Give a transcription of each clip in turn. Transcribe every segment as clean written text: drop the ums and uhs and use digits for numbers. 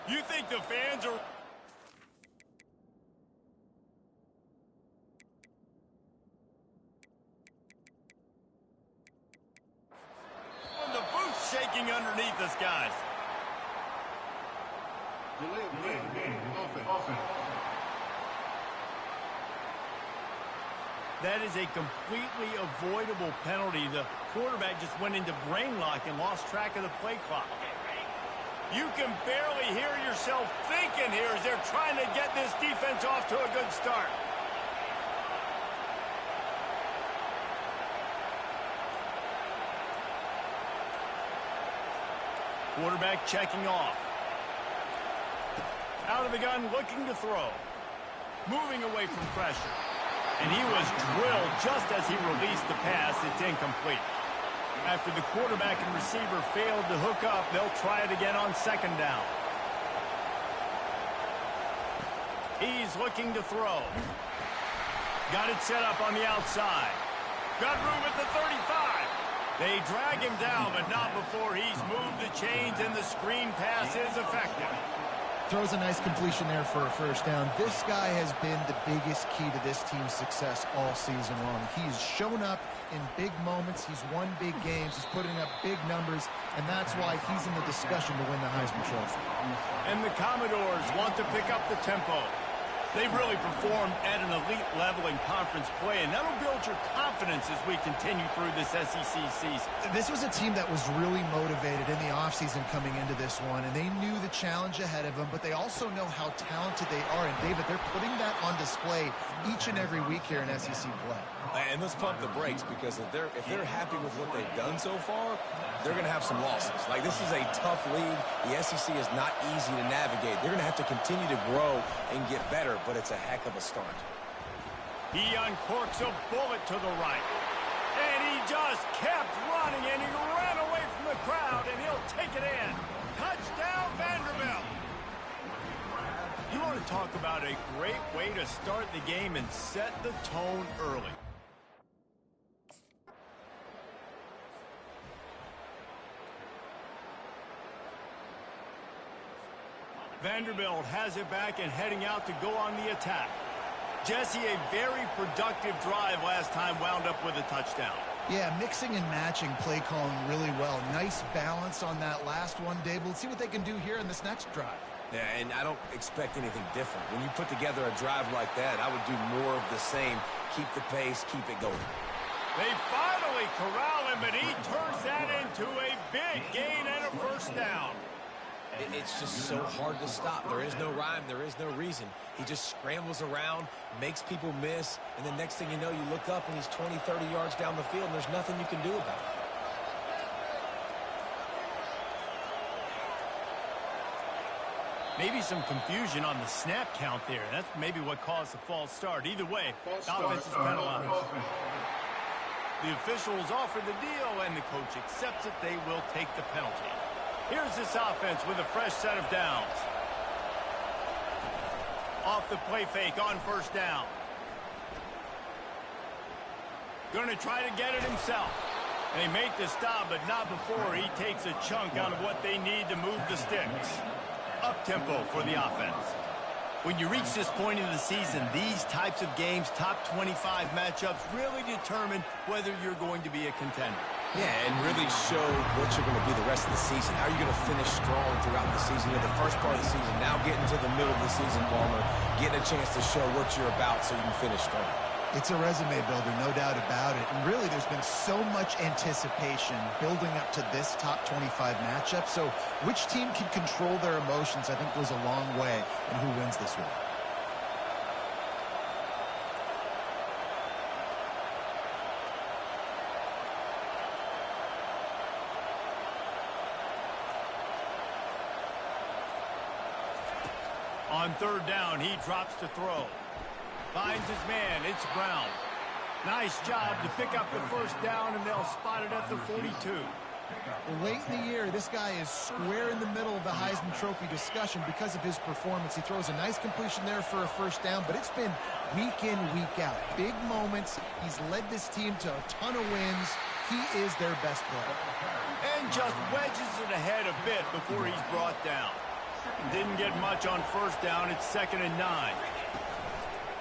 You think the fans are... When the booth's shaking underneath us, guys. That is a completely avoidable penalty. The quarterback just went into brain lock and lost track of the play clock. You can barely hear yourself thinking here as they're trying to get this defense off to a good start. Quarterback checking off. Out of the gun, looking to throw. Moving away from pressure. And he was drilled just as he released the pass. It's incomplete. After the quarterback and receiver failed to hook up, they'll try it again on second down. He's looking to throw. Got it set up on the outside. Got room at the 35. They drag him down, but not before he's moved the chains, and the screen pass is effective. Throws a nice completion there for a first down. This guy has been the biggest key to this team's success all season long. He's shown up in big moments. He's won big games. He's putting up big numbers, and that's why he's in the discussion to win the Heisman Trophy. And the Commodores want to pick up the tempo. They've really performed at an elite level in conference play, and that'll build your confidence as we continue through this SEC season. This was a team that was really motivated in the offseason coming into this one, and they knew the challenge ahead of them, but they also know how talented they are. And, David, they're putting that on display each and every week here in SEC play. And let's pump the brakes, because if they're happy with what they've done so far, they're going to have some losses. Like, this is a tough league. The SEC is not easy to navigate. They're going to have to continue to grow and get better, but it's a heck of a start. He uncorks a bullet to the right. And he just kept running, and he ran away from the crowd, and he'll take it in. Touchdown, Vanderbilt. You want to talk about a great way to start the game and set the tone early. Vanderbilt has it back and heading out to go on the attack. Jesse, a very productive drive last time, wound up with a touchdown. Yeah, mixing and matching play calling really well. Nice balance on that last one, Dave. Let's see what they can do here in this next drive. Yeah, and I don't expect anything different. When you put together a drive like that, I would do more of the same. Keep the pace, keep it going. They finally corral him, and he turns that into a big gain and a first down. It's just so hard to stop. There is no rhyme. There is no reason. He just scrambles around, makes people miss, and the next thing you know, you look up and he's 20, 30 yards down the field, and there's nothing you can do about it. Maybe some confusion on the snap count there. That's maybe what caused the false start. Either way, the offense is penalized. The officials offer the deal, and the coach accepts it. They will take the penalty. Here's this offense with a fresh set of downs. Off the play fake on first down. Going to try to get it himself. They make the stop, but not before he takes a chunk out of what they need to move the sticks. Up-tempo for the offense. When you reach this point in the season, these types of games, top 25 matchups, really determine whether you're going to be a contender. Yeah, and really show what you're going to be the rest of the season. How are you going to finish strong throughout the season? In the first part of the season, now getting to the middle of the season, Palmer, getting a chance to show what you're about so you can finish strong. It's a resume builder, no doubt about it. And really, there's been so much anticipation building up to this top 25 matchup. So which team can control their emotions, I think, goes a long way in who wins this one. On third down, he drops to throw. Finds his man. It's Brown. Nice job to pick up the first down, and they'll spot it at the 42. Late in the year, this guy is square in the middle of the Heisman Trophy discussion because of his performance. He throws a nice completion there for a first down, but it's been week in, week out. Big moments. He's led this team to a ton of wins. He is their best player. And just wedges it ahead a bit before he's brought down. Didn't get much on first down. It's 2nd and 9.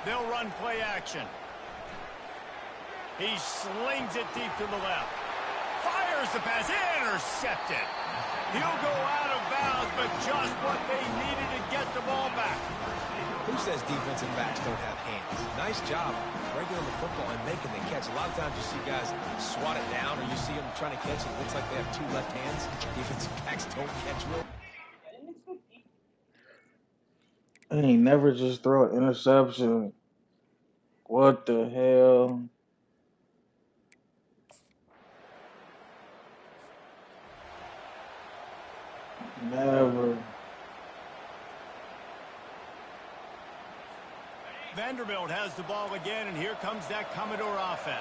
They'll run play action. He slings it deep to the left. Fires the pass. Intercepted. He'll go out of bounds, but just what they needed to get the ball back. Who says defensive backs don't have hands? Nice job breaking on the football and making the catch. A lot of times you see guys swat it down, or you see them trying to catch it. It looks like they have 2 left hands. Defensive backs don't catch real. I ain't never just throw an interception. What the hell? Never. Vanderbilt has the ball again, and here comes that Commodore offense.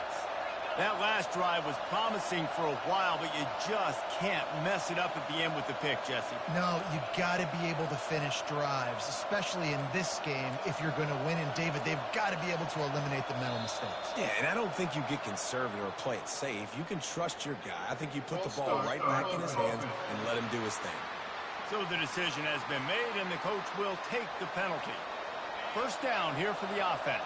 That last drive was promising for a while, but you just can't mess it up at the end with the pick, Jesse. No, you got to be able to finish drives, especially in this game. If you're going to win, and David, they've got to be able to eliminate the mental mistakes. Yeah, and I don't think you get conservative or play it safe. You can trust your guy. I think you put the ball right back in his hands and let him do his thing. So the decision has been made, and the coach will take the penalty. First down here for the offense.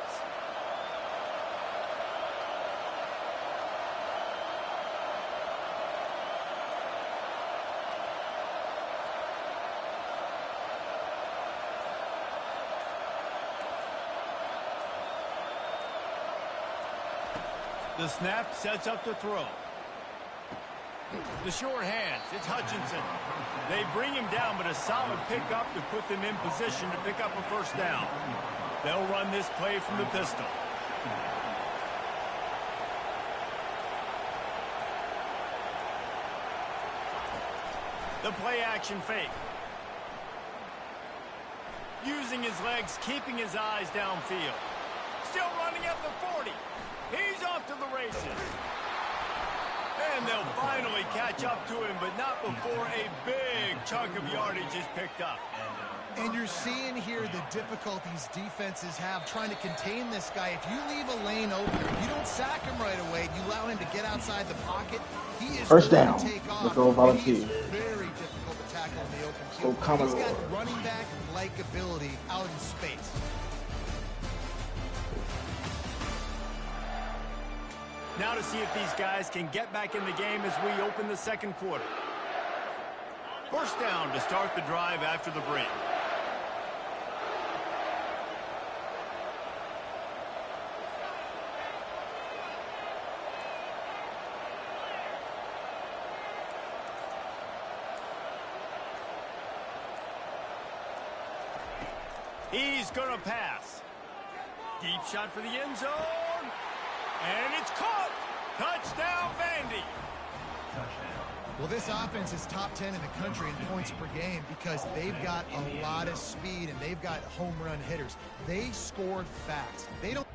The snap sets up the throw. The short hands, it's Hutchinson. They bring him down, but a solid pickup to put them in position to pick up a first down. They'll run this play from the pistol. The play action fake. Using his legs, keeping his eyes downfield. Still running at the 40. He's off to the races. And they'll finally catch up to him, but not before a big chunk of yardage is picked up. And you're seeing here the difficulties defenses have trying to contain this guy. If you leave a lane open, if you don't sack him right away, you allow him to get outside the pocket, he is First going down. to take off. Let's go Volunteer. Very difficult to tackle in the open Let's field. go Commodore. He's got running back-like ability out in space. Now to see if these guys can get back in the game as we open the second quarter. First down to start the drive after the break. He's going to pass. Deep shot for the end zone. And it's caught. Touchdown, Vandy. Well, this offense is top 10 in the country in points per game because they've got a lot of speed and they've got home run hitters. They scored fast. They don't.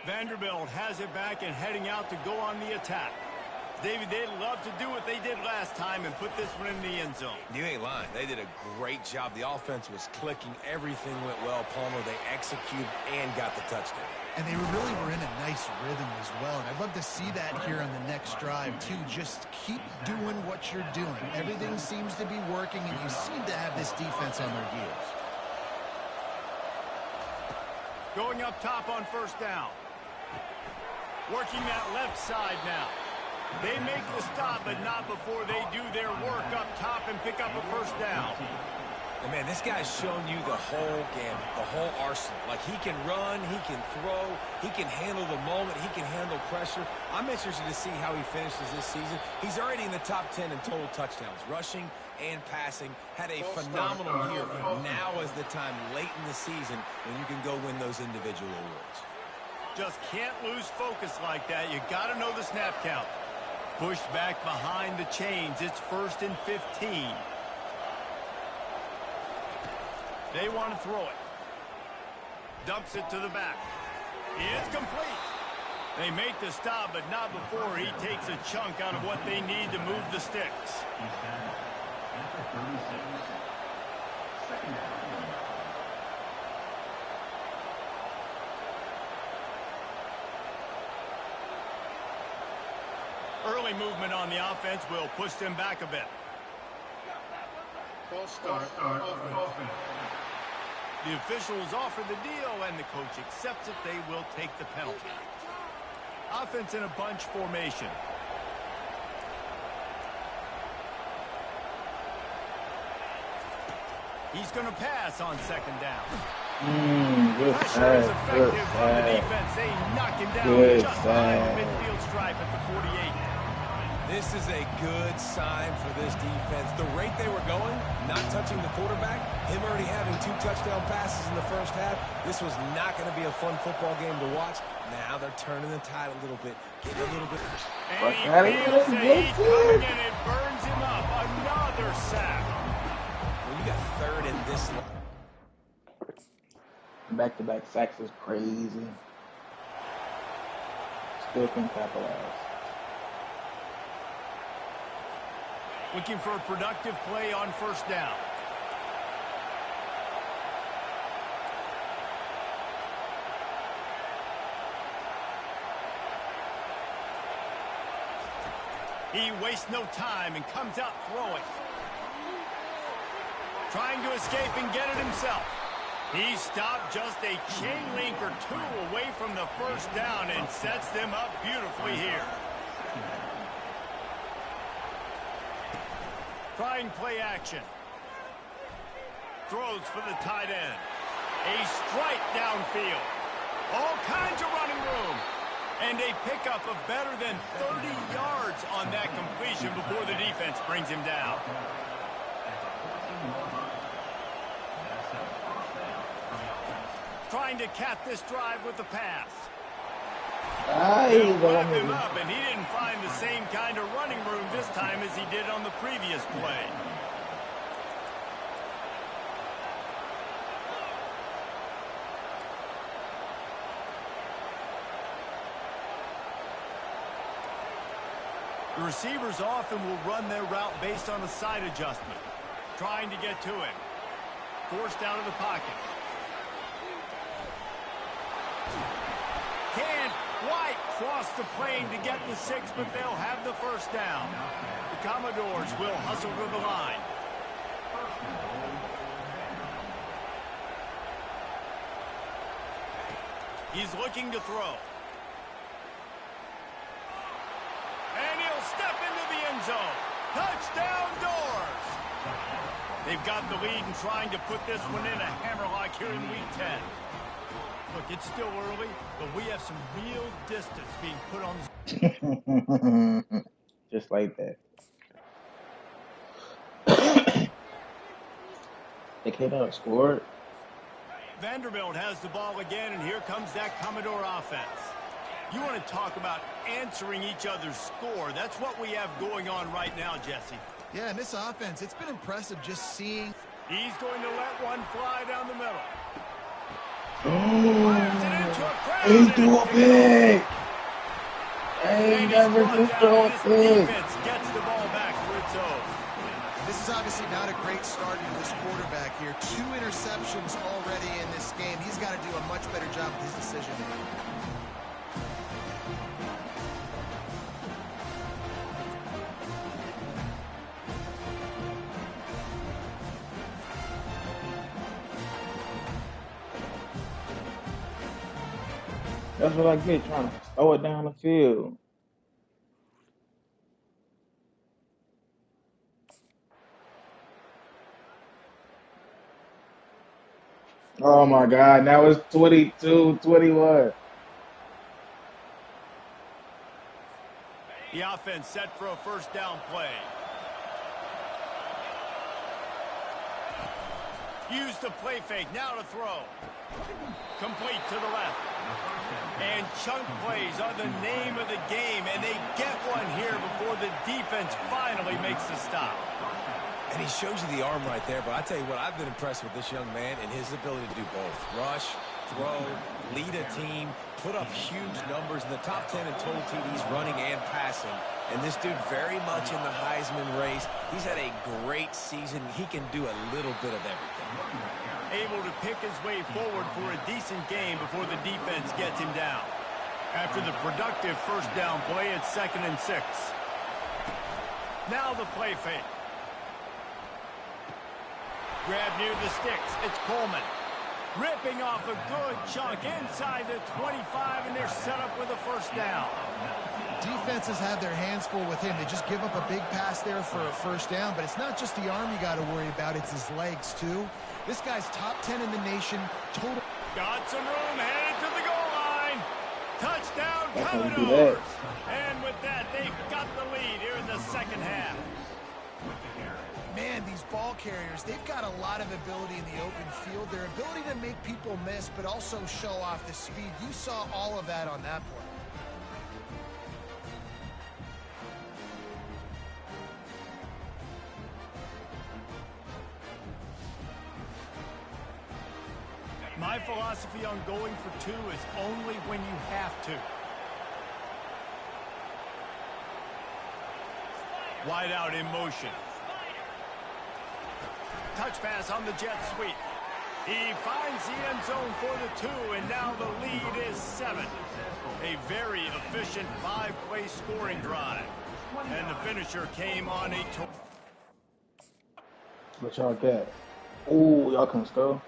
Vanderbilt has it back and heading out to go on the attack. David, they'd love to do what they did last time and put this one in the end zone. You ain't lying. They did a great job. The offense was clicking. Everything went well. Palmer, they executed and got the touchdown. And they really were in a nice rhythm as well. And I'd love to see that here on the next drive, too. Just keep doing what you're doing. Everything seems to be working, and you seem to have this defense on their heels. Going up top on first down. Working that left side now. They make the stop, but not before they do their work up top and pick up a first down. And man, this guy's shown you the whole gamut, the whole arsenal. Like, he can run, he can throw, he can handle the moment, he can handle pressure. I'm interested to see how he finishes this season. He's already in the top 10 in total touchdowns, rushing and passing. Had a phenomenal year. Now is the time late in the season when you can go win those individual awards. Just can't lose focus like that. You got to know the snap count. Pushed back behind the chains. It's 1st and 15. They want to throw it. Dumps it to the back. It's complete. They make the stop, but not before he takes a chunk out of what they need to move the sticks. Early movement on the offense will push them back a bit. False start. Offense. The officials offer the deal, and the coach accepts it. They will take the penalty. Offense in a bunch formation. He's going to pass on second down. Pressure is effective from the defense. They knock him down just behind the midfield stripe at the 48. This is a good sign for this defense. The rate they were going, not touching the quarterback, him already having 2 touchdown passes in the first half, this was not going to be a fun football game to watch. Now they're turning the tide a little bit, getting a little bit. And he feels the heat coming in. It burns him up. Another sack. When you got third in this line. Back-to-back sacks is crazy. Still can capitalize. Looking for a productive play on first down. He wastes no time and comes out throwing. Trying to escape and get it himself. He stopped just a chain link or 2 away from the first down and sets them up beautifully here. Trying play action. Throws for the tight end. A strike downfield. All kinds of running room. And a pickup of better than 30 yards on that completion before the defense brings him down. Trying to cap this drive with the pass. They'll wrap him up, and he didn't find the same kind of running room this time as he did on the previous play. The receivers often will run their route based on a side adjustment. Trying to get to it. Forced out of the pocket. Can't quite cross the plane to get the 6, but they'll have the first down. The Commodores will hustle to the line. He's looking to throw. And he'll step into the end zone. Touchdown Doors! They've got the lead and trying to put this one in a hammerlock here in Week 10. Look, it's still early, but we have some real distance being put on. Just like that. They came out and scored. Vanderbilt has the ball again, and here comes that Commodore offense. You want to talk about answering each other's score. That's what we have going on right now, Jesse. Yeah, and this offense, it's been impressive just seeing. He's going to let one fly down the middle. He threw a pick. He never just threw a pick. Gets the ball back for its own. This is obviously not a great start to this quarterback here. 2 interceptions already in this game. He's got to do a much better job with his decision making. That's what I get, trying to throw it down the field. Oh my God, now it's 22-21. The offense set for a first down play. Use the play fake, now to throw. Complete to the left. And chunk plays are the name of the game, and they get one here before the defense finally makes the stop. And he shows you the arm right there, but I tell you what, I've been impressed with this young man and his ability to do both. Rush, throw, lead a team, put up huge numbers in the top 10 in total TDs running and passing. And this dude very much in the Heisman race. He's had a great season. He can do a little bit of everything. Able to pick his way forward for a decent game before the defense gets him down. After the productive first down play, it's 2nd and 6. Now the play fake. Grab near the sticks. It's Coleman. Ripping off a good chunk inside the 25, and they're set up with a first down. Defenses have their hands full with him. They just give up a big pass there for a first down, but it's not just the arm you got to worry about, it's his legs too. This guy's top 10 in the nation. Total. Got some room, headed to the goal line. Touchdown, Commodores. And with that, they've got the lead here in the second half. Man, these ball carriers, they've got a lot of ability in the open field. Their ability to make people miss, but also show off the speed. You saw all of that on that play. My philosophy on going for 2 is only when you have to. Wide out in motion. Touch pass on the jet sweep. He finds the end zone for the 2, and now the lead is 7. A very efficient 5-play scoring drive. And the finisher came on a... What y'all got? Ooh, y'all can score.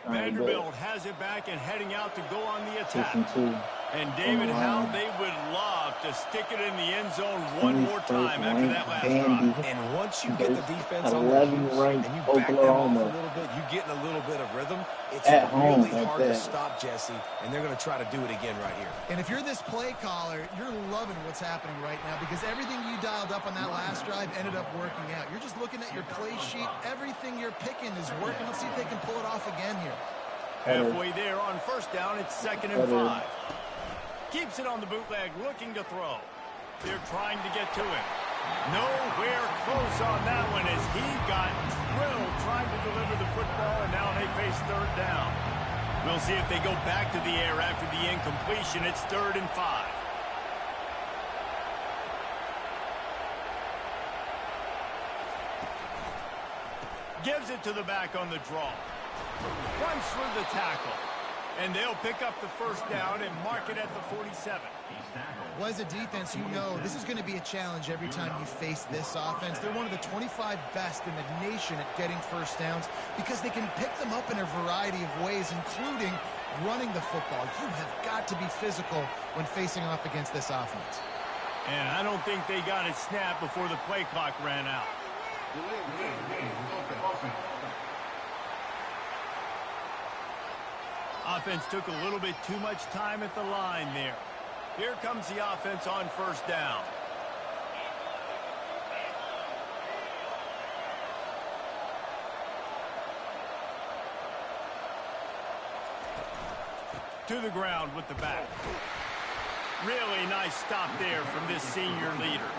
Vanderbilt has it back and heading out to go on the attack. 6 and 2. And David, how they would love to stick it in the end zone one more time after that last drive. And once you get the defense on their heels and you back them off a little bit, you get in a little bit of rhythm, it's really hard to stop, Jesse, and they're going to try to do it again right here. And if you're this play caller, you're loving what's happening right now because everything you dialed up on that last drive ended up working out. You're just looking at your play sheet. Everything you're picking is working. Let's see if they can pull it off again here. Halfway there on first down, it's 2nd and 5. Keeps it on the bootleg, looking to throw. They're trying to get to him. Nowhere close on that one as he got drilled trying to deliver the football, and now they face 3rd down. We'll see if they go back to the air after the incompletion. It's 3rd and 5. Gives it to the back on the draw. Runs through the tackle. And they'll pick up the first down and mark it at the 47. Well, as a defense, you know this is going to be a challenge every time you face this offense. They're one of the 25 best in the nation at getting first downs because they can pick them up in a variety of ways, including running the football. You have got to be physical when facing off against this offense. And I don't think they got it snapped before the play clock ran out. Offense took a little bit too much time at the line there. Here comes the offense on first down. To the ground with the back. Really nice stop there from this senior leader.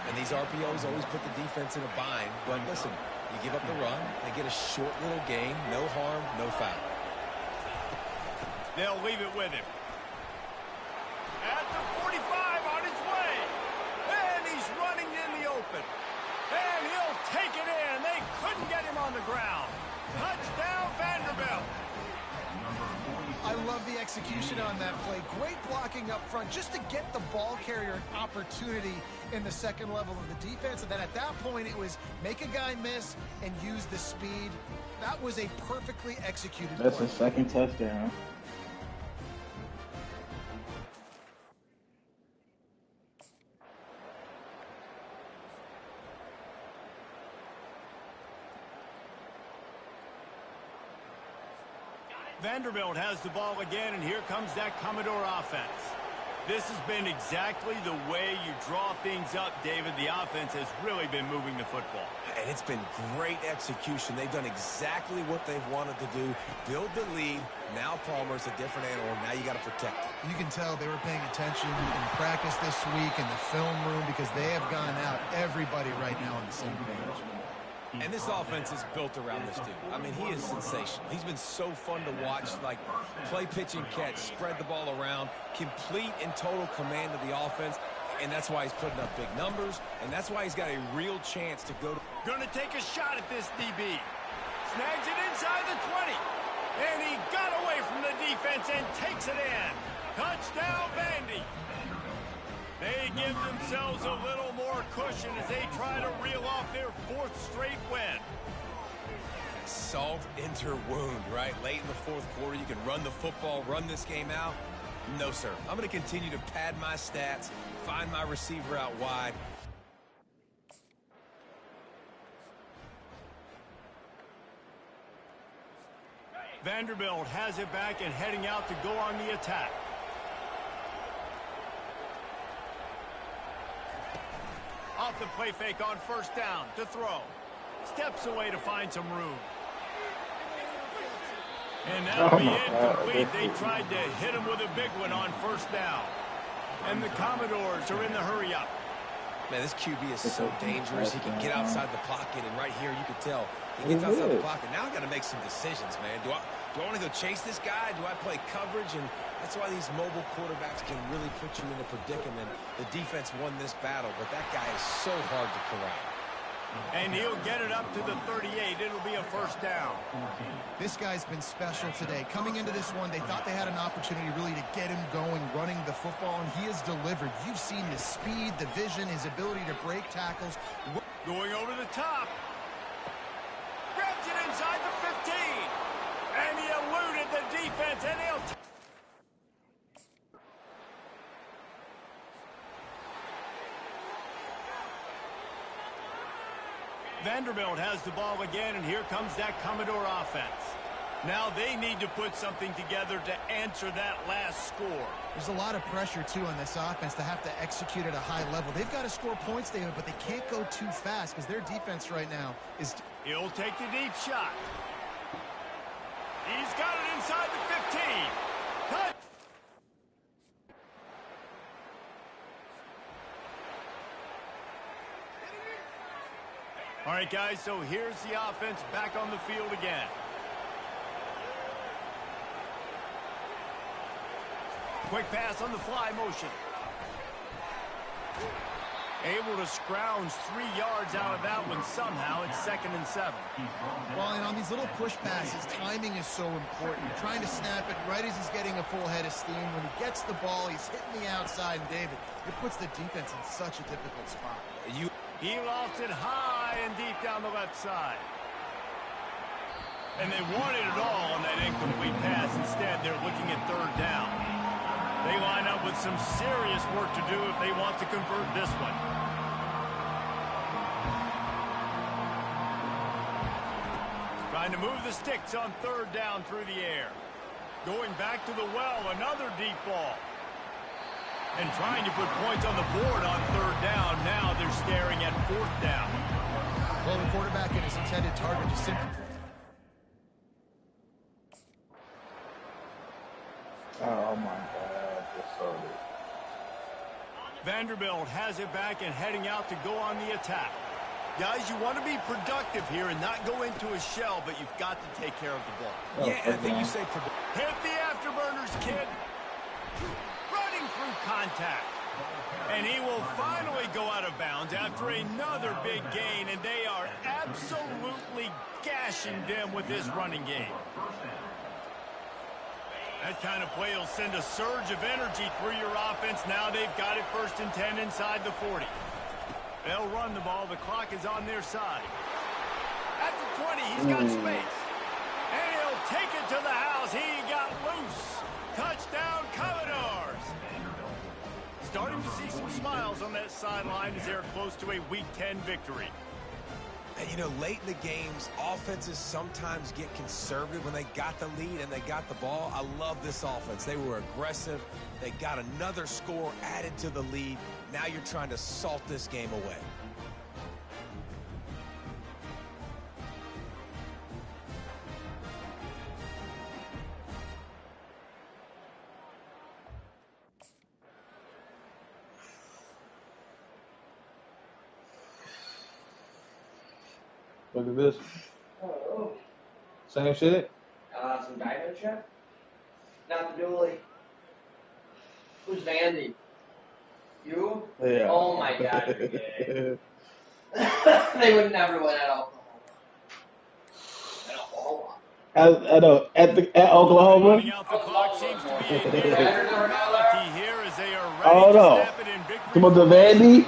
And these RPOs always put the defense in a bind. But listen, you give up the run, they get a short little gain, no harm, no foul. They'll leave it with him. At the 45 on his way. And he's running in the open. And he'll take it in. They couldn't get him on the ground. Touchdown, Vanderbilt. I love the execution on that play. Great blocking up front just to get the ball carrier an opportunity in the second level of the defense. And then at that point, it was make a guy miss and use the speed. That was a perfectly executed play. That's the second touchdown. Vanderbilt has the ball again, and here comes that Commodore offense. This has been exactly the way you draw things up, David. The offense has really been moving the football. And it's been great execution. They've done exactly what they've wanted to do. Build the lead. Now Palmer's a different animal. Now you got to protect it. You can tell they were paying attention in practice this week in the film room because they have gone out everybody right now on the same page. And this offense is built around this dude. I mean, he is sensational. He's been so fun to watch, like play, pitch, and catch, spread the ball around, complete and total command of the offense, and that's why he's putting up big numbers, and that's why he's got a real chance to go to... Gonna take a shot at this DB. Snags it inside the 20. And he got away from the defense and takes it in. Touchdown, 20. They give themselves a little more cushion as they try to reel off their 4th straight win. Salt into her wound, right? Late in the 4th quarter, you can run the football, run this game out. No, sir. I'm going to continue to pad my stats, find my receiver out wide. Vanderbilt has it back and heading out to go on the attack. Off the play fake on 1st down to throw. Steps away to find some room. And that'll be incomplete. They tried to hit him with a big one on 1st down. And the Commodores are in the hurry up. Man, this QB is so dangerous. He can get outside the pocket, and right here you can tell he gets outside the pocket. Now I got to make some decisions, man. Do I want to go chase this guy? Do I play coverage? And that's why these mobile quarterbacks can really put you in a predicament. The defense won this battle, but that guy is so hard to corral. And he'll get it up to the 38. It'll be a 1st down. This guy's been special today. Coming into this one, they thought they had an opportunity really to get him going, running the football, and he has delivered. You've seen the speed, the vision, his ability to break tackles. Going over the top. Grabs it inside the 15. And he eluded the defense, and he'll... Vanderbilt has the ball again, and here comes that Commodore offense. Now they need to put something together to answer that last score. There's a lot of pressure, too, on this offense to have to execute at a high level. They've got to score points, David, but they can't go too fast because their defense right now is... He'll take the deep shot. He's got it inside the 15. Touch. All right, guys, so here's the offense back on the field again. Quick pass on the fly motion. Able to scrounge 3 yards out of that one somehow. It's 2nd and 7. Well, and on these little push passes, timing is so important. You're trying to snap it right as he's getting a full head of steam. When he gets the ball, he's hitting the outside, and David, it puts the defense in such a difficult spot. He lofts it high and deep down the left side. And they wanted it all on that incomplete pass. Instead, they're looking at 3rd down. They line up with some serious work to do if they want to convert this one. Trying to move the sticks on 3rd down through the air. Going back to the well, another deep ball. And trying to put points on the board on 3rd down. Now they're staring at 4th down. Well, the quarterback and his intended target just simply... Oh, my God. That's so good. Vanderbilt has it back and heading out to go on the attack. Guys, you want to be productive here and not go into a shell, but you've got to take care of the ball. Yeah, and I think you say... Hit the afterburners, kid. Running through contact. And he will finally go out of bounds after another big gain, and they are absolutely gashing them with this running game. That kind of play will send a surge of energy through your offense. Now they've got it 1st and 10 inside the 40. They'll run the ball. The clock is on their side. At the 20, he's got space. And he'll take it to the house. He got loose. Touchdown, Commodores. Starting to see some smiles on that sideline as they're close to a Week 10 victory. And, you know, late in the games, offenses sometimes get conservative when they got the lead and they got the ball. I love this offense. They were aggressive. They got another score added to the lead. Now you're trying to salt this game away. Look at this. Oh, Same shit? some diamond check? Not the dually. Who's Vandy? You? Yeah. Oh my god, you're gay. They would never win at Oklahoma. At Oklahoma. I know. At Oklahoma? Running out the clock seems to be a formality here as they are ready Hold to on. snap it in victory Come on, the formation. Vandy.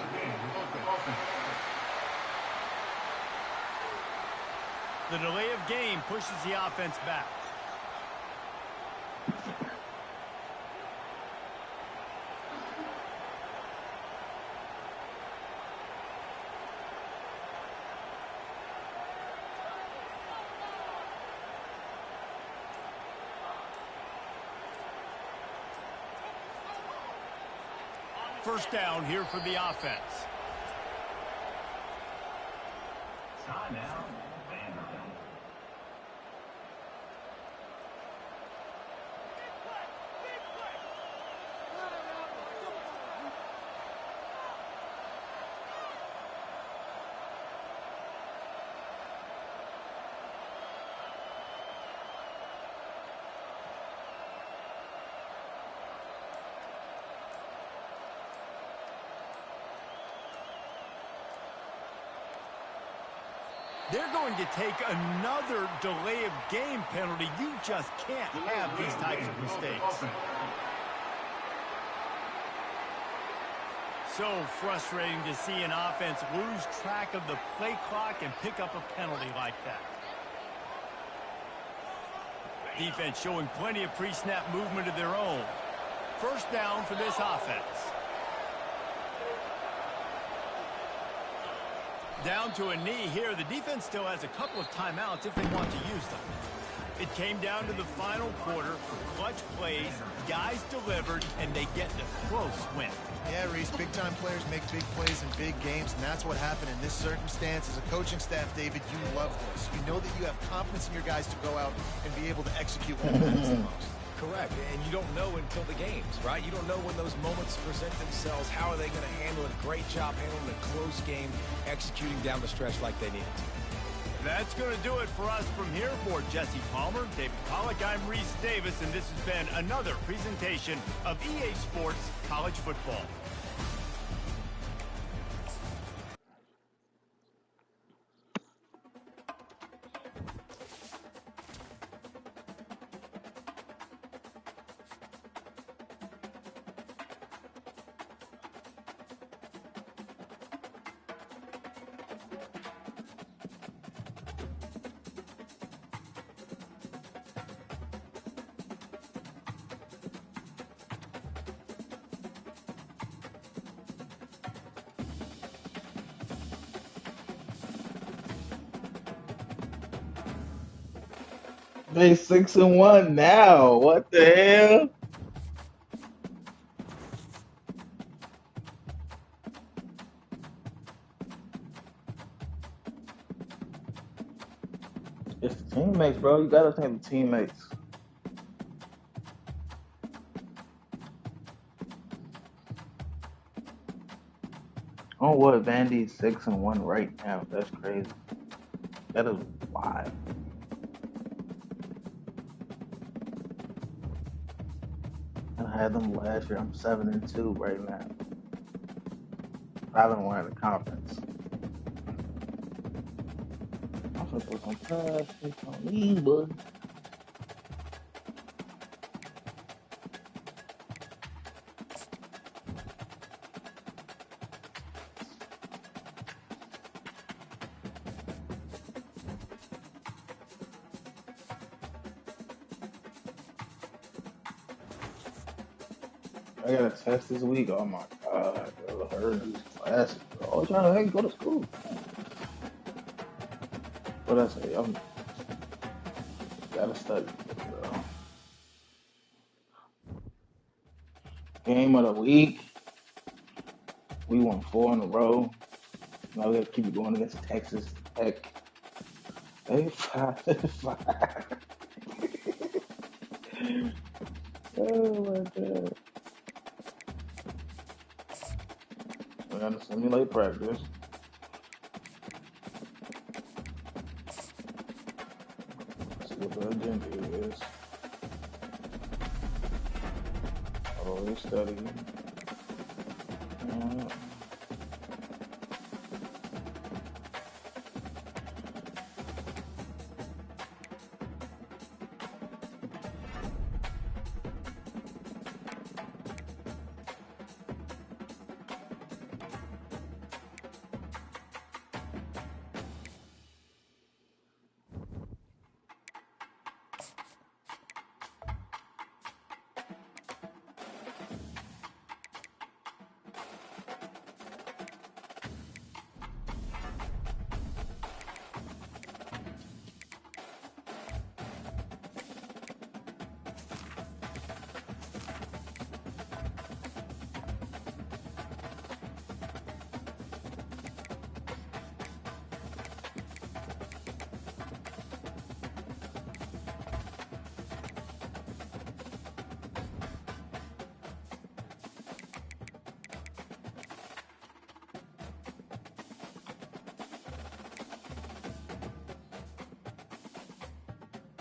The delay of game pushes the offense back. First down here for the offense. Timeout, Vanderbilt. They're going to take another delay of game penalty. You just can't have these types of mistakes. So frustrating to see an offense lose track of the play clock and pick up a penalty like that. Defense showing plenty of pre-snap movement of their own. First down for this offense. Down to a knee here. The defense still has a couple of timeouts if they want to use them. It came down to the final quarter. Clutch plays, guys delivered, and they get the close win. Yeah, Reese, big-time players make big plays in big games, and that's what happened in this circumstance. As a coaching staff, David, you love this. You know that you have confidence in your guys to go out and be able to execute when it matters the most. Correct, and you don't know until the games, right? You don't know when those moments present themselves. How are they going to handle it? Great job handling a close game, executing down the stretch like they needed to. That's going to do it for us from here. For Jesse Palmer, David Pollack, I'm Reese Davis, and this has been another presentation of EA Sports College Football. They 6-1 now. What the hell? It's the teammates, bro. You gotta think the teammates. Oh, what? Vandy's 6-1 right now. That's crazy. That is wild. I had them last year. I'm 7-2 right now. I haven't won the conference. I'm gonna put some plastic on these, boy. I got a test this week. Oh my god, bro. I heard these classes, bro. I was trying to hey, go to school. What I say? I'm gotta study, bro. Game of the week. We won 4 in a row. Now we gotta keep it going against Texas Tech. They 5-5. Oh my god. We gotta simulate practice. See what the agenda is. Always study.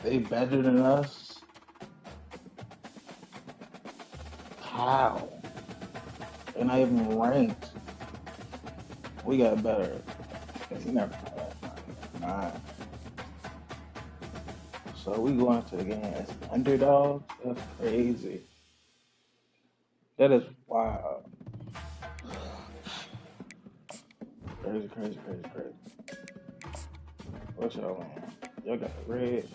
They better than us? How? They're not even ranked. We got better. Never mind. So we going to the game as underdogs? That's crazy. That is wild. Crazy, crazy, crazy, crazy. What y'all on? Y'all got the red.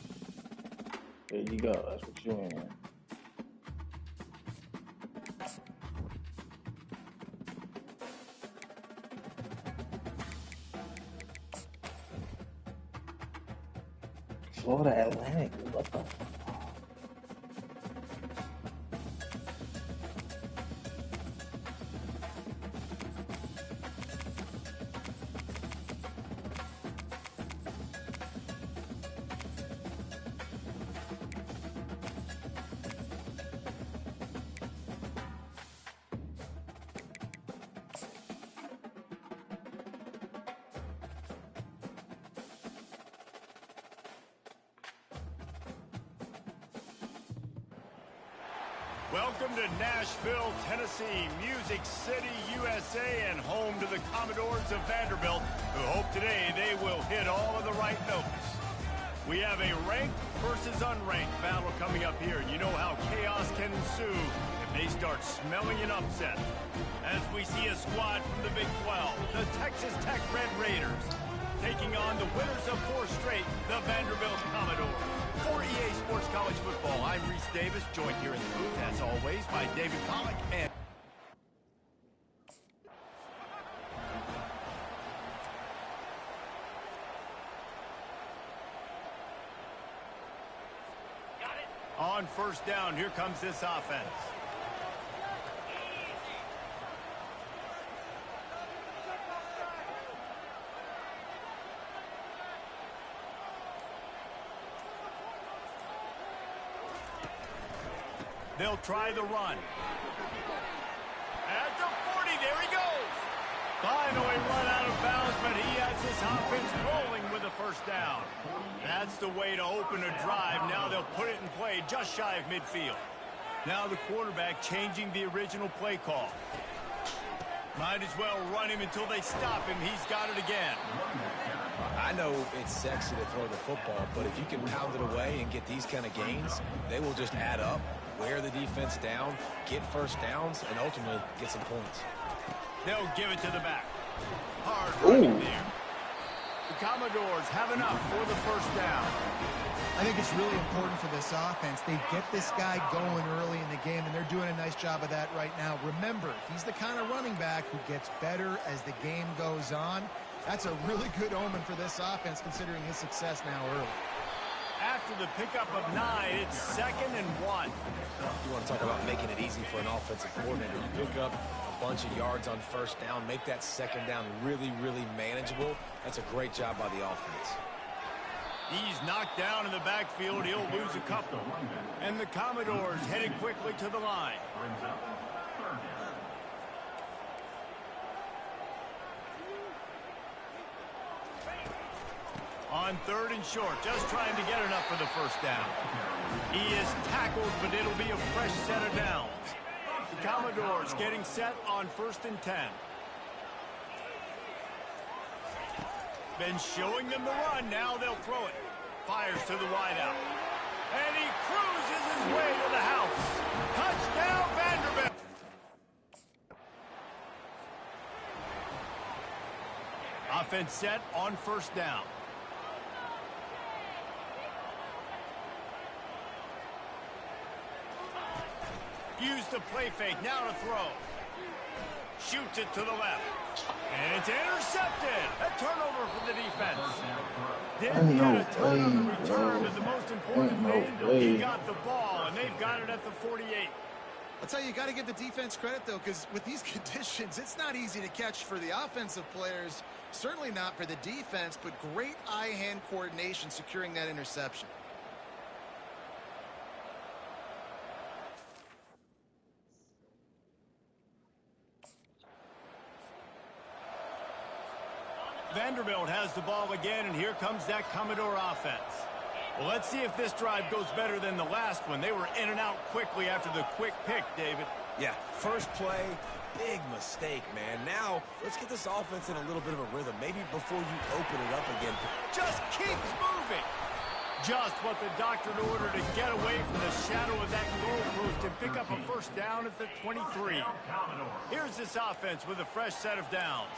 There you go. That's what you in. Florida Atlantic. What the? Welcome to Nashville, Tennessee, Music City, USA, and home to the Commodores of Vanderbilt, who hope today they will hit all of the right notes. We have a ranked versus unranked battle coming up here, and you know how chaos can ensue if they start smelling an upset. As we see a squad from the Big 12, the Texas Tech Red Raiders, taking on the winners of 4 straight, the Vanderbilt Commodores. For EA Sports College Football, I'm Reese Davis, joined here in the booth, as always, by David Pollack and... On first down, here comes this offense. They'll try the run. At the 40, there he goes. Finally run out of bounds, but he has his offense rolling with a first down. That's the way to open a drive. Now they'll put it in play just shy of midfield. Now the quarterback changing the original play call. Might as well run him until they stop him. He's got it again. I know it's sexy to throw the football, but if you can pound it away and get these kind of gains, they will just add up, wear the defense down, get first downs, and ultimately get some points. They'll give it to the back. Hard running there. The Commodores have enough for the first down. I think it's really important for this offense. They get this guy going early in the game, and they're doing a nice job of that right now. Remember, he's the kind of running back who gets better as the game goes on. That's a really good omen for this offense, considering his success now early. After the pickup of 9, it's 2nd and 1. You want to talk about making it easy for an offensive coordinator. You pick up a bunch of yards on first down, make that second down really, really manageable. That's a great job by the offense. He's knocked down in the backfield. He'll lose a couple. And the Commodores headed quickly to the line. On 3rd and short, just trying to get enough for the first down. He is tackled, but it'll be a fresh set of downs. The Commodores getting set on 1st and 10. Been showing them the run. Now they'll throw it. Fires to the wideout. And he cruises his way to the house. Touchdown, Vanderbilt. Offense set on 1st down. Use the play fake. Now to throw. Shoots it to the left. And it's intercepted. A turnover for the defense. Didn't get a turn on the return, but the most important thing, he got the ball, and they've got it at the 48. I'll tell you, you got to give the defense credit, though, because with these conditions, it's not easy to catch for the offensive players. Certainly not for the defense, but great eye-hand coordination securing that interception. Vanderbilt has the ball again, and here comes that Commodore offense. Well, let's see if this drive goes better than the last one. They were in and out quickly after the quick pick, David. Yeah, first play, big mistake, man. Now, let's get this offense in a little bit of a rhythm. Maybe before you open it up again. Just keeps moving. Just what the doctor ordered to get away from the shadow of that goalpost and pick up a first down at the 23. Here's this offense with a fresh set of downs.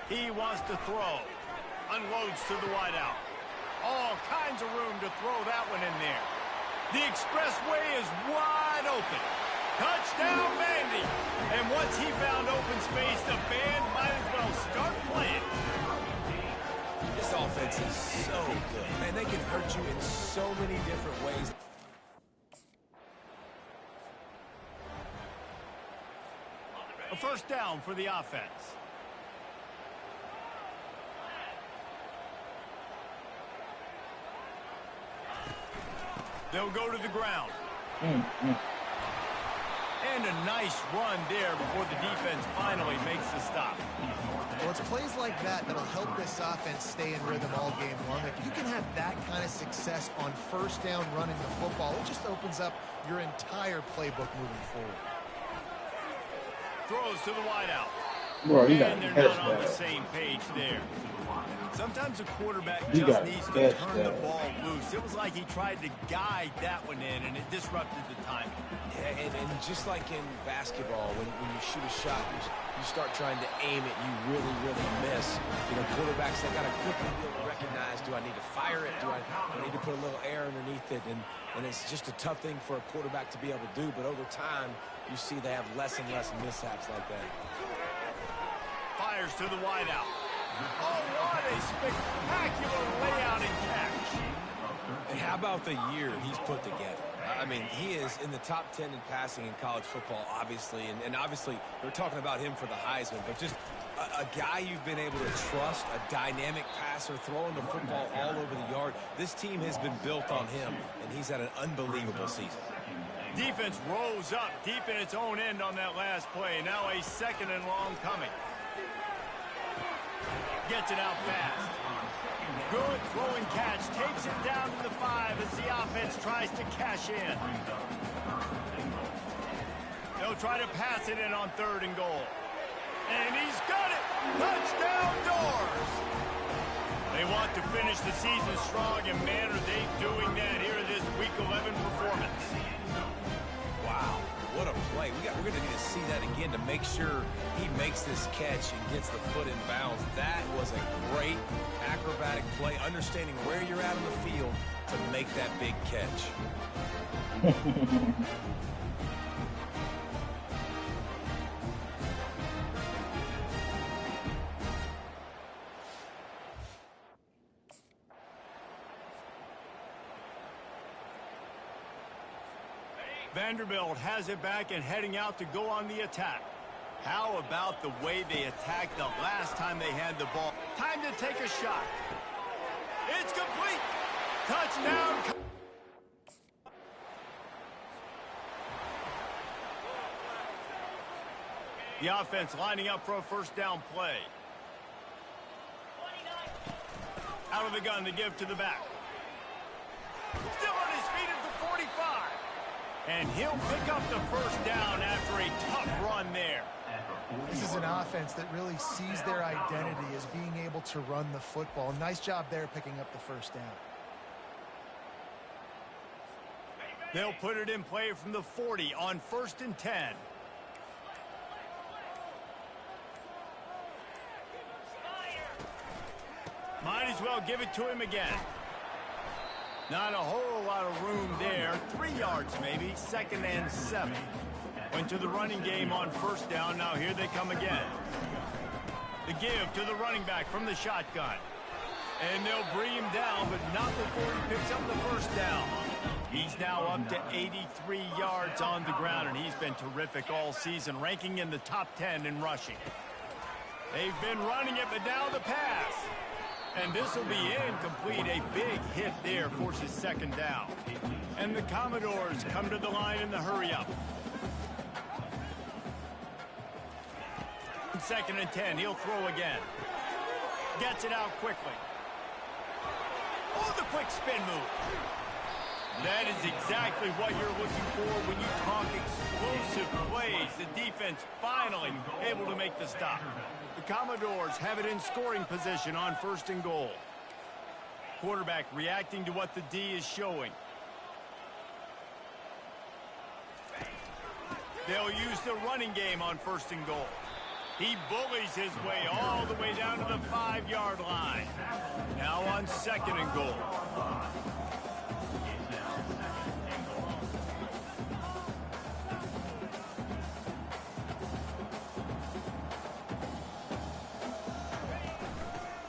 He wants to throw. Unloads to the wideout. All kinds of room to throw that one in there. The expressway is wide open. Touchdown, Vandy. And once he found open space, the band might as well start playing. This offense is so good. Man, they can hurt you in so many different ways. A first down for the offense. They'll go to the ground. And a nice run there before the defense finally makes the stop. Well, it's plays like that that'll help this offense stay in rhythm all game long. If you can have that kind of success on first down running the football, it just opens up your entire playbook moving forward. Throws to the wideout. Bro, you And gotta they're catch not on the that. same page there. Sometimes a quarterback You just gotta needs to catch turn the that. ball loose. It was like he tried to guide that one in, and it disrupted the timing. Yeah, and just like in basketball, when you shoot a shot, you start trying to aim it, you really, really miss. You know, quarterbacks, they got to quickly be able to recognize, do I need to fire it? Do I need to put a little air underneath it? And it's just a tough thing for a quarterback to be able to do. But over time, you see they have less and less mishaps like that. Fires to the wideout. Oh, what a spectacular layout and catch. And how about the year he's put together? I mean, he is in the top 10 in passing in college football, obviously. And obviously, we're talking about him for the Heisman. But just a guy you've been able to trust, a dynamic passer, throwing the football all over the yard. This team has been built on him, and he's had an unbelievable season. Defense rose up deep in its own end on that last play. Now a second and long coming. Gets it out fast. Good throwing catch. Takes it down to the 5 as the offense tries to cash in. They'll try to pass it in on 3rd and goal. And he's got it. Touchdown Doors. They want to finish the season strong, and man, are they doing that here in this Week 11 performance. Wow, what a play. We're going to need to see that again to make sure he makes this catch and gets the foot in bounds. That was a great acrobatic play, understanding where you're at on the field to make that big catch. Vanderbilt has it back and heading out to go on the attack. How about the way they attacked the last time they had the ball? Time to take a shot. It's complete. Touchdown. The offense lining up for a first down play. Out of the gun to give to the back. Still on his feet at the 45. And he'll pick up the first down after a tough run there. This is an offense that really sees their identity as being able to run the football. Nice job there picking up the first down. They'll put it in play from the 40 on 1st and 10. Might as well give it to him again. Not a whole lot of room there. 3 yards maybe. 2nd and 7. Went to the running game on first down. Now here they come again. The give to the running back from the shotgun. And they'll bring him down, but not before he picks up the first down. He's now up to 83 yards on the ground, and he's been terrific all season, ranking in the top 10 in rushing. They've been running it, but now the pass. And this will be incomplete. A big hit there forces 2nd down. And the Commodores come to the line in the hurry-up. 2nd and 10. He'll throw again. Gets it out quickly. Oh, the quick spin move. That is exactly what you're looking for when you talk explosive plays. The defense finally able to make the stop. The Commodores have it in scoring position on 1st and goal. Quarterback reacting to what the D is showing. They'll use the running game on 1st and goal. He bullies his way all the way down to the 5-yard line. Now on 2nd and goal.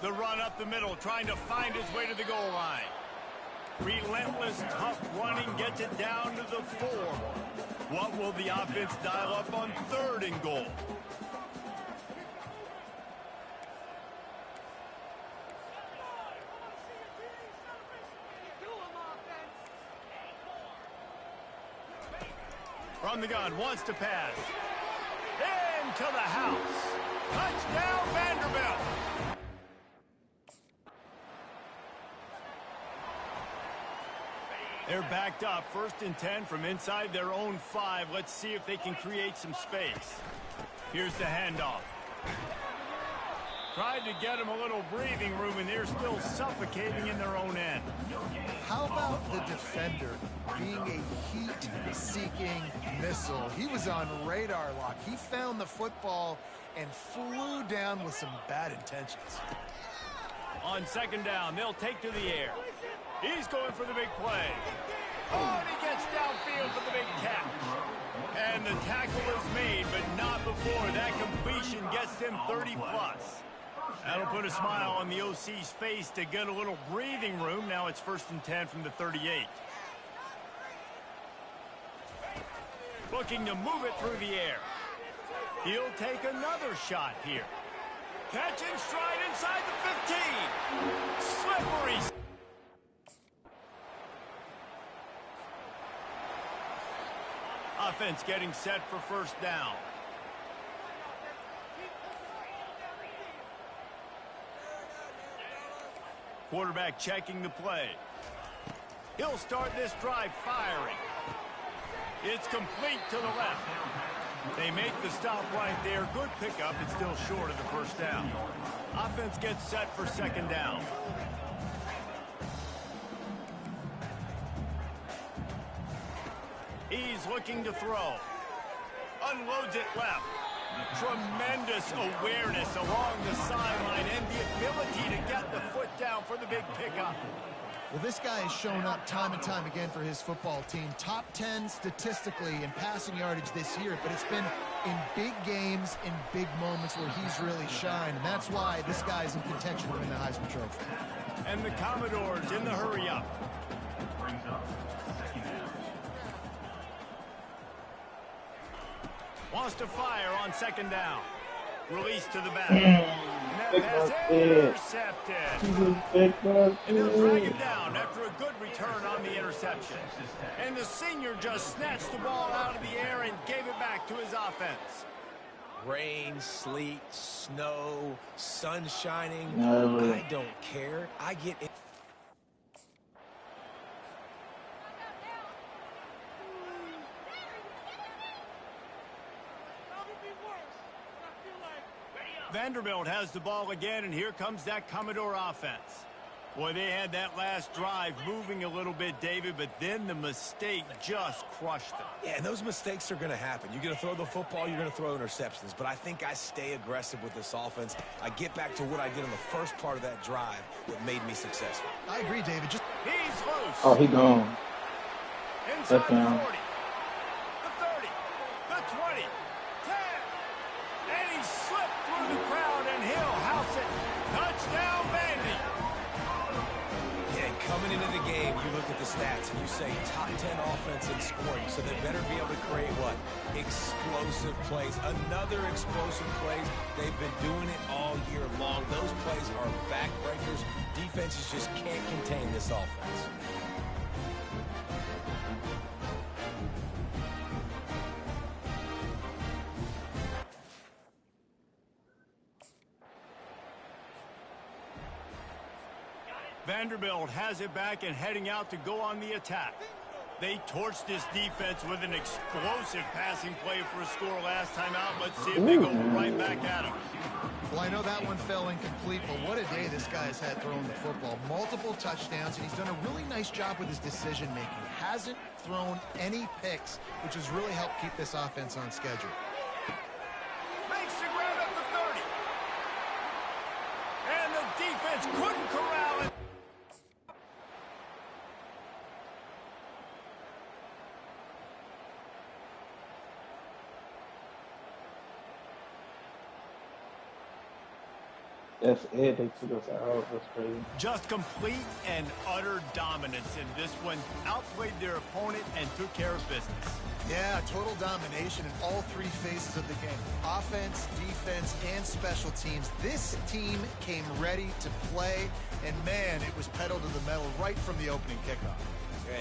The run up the middle, trying to find his way to the goal line. Relentless, tough running gets it down to the 4. What will the offense dial up on 3rd and goal? From the gun, wants to pass. Into the house. Touchdown, Vanderbilt. They're backed up, 1st and 10 from inside their own 5. Let's see if they can create some space. Here's the handoff. Tried to get them a little breathing room, and they're still suffocating in their own end. How about the defender being a heat-seeking missile? He was on radar lock. He found the football and flew down with some bad intentions. On 2nd down, they'll take to the air. He's going for the big play. Oh, and he gets downfield for the big catch. And the tackle is made, but not before that completion gets them 30-plus. That'll put a smile on the OC's face to get a little breathing room. Now it's 1st and 10 from the 38. Looking to move it through the air. He'll take another shot here. Catch and stride inside the 15. Slippery. Offense getting set for 1st down. Quarterback checking the play. He'll start this drive firing. It's complete to the left. They make the stop right there. Good pickup. It's still short of the 1st down. Offense gets set for 2nd down. He's looking to throw. Unloads it left. Tremendous awareness along the sideline and the ability to get the foot down for the big pickup. Well, this guy has shown up time and time again for his football team. Top 10 statistically in passing yardage this year, but it's been in big games, in big moments where he's really shined. And that's why this guy's in contention to win the Heisman Trophy. And the Commodores in the hurry-up. Wants to fire on 2nd down. Release to the back. And that pass intercepted. And they'll drag him down after a good return on the interception. And the senior just snatched the ball out of the air and gave it back to his offense. Rain, sleet, snow, sun shining. No. I don't care. I get it. Vanderbilt has the ball again, and here comes that Commodore offense. Boy, they had that last drive moving a little bit, David, but then the mistake just crushed them. Yeah, and those mistakes are going to happen. You're going to throw the football, you're going to throw interceptions. But I think I stay aggressive with this offense. I get back to what I did in the first part of that drive that made me successful. I agree, David. He's loose. Oh, he gone. Inside the 40, Touchdown. the 30, the 20, 10. And he slipped through the crowd, and he'll house it. Touchdown, Vandy. Yeah, coming into the game, you look at the stats and you say top 10 offense in scoring, so they better be able to create what? Explosive plays. Another explosive plays. They've been doing it all year long. Those plays are backbreakers. Defenses just can't contain this offense. Vanderbilt has it back and heading out to go on the attack. They torched this defense with an explosive passing play for a score last time out. Let's see if they go right back at him. Well, I know that one fell incomplete, but what a day this guy has had throwing the football. Multiple touchdowns, and he's done a really nice job with his decision-making. Hasn't thrown any picks, which has really helped keep this offense on schedule. Makes the grab at the 30. And the defense couldn't corral it. That's it. They took us out. That's crazy. Just complete and utter dominance in this one. Outplayed their opponent and took care of business. Yeah, total domination in all three phases of the game. Offense, defense, and special teams. This team came ready to play, and man, it was pedal to the metal right from the opening kickoff.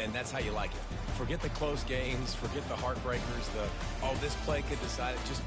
And that's how you like it. Forget the close games, forget the heartbreakers, this play could decide it. Just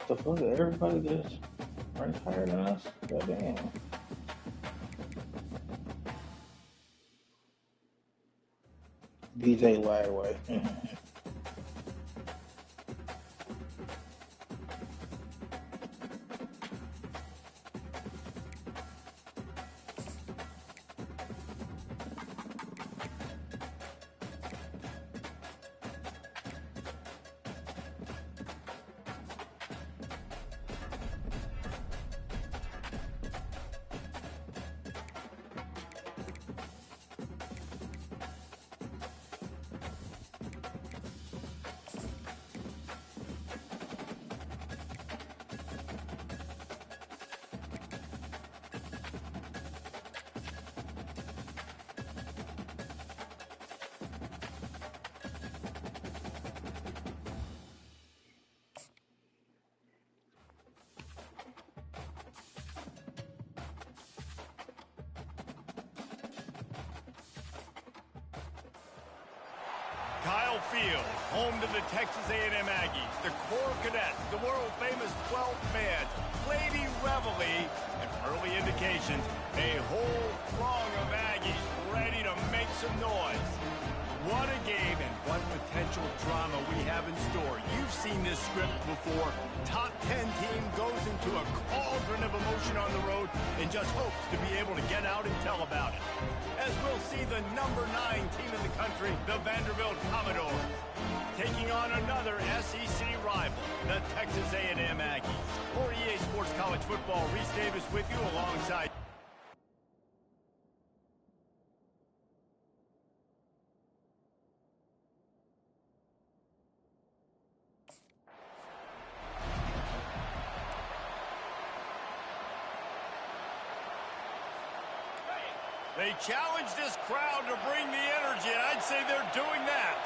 The fuck? Everybody just ranked higher than us? Goddamn. DJ Lagway. Kyle Field, home to the Texas A&M Aggies. The Corps Cadets, the world-famous 12th man, Lady Reveille, and early indications, a whole throng of Aggies ready to make some noise. What a game and what potential drama we have in store. You've seen this script before. Top 10 team goes into a cauldron of emotion on the road and just hopes to be able to get out and tell about it. As we'll see the number 9 team in the country, the Vanderbilt Commodores, taking on another SEC rival, the Texas A&M Aggies. For EA Sports College Football, Reese Davis with you alongside They challenge this crowd to bring the energy, and I'd say they're doing that.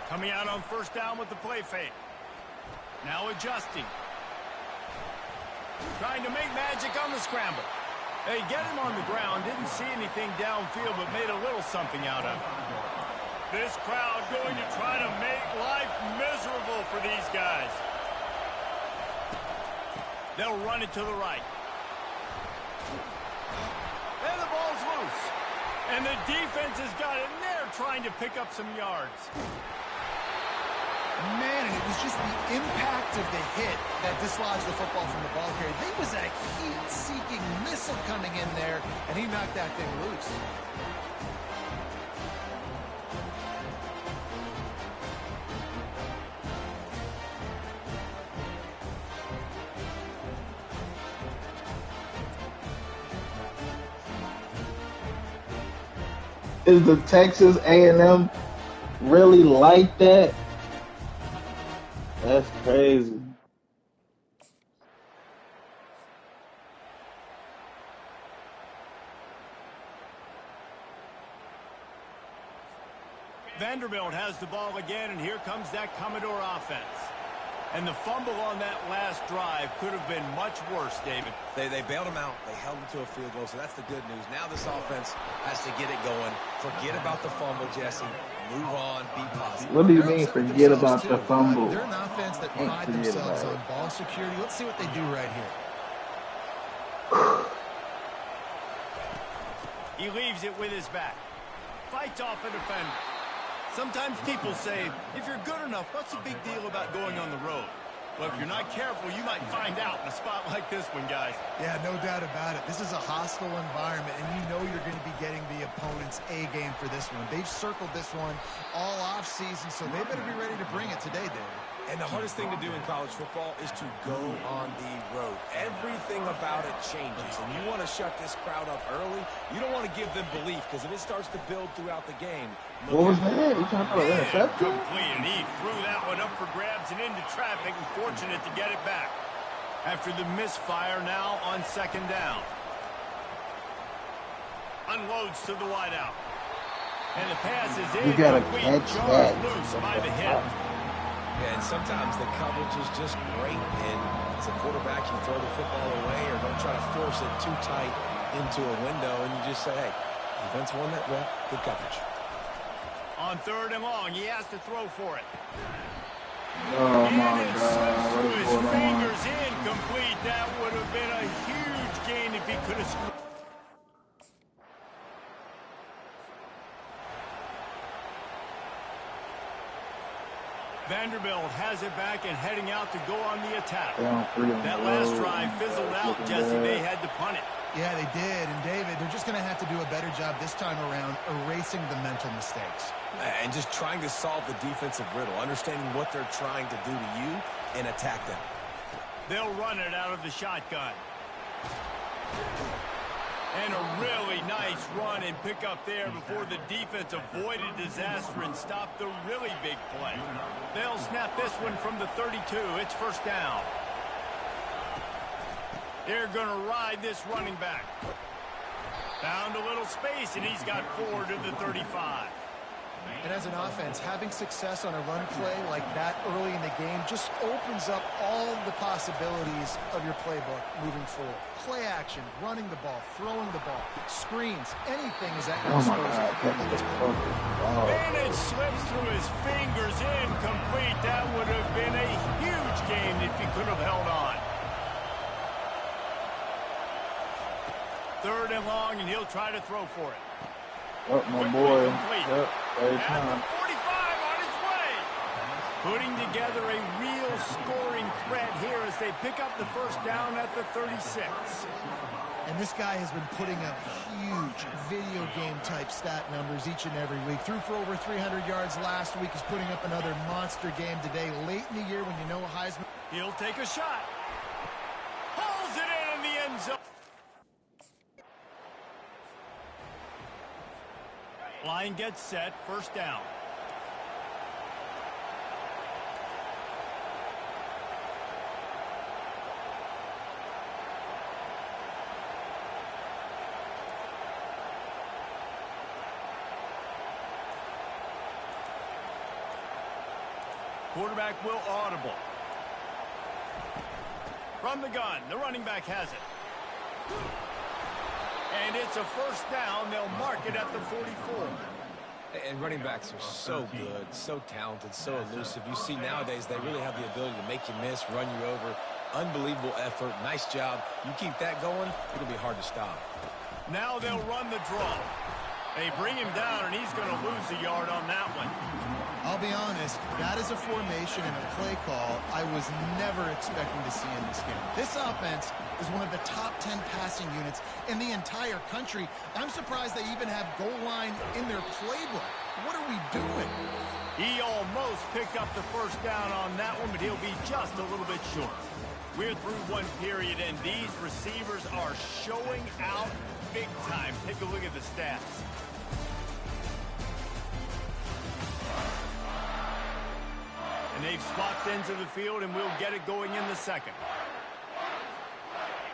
Coming out on first down with the play fake. Now adjusting. Trying to make magic on the scramble. They get him on the ground, didn't see anything downfield, but made a little something out of it. This crowd going to try to make life miserable for these guys. They'll run it to the right. And the ball's loose. And the defense has got it in there trying to pick up some yards. Man, and it was just the impact of the hit that dislodged the football from the ball carrier. There was a heat-seeking missile coming in there, and he knocked that thing loose. Is the Texas A&M really like that? That's crazy. Vanderbilt has the ball again, and here comes that Commodore offense. And the fumble on that last drive could have been much worse, David. They bailed him out. They held him to a field goal, so that's the good news. Now this offense has to get it going. Forget about the fumble, Jesse. Move on. Be positive. What do you mean, forget about the fumble? They're an offense that pride themselves on ball security. Let's see what they do right here. He leaves it with his back. Fights off a defender. Sometimes people say, if you're good enough, what's the big deal about going on the road? Well, if you're not careful, you might find out in a spot like this one, guys. Yeah, no doubt about it. This is a hostile environment, and you know you're going to be getting the opponent's A game for this one. They've circled this one all offseason, so they better be ready to bring it today, David. And the hardest thing to do in college football is to go on the road. Everything about it changes, and you want to shut this crowd up early. You don't want to give them belief, because if it starts to build throughout the game. What was that? You talking about interception? Complete, and he threw that one up for grabs and into traffic, and fortunate to get it back. After the misfire, now on second down. Unloads to the wideout. And the pass is in. You gotta complete, catch that. loose by the hit. Yeah, and sometimes the coverage is just great, and as a quarterback, you throw the football away or don't try to force it too tight into a window, and you just say, hey, defense won that rep, good coverage. On third and long, he has to throw for it. Oh my And it God, slips what through is his going on? fingers, incomplete. That would have been a huge gain if he could have scored. Vanderbilt has it back and heading out to go on the attack. That last drive fizzled out, Jesse. They had to punt it. Yeah, they did. And, David, they're just going to have to do a better job this time around erasing the mental mistakes. And just trying to solve the defensive riddle, understanding what they're trying to do to you and attack them. They'll run it out of the shotgun. And a really nice run and pick up there before the defense avoided disaster and stopped the really big play. They'll snap this one from the 32. It's first down. They're going to ride this running back. Found a little space, and he's got 4 to the 35. And as an offense, having success on a run play like that early in the game just opens up all the possibilities of your playbook moving forward. Play action, running the ball, throwing the ball, screens, anything is at your Oh my disposal. God, that's perfect. Oh. And it slips through his fingers, incomplete. That would have been a huge game if he could have held on. 3rd and long, and he'll try to throw for it. Oh, my boy. Yep, every At time. the 45 on his way. Putting together a real scoring threat here as they pick up the first down at the 36. And this guy has been putting up huge video game type stat numbers each and every week. Threw for over 300 yards last week. He's putting up another monster game today, late in the year when you know Heisman. He'll take a shot. Pulls it in the end zone. Line gets set, 1st down. Quarterback will audible. From the gun, the running back has it. And it's a 1st down. They'll mark it at the 44. And running backs are so good, so talented, so elusive. You see nowadays they really have the ability to make you miss, run you over. Unbelievable effort. Nice job. You keep that going, it'll be hard to stop. Now they'll run the draw. They bring him down, and he's going to lose a yard on that one. I'll be honest, that is a formation and a play call I was never expecting to see in this game. This offense is one of the top 10 passing units in the entire country. I'm surprised they even have goal line in their playbook. What are we doing? He almost picked up the 1st down on that one, but he'll be just a little bit short. We're through one period, and these receivers are showing out big time. Take a look at the stats. And they've swapped into the field, and we'll get it going in the 2nd.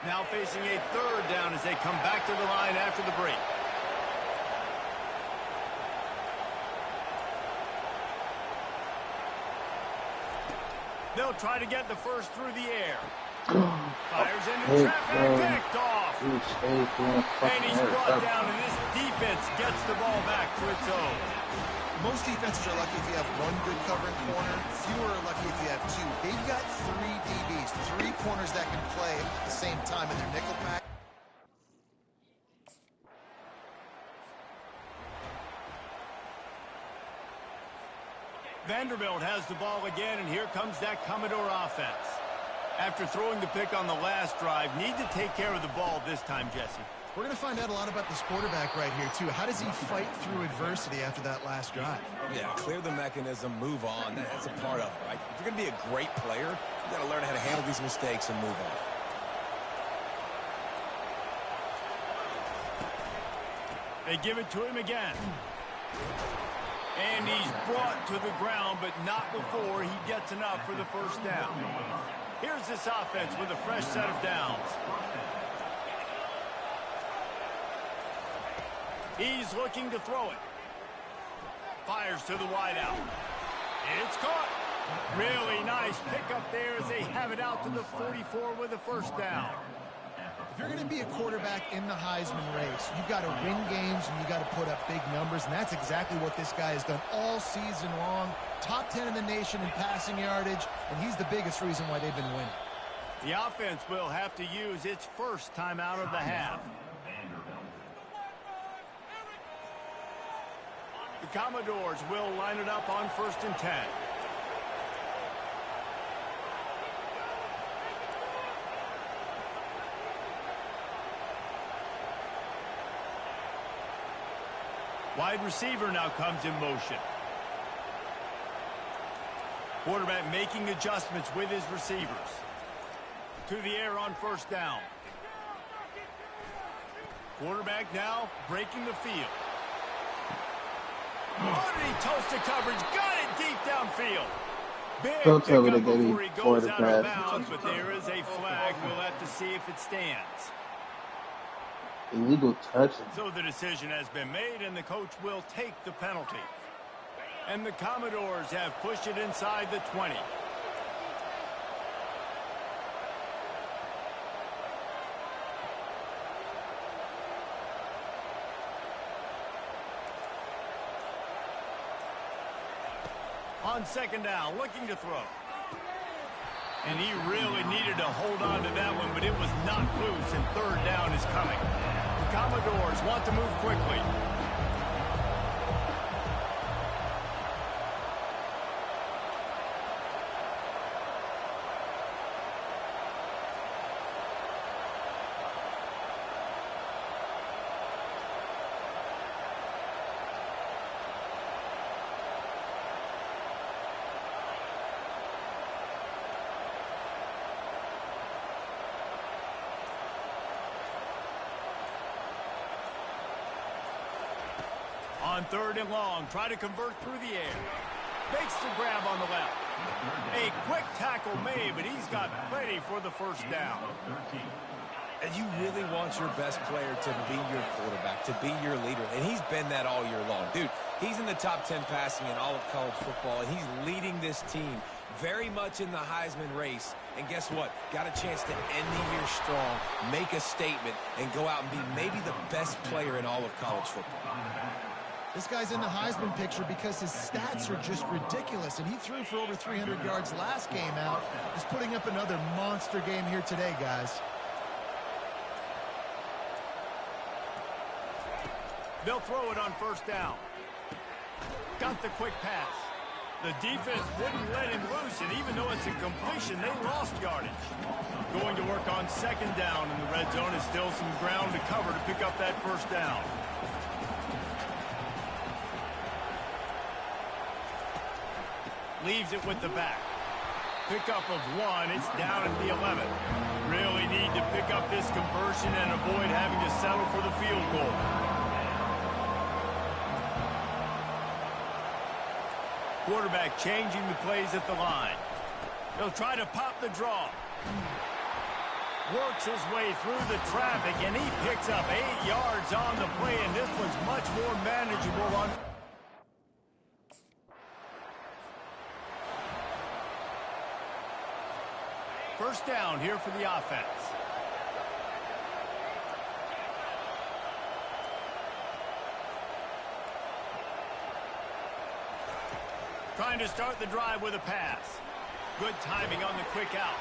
Now facing a 3rd down as they come back to the line after the break. They'll try to get the 1st through the air. Fires into traffic and picked off. And he's brought down, and this defense gets the ball back to its own. Most defenses are lucky if you have one good covering corner. Fewer are lucky if you have 2. They've got 3 DBs, 3 corners that can play at the same time in their nickel pack. Vanderbilt has the ball again, and here comes that Commodore offense. After throwing the pick on the last drive, need to take care of the ball this time, Jesse. We're going to find out a lot about this quarterback right here, too. How does he fight through adversity after that last drive? Yeah, clear the mechanism, move on. That's a part of it, right? If you're going to be a great player, you got to learn how to handle these mistakes and move on. They give it to him again. And he's brought to the ground, but not before he gets enough for the 1st down. Here's this offense with a fresh set of downs. He's looking to throw it. Fires to the wideout. It's caught. Really nice pickup there as they have it out to the 44 with a 1st down. If you're going to be a quarterback in the Heisman race, you've got to win games and you've got to put up big numbers, and that's exactly what this guy has done all season long. Top 10 in the nation in passing yardage, and he's the biggest reason why they've been winning. The offense will have to use its 1st timeout of the half. The Commodores will line it up on 1st and 10. Wide receiver now comes in motion. Quarterback making adjustments with his receivers. To the air on 1st down. Quarterback now breaking the field. Underneath toasted coverage, got it deep downfield. Big pickup before he goes out of bounds, but there is a flag. We'll have to see if it stands. Illegal touch. So the decision has been made, and the coach will take the penalty. And the Commodores have pushed it inside the 20. On second down, looking to throw. And he really needed to hold on to that one, but it was knocked loose, and third down is coming. The Commodores want to move quickly. On third and long, try to convert through the air. Makes the grab on the left. A quick tackle made, but he's got plenty for the first down. And you really want your best player to be your quarterback, to be your leader. And he's been that all year long. Dude, he's in the top 10 passing in all of college football, and he's leading this team very much in the Heisman race. And guess what? Got a chance to end the year strong, make a statement, and go out and be maybe the best player in all of college football. This guy's in the Heisman picture because his stats are just ridiculous, and he threw for over 300 yards last game out. He's putting up another monster game here today, guys. They'll throw it on first down. Got the quick pass. The defense wouldn't let him loose, and even though it's a completion, they lost yardage. Going to work on second down in the red zone is still some ground to cover to pick up that first down. Leaves it with the back. Pickup of one. It's down at the 11. Really need to pick up this conversion and avoid having to settle for the field goal. Quarterback changing the plays at the line. He'll try to pop the draw. Works his way through the traffic, and he picks up 8 yards on the play, and this one's much more manageable on... First down here for the offense. Trying to start the drive with a pass. Good timing on the quick out.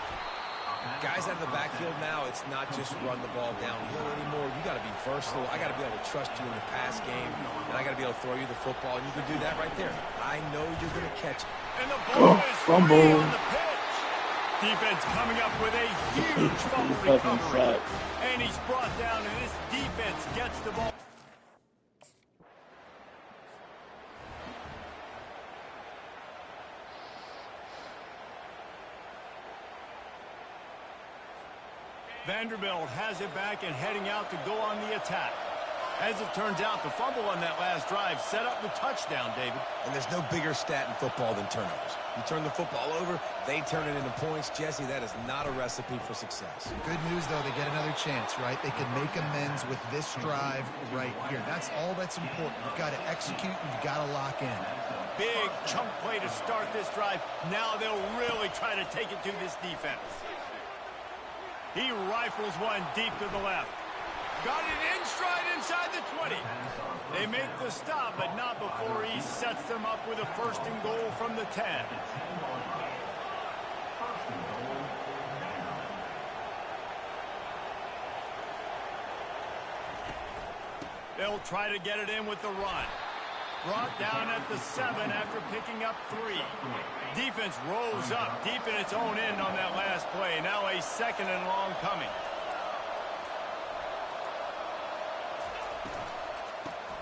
Guys out of the backfield now, it's not just run the ball downhill anymore. You got to be versatile. I got to be able to trust you in the pass game, and I got to be able to throw you the football, and you can do that right there. I know you're going to catch it. And the ball is free on the pitch. Defense coming up with a huge fumble recovery. And he's brought down, and this defense gets the ball. Vanderbilt has it back and heading out to go on the attack. As it turns out, the fumble on that last drive set up the touchdown, David. And there's no bigger stat in football than turnovers. You turn the football over, they turn it into points. Jesse, that is not a recipe for success. Good news, though, they get another chance, right? They can make amends with this drive right here. That's all that's important. You've got to execute, you've got to lock in. Big chunk play to start this drive. Now they'll really try to take it to this defense. He rifles one deep to the left. Got it in stride inside the 20. They make the stop, but not before he sets them up with a first and goal from the 10. They'll try to get it in with the run. Brought down at the 7 after picking up 3. Defense rolls up deep in its own end on that last play. Now a second and long coming.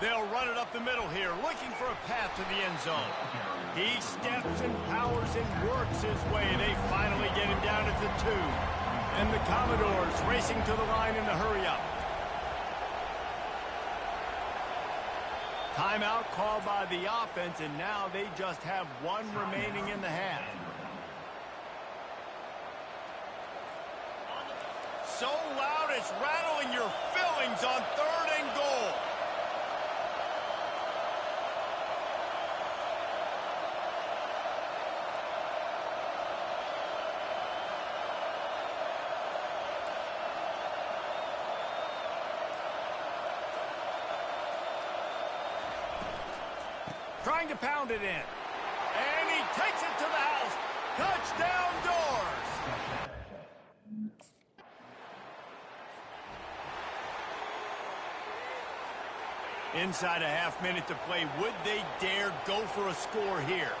They'll run it up the middle here, looking for a path to the end zone. He steps and powers and works his way. They finally get him down at the 2. And the Commodores racing to the line in the hurry-up. Timeout called by the offense, and now they just have one remaining in the half. So loud it's rattling your fillings on third and goal. trying to pound it in. And he takes it to the house. Touchdown Doors. Inside a half minute to play. Would they dare go for a score here?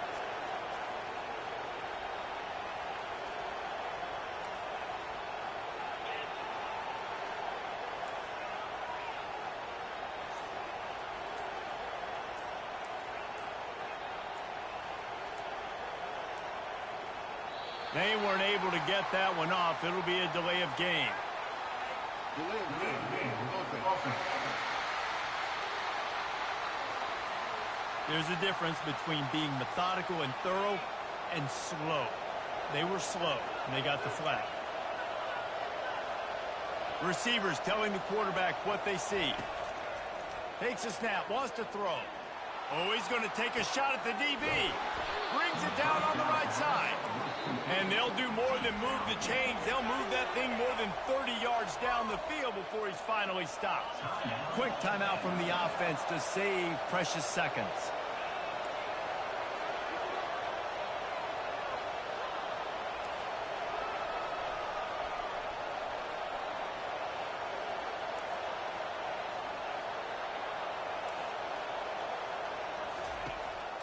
They weren't able to get that one off. It'll be a delay of game. There's a difference between being methodical and thorough and slow. They were slow, and they got the flag. Receivers telling the quarterback what they see. Takes a snap, wants to throw. Oh, he's going to take a shot at the DB. Brings it down on the right side. And they'll do more than move the chains. They'll move that thing more than 30 yards down the field before he's finally stopped. Quick timeout from the offense to save precious seconds.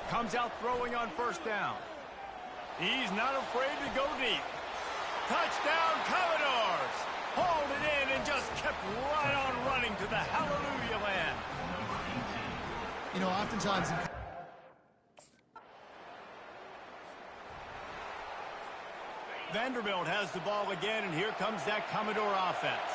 Comes out throwing on first down. He's not afraid to go deep. Touchdown, Commodores! Hauled it in and just kept right on running to the hallelujah land. You know, oftentimes... Vanderbilt has the ball again, and here comes that Commodore offense.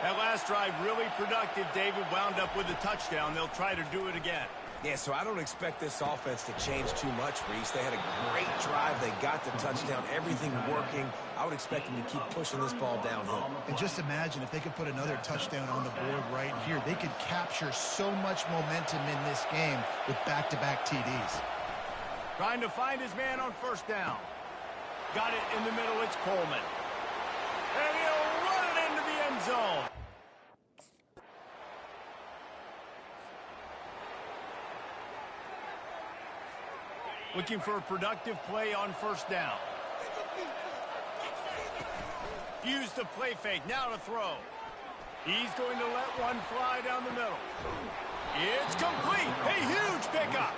That last drive really productive. David wound up with a touchdown. They'll try to do it again. Yeah, so I don't expect this offense to change too much, Reese. They had a great drive. They got the touchdown, everything working. I would expect them to keep pushing this ball downhill. And just imagine if they could put another touchdown on the board right here. They could capture so much momentum in this game with back-to-back TDs. Trying to find his man on first down. Got it in the middle. It's Coleman. And he'll run it into the end zone. Looking for a productive play on first down. Use the play fake. Now to throw. He's going to let one fly down the middle. It's complete. A huge pickup.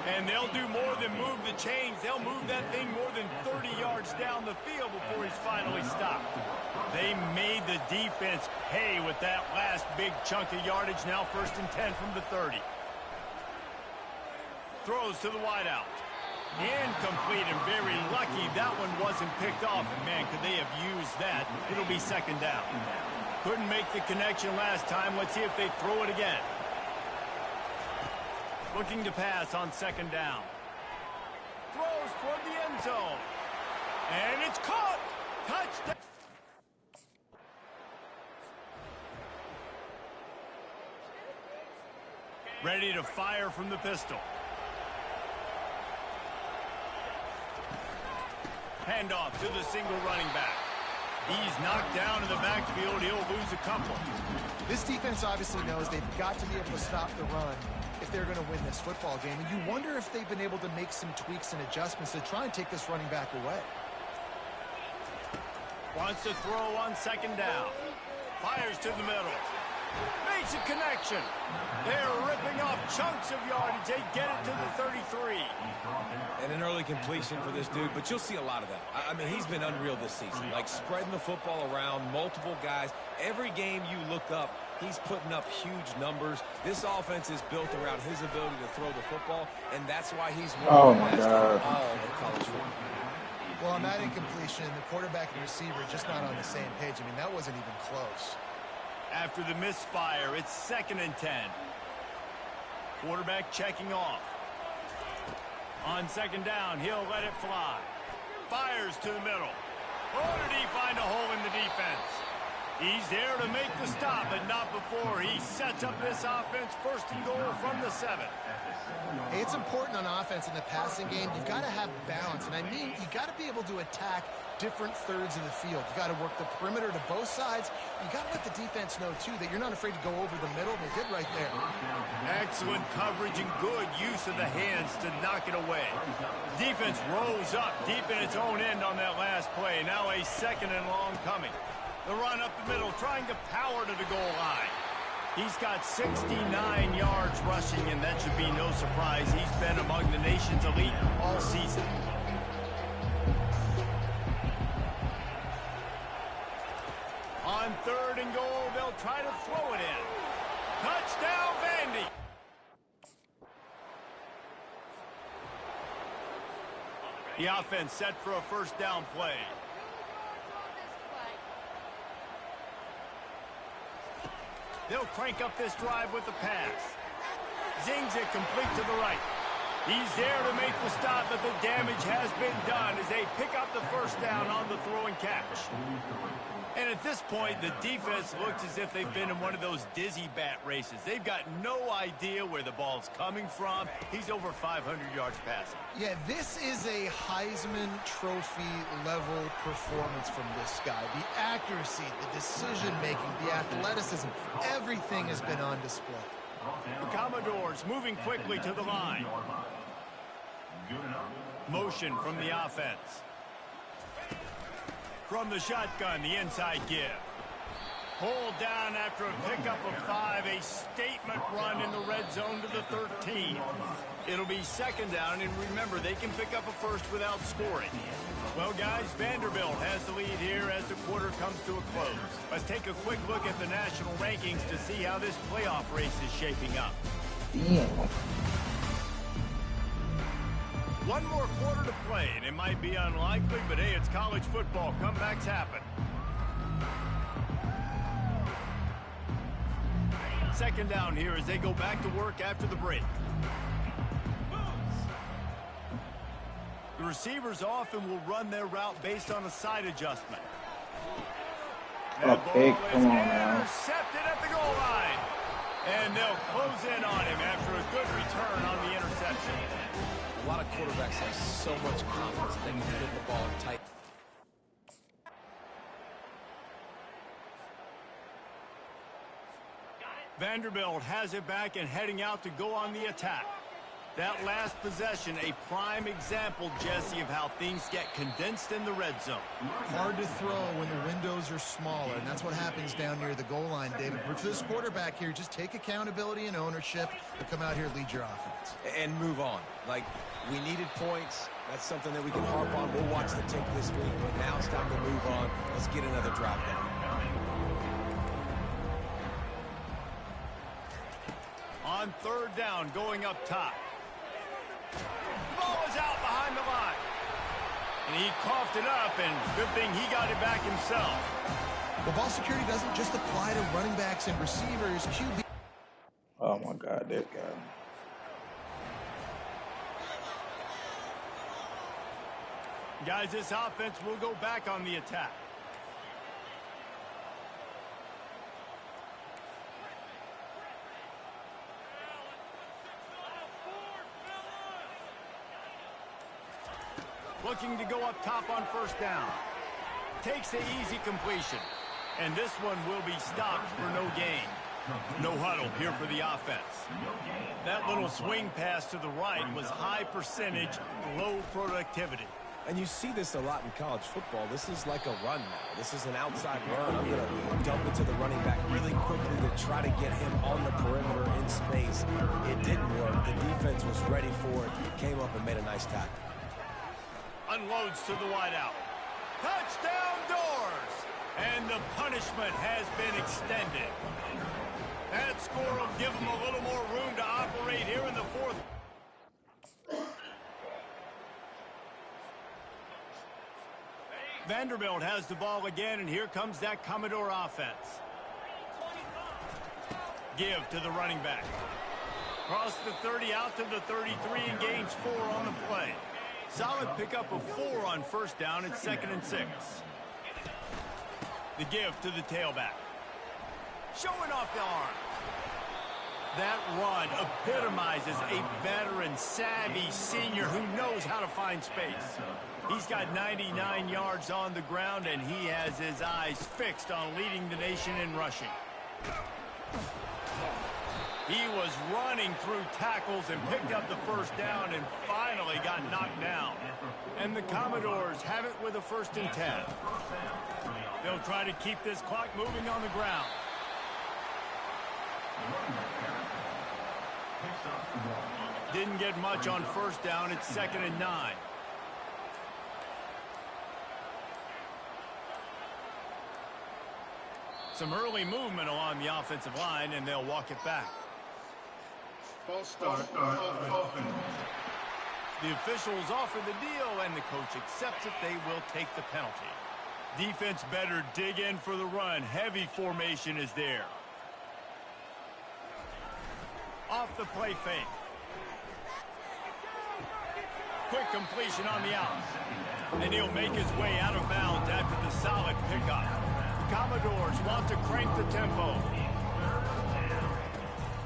And they'll do more than move the chains. They'll move that thing more than 30 yards down the field before he's finally stopped. They made the defense pay with that last big chunk of yardage. Now 1st and 10 from the 30. Throws to the wideout. Incomplete, and very lucky that one wasn't picked off. And man, could they have used that? It'll be 2nd down. Couldn't make the connection last time. Let's see if they throw it again. Looking to pass on 2nd down. Throws toward the end zone. And it's caught. Touchdown. Ready to fire from the pistol. Handoff to the single running back. He's knocked down in the backfield. He'll lose a couple. This defense obviously knows they've got to be able to stop the run if they're going to win this football game. And you wonder if they've been able to make some tweaks and adjustments to try and take this running back away. Wants to throw on 2nd down. Fires to the middle. Makes a connection. They're ripping off chunks of yardage. They get it to the 33. And an early completion for this dude, but you'll see a lot of that. I mean, he's been unreal this season. Like, spreading the football around, multiple guys. Every game you look up, he's putting up huge numbers. This offense is built around his ability to throw the football, and that's why he's one of the best in all of college football. Well, on that incompletion, the quarterback and receiver just not on the same page. I mean, that wasn't even close. After the misfire, it's 2nd and 10. Quarterback checking off. On 2nd down, he'll let it fly. Fires to the middle. Oh, did he find a hole in the defense? He's there to make the stop, but not before he sets up this offense. First and goal from the 7. Hey, it's important on offense in the passing game. You've got to have balance, and I mean you got to be able to attack different thirds of the field. You got to work the perimeter to both sides. You got to let the defense know, too, that you're not afraid to go over the middle. They did right there. Excellent coverage and good use of the hands to knock it away. Defense rose up deep in its own end on that last play. Now a second and long coming. The run up the middle, trying to power to the goal line. He's got 69 yards rushing, and that should be no surprise. He's been among the nation's elite all season. On 3rd and goal, they'll try to throw it in. Touchdown, Vandy. The offense set for a first down play. They'll crank up this drive with the pass. Zings it complete to the right. He's there to make the stop, but the damage has been done as they pick up the first down on the throw and catch. And at this point, the defense looks as if they've been in one of those dizzy bat races. They've got no idea where the ball's coming from. He's over 500 yards passing. Yeah, this is a Heisman Trophy level performance from this guy. The accuracy, the decision-making, the athleticism, everything has been on display. The Commodores moving quickly to the line. Motion from the offense. From the shotgun, the inside give. Hold down after a pickup of 5, a statement run in the red zone to the 13. It'll be second down, and remember, they can pick up a first without scoring. Well, guys, Vanderbilt has the lead here as the quarter comes to a close. Let's take a quick look at the national rankings to see how this playoff race is shaping up. Damn. One more quarter to play, and it might be unlikely, but hey, it's college football. Comebacks happen. Second down here as they go back to work after the break. The receivers often will run their route based on a side adjustment. Okay, come on now. Intercepted at the goal line. And they'll close in on him after a good return on the interception. A lot of quarterbacks have so much confidence that they can fit the ball tight. Vanderbilt has it back and heading out to go on the attack. That last possession, a prime example, Jesse, of how things get condensed in the red zone. Hard to throw when the windows are smaller, and that's what happens down near the goal line, David. But for this quarterback here, just take accountability and ownership and come out here and lead your offense. And move on. Like, we needed points. That's something that we can harp on. We'll watch the tape this week, but now it's time to move on. Let's get another drive down. On third down, going up top. Ball is out behind the line. And he coughed it up, and good thing he got it back himself. Well, ball security doesn't just apply to running backs and receivers. QB. Oh my God, that guy. Guys, this offense will go back on the attack. Looking to go up top on first down. Takes the easy completion. And this one will be stopped for no gain. No huddle here for the offense. That little swing pass to the right was high percentage, low productivity. And you see this a lot in college football. This is like a run now. This is an outside run. I'm going to dump it to the running back really quickly to try to get him on the perimeter in space. It didn't work. The defense was ready for it. Came up and made a nice tackle. Unloads to the wideout. Touchdown Doors! And the punishment has been extended. That score will give them a little more room to operate here in the fourth. Vanderbilt has the ball again, and here comes that Commodore offense. Give to the running back. Cross the 30 out to the 33 and gains 4 on the play. Solid pickup of 4 on first down. It's 2nd and 6. The give to the tailback. Showing off the arm. That run epitomizes a veteran, savvy senior who knows how to find space. He's got 99 yards on the ground, and he has his eyes fixed on leading the nation in rushing. He was running through tackles and picked up the first down and finally got knocked down. And the Commodores have it with a 1st and 10. They'll try to keep this clock moving on the ground. Didn't get much on 1st down. It's 2nd and 9. Some early movement along the offensive line, and they'll walk it back. False start. The officials offer the deal, and the coach accepts it. They will take the penalty. Defense better dig in for the run. Heavy formation is there. Off the play fake. Quick completion on the out. And he'll make his way out of bounds after the solid pickup. Commodores want to crank the tempo.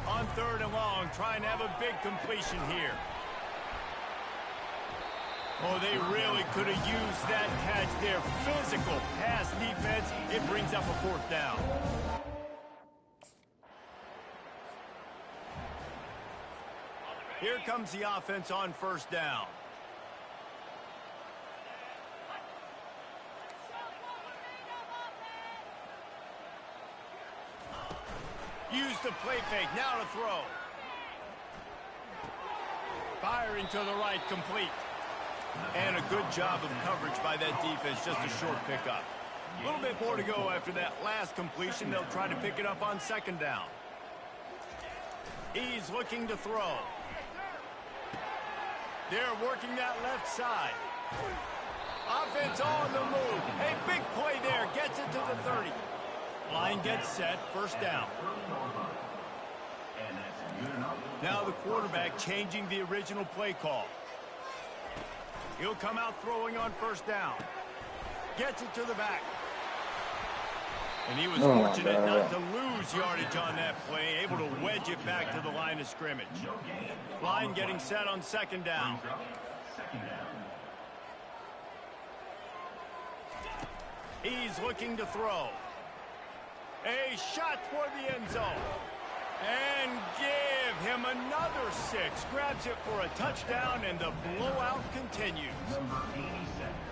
On 3rd and long, trying to have a big completion here. Oh, they really could have used that catch there. Physical pass defense. It brings up a 4th down. Here comes the offense on 1st down. Use the play fake, now to throw. Firing to the right, complete. And a good job of coverage by that defense, just a short pickup. A little bit more to go after that last completion. They'll try to pick it up on 2nd down. He's looking to throw. They're working that left side. Offense on the move. A big play there, gets it to the 30. Line gets set, 1st down. Now the quarterback changing the original play call. He'll come out throwing on 1st down. Gets it to the back. And he was fortunate not to lose yardage on that play, able to wedge it back to the line of scrimmage. Line getting set on 2nd down. He's looking to throw. A shot toward the end zone. And give him another 6. Grabs it for a touchdown, and the blowout continues.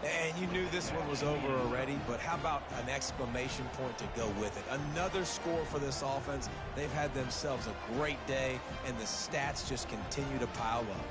And you knew this one was over already, but how about an exclamation point to go with it? Another score for this offense. They've had themselves a great day, and the stats just continue to pile up.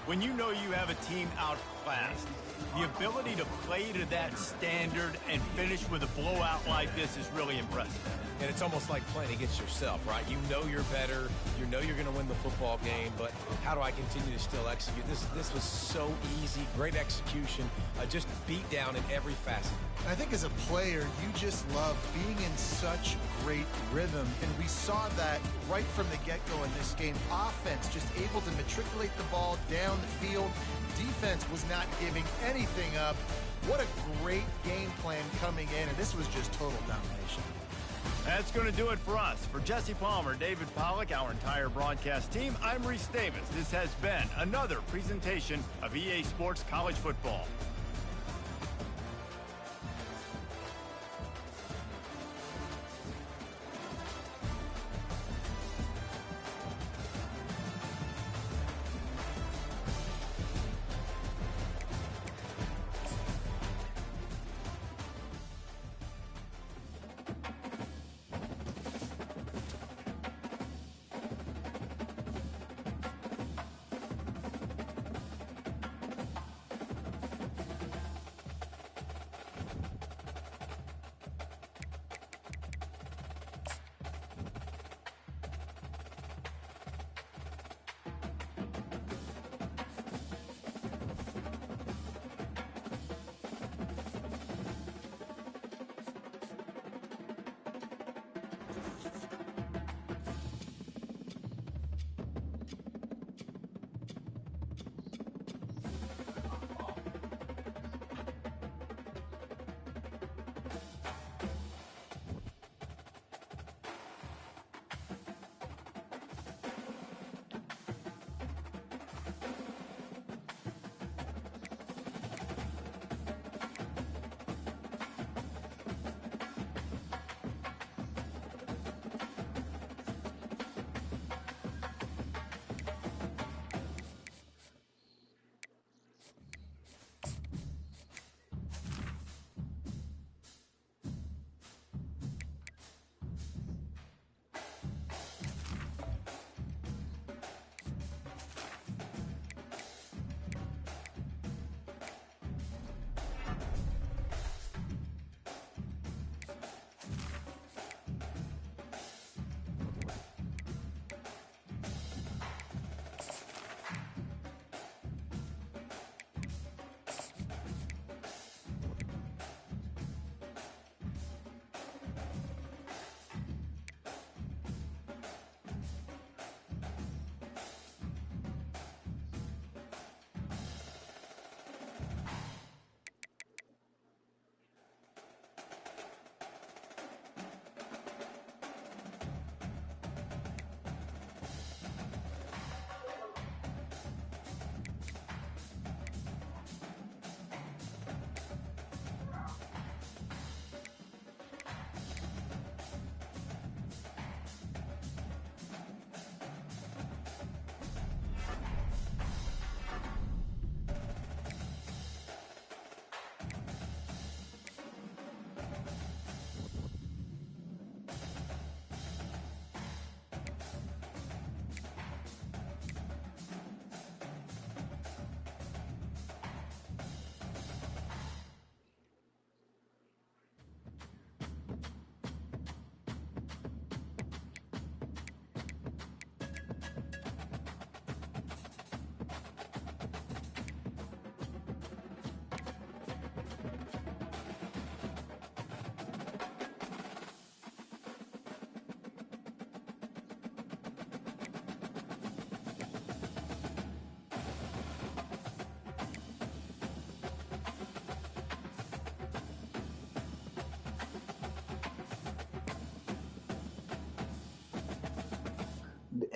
When you know you have a team outclassed, the ability to play to that standard and finish with a blowout like this is really impressive. And it's almost like playing against yourself, right? You know you're better. You know you're going to win the football game, but how do I continue to still execute? This was so easy. Great execution. Just beat down in every facet. I think as a player, you just love being in such great rhythm, and we saw that right from the get-go in this game. Offense just able to matriculate the ball down the field. Defense was not giving anything up. What a great game plan coming in, and this was just total domination. That's going to do it for us. For Jesse Palmer, David Pollack, our entire broadcast team, I'm Reese Davis. This has been another presentation of EA Sports College Football.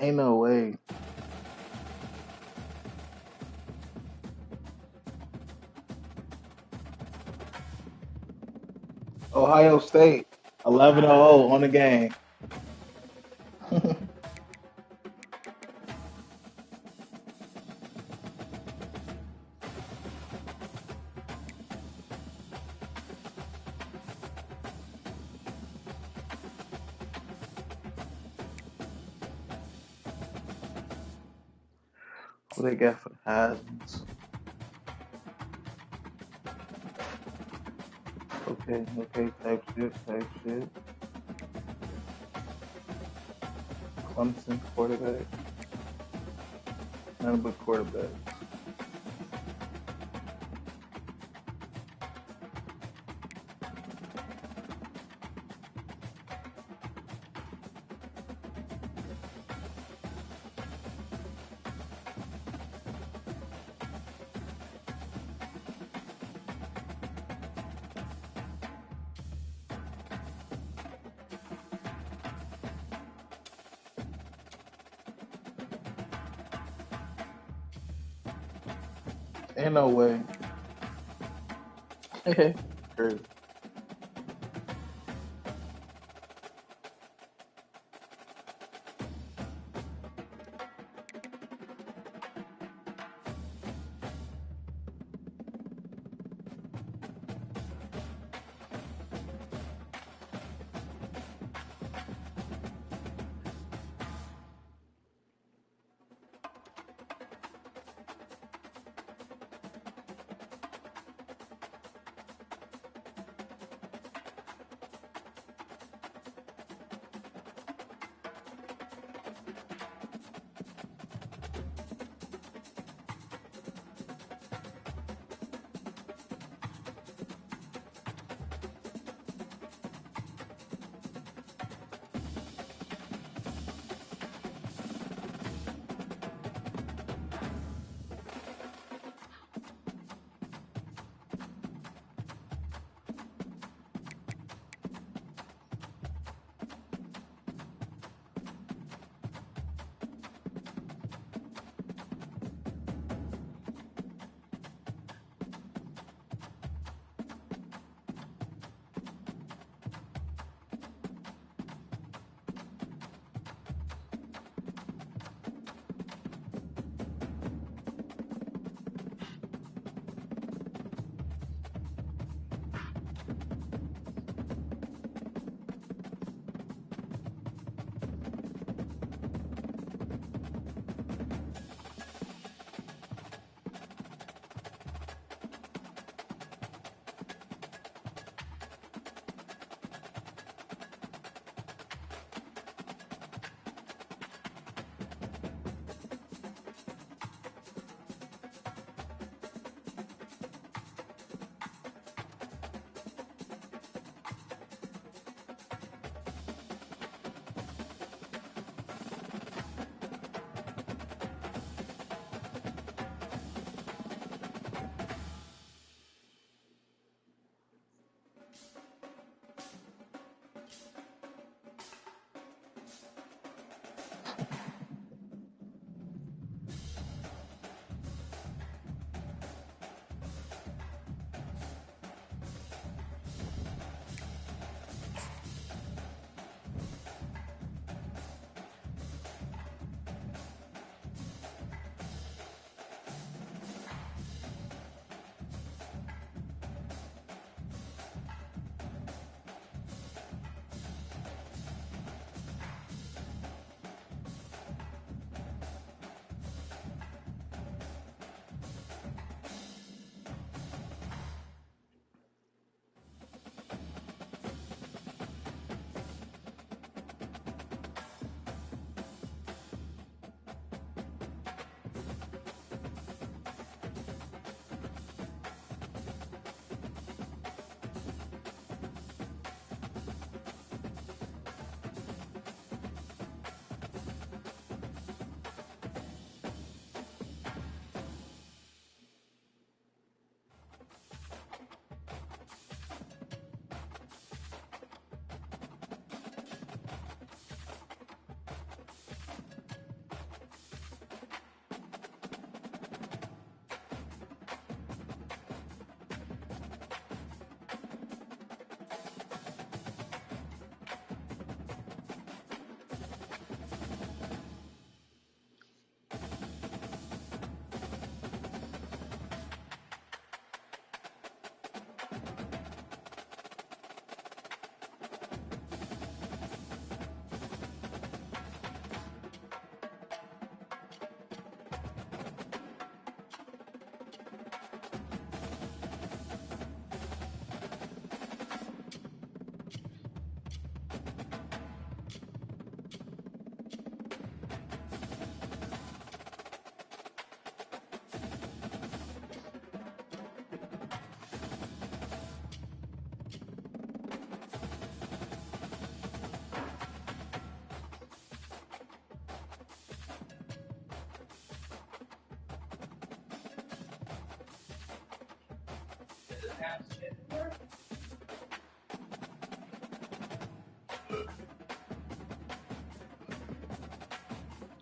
Ain't no way. Ohio State, 11-0 on the game. What they got for the Heisman's? Okay, okay, type shit, type shit. Clemson quarterback. None but quarterbacks. Ain't no way. Crazy.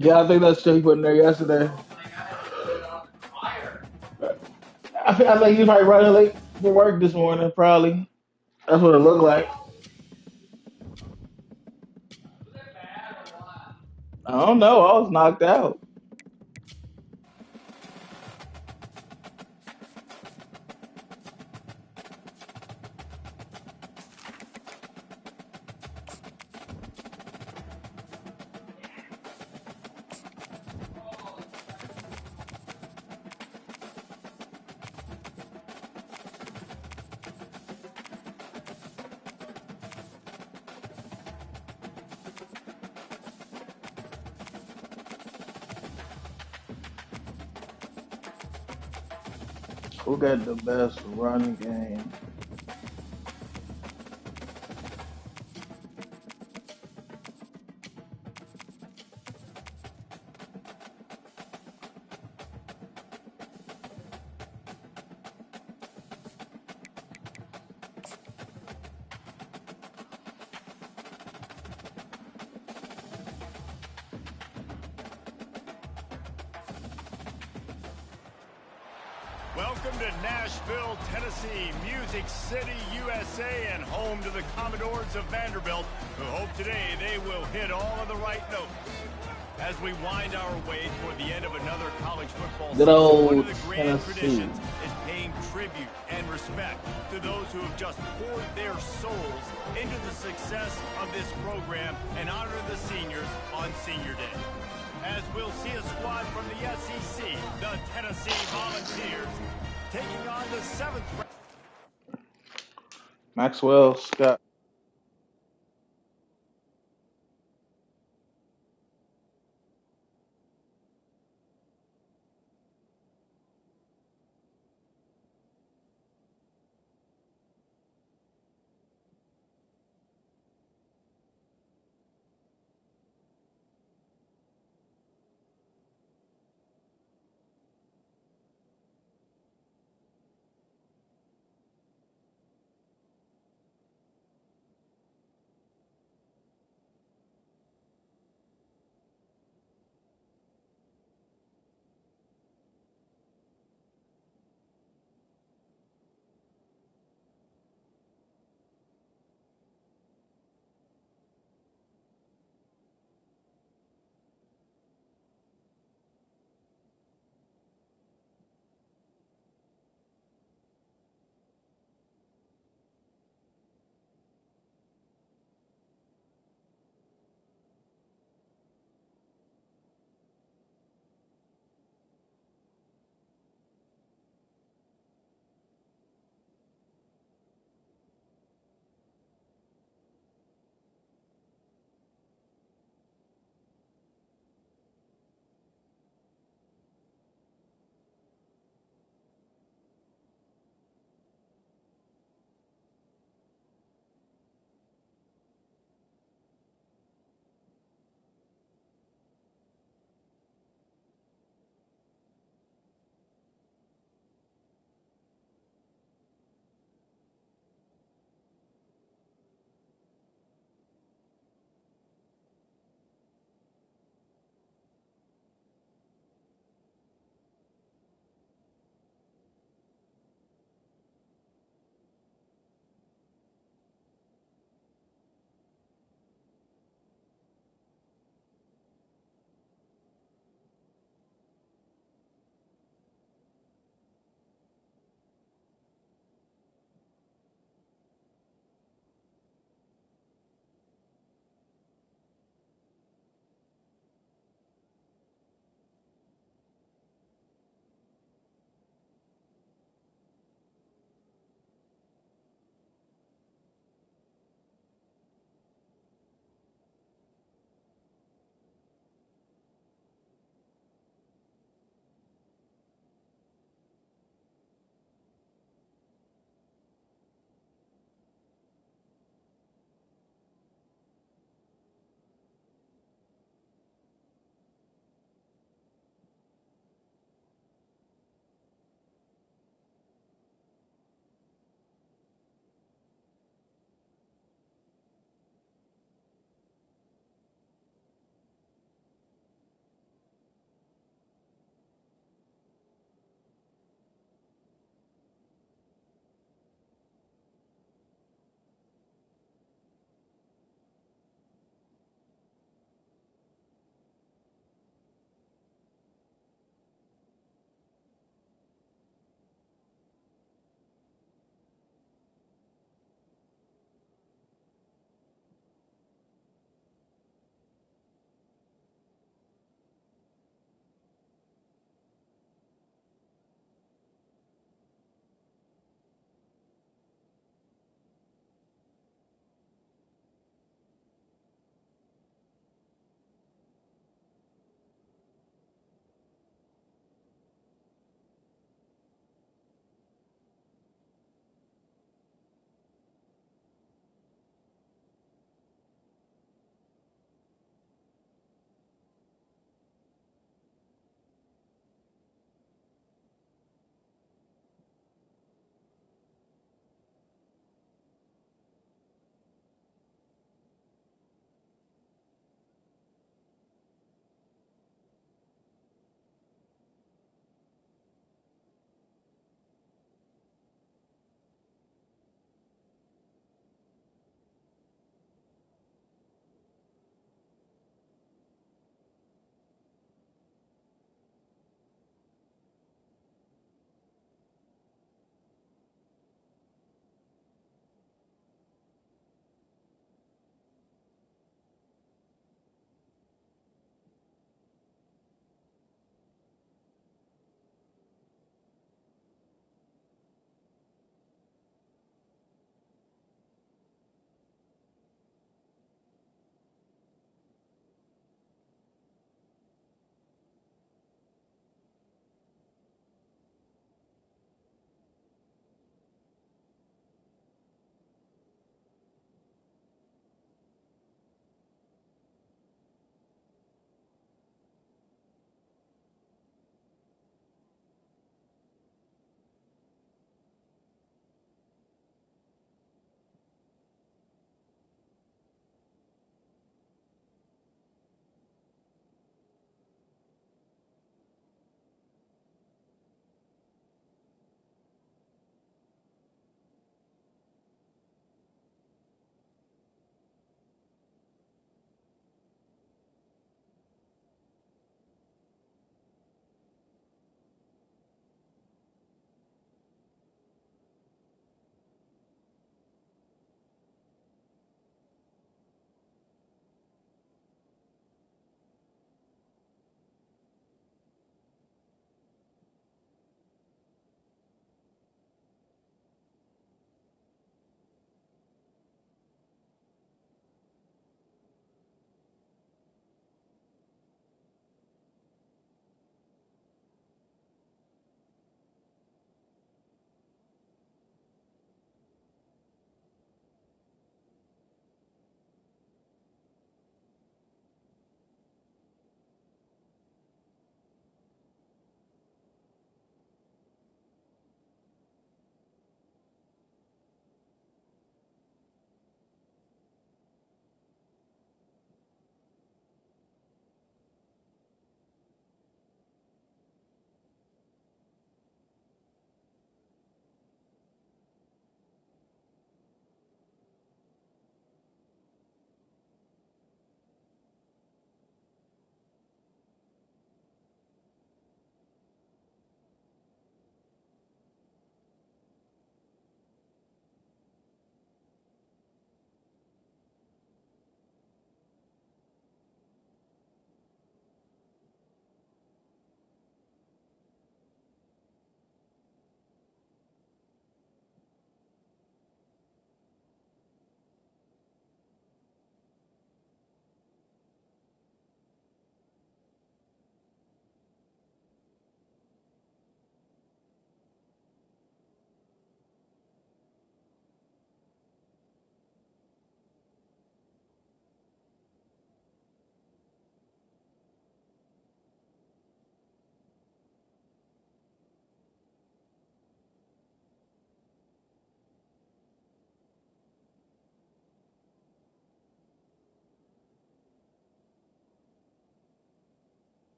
Yeah, I think that's what he put in there yesterday. I think he's probably running late for work this morning. Probably that's what it looked like. I don't know. I was knocked out. Who got the best running game? Welcome to Nashville, Tennessee, Music City, USA, and home to the Commodores of Vanderbilt, who hope today they will hit all of the right notes. As we wind our way toward the end of another college football Good season, one old of the grand Tennessee. traditions is paying tribute and respect to those who have just poured their souls into the success of this program and honor the seniors on Senior Day. As we'll see a squad from the SEC, the Tennessee Volunteers, taking on the 7th. Maxwell Scott.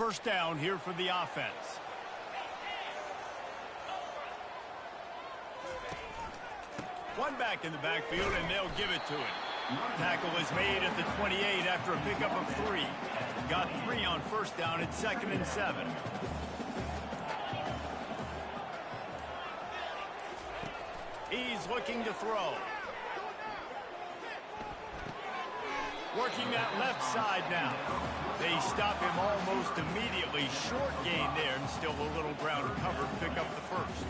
first down here for the offense. One back in the backfield, and they'll give it to him. Tackle is made at the 28 after a pickup of 3. Got 3 on first down at 2nd and 7. He's looking to throw. Working that left side now. They stop him almost immediately. Short gain there, and still a little ground to cover to pick up the first.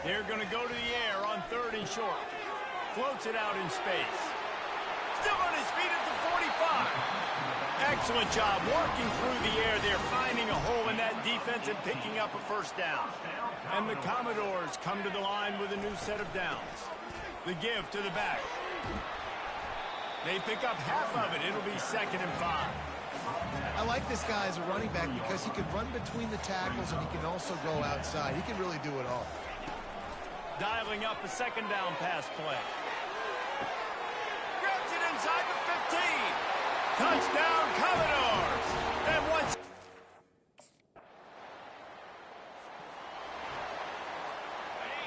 They're going to go to the air on 3rd and short. Floats it out in space. Still on his feet at the 45. Excellent job working through the air there, finding a hole in that defense and picking up a first down. And the Commodores come to the line with a new set of downs. The give to the back. They pick up half of it. It'll be 2nd and 5. I like this guy as a running back because he can run between the tackles and he can also go outside. He can really do it all. Dialing up a 2nd down pass play. Grabs it inside the 15. Touchdown, Commodores. And once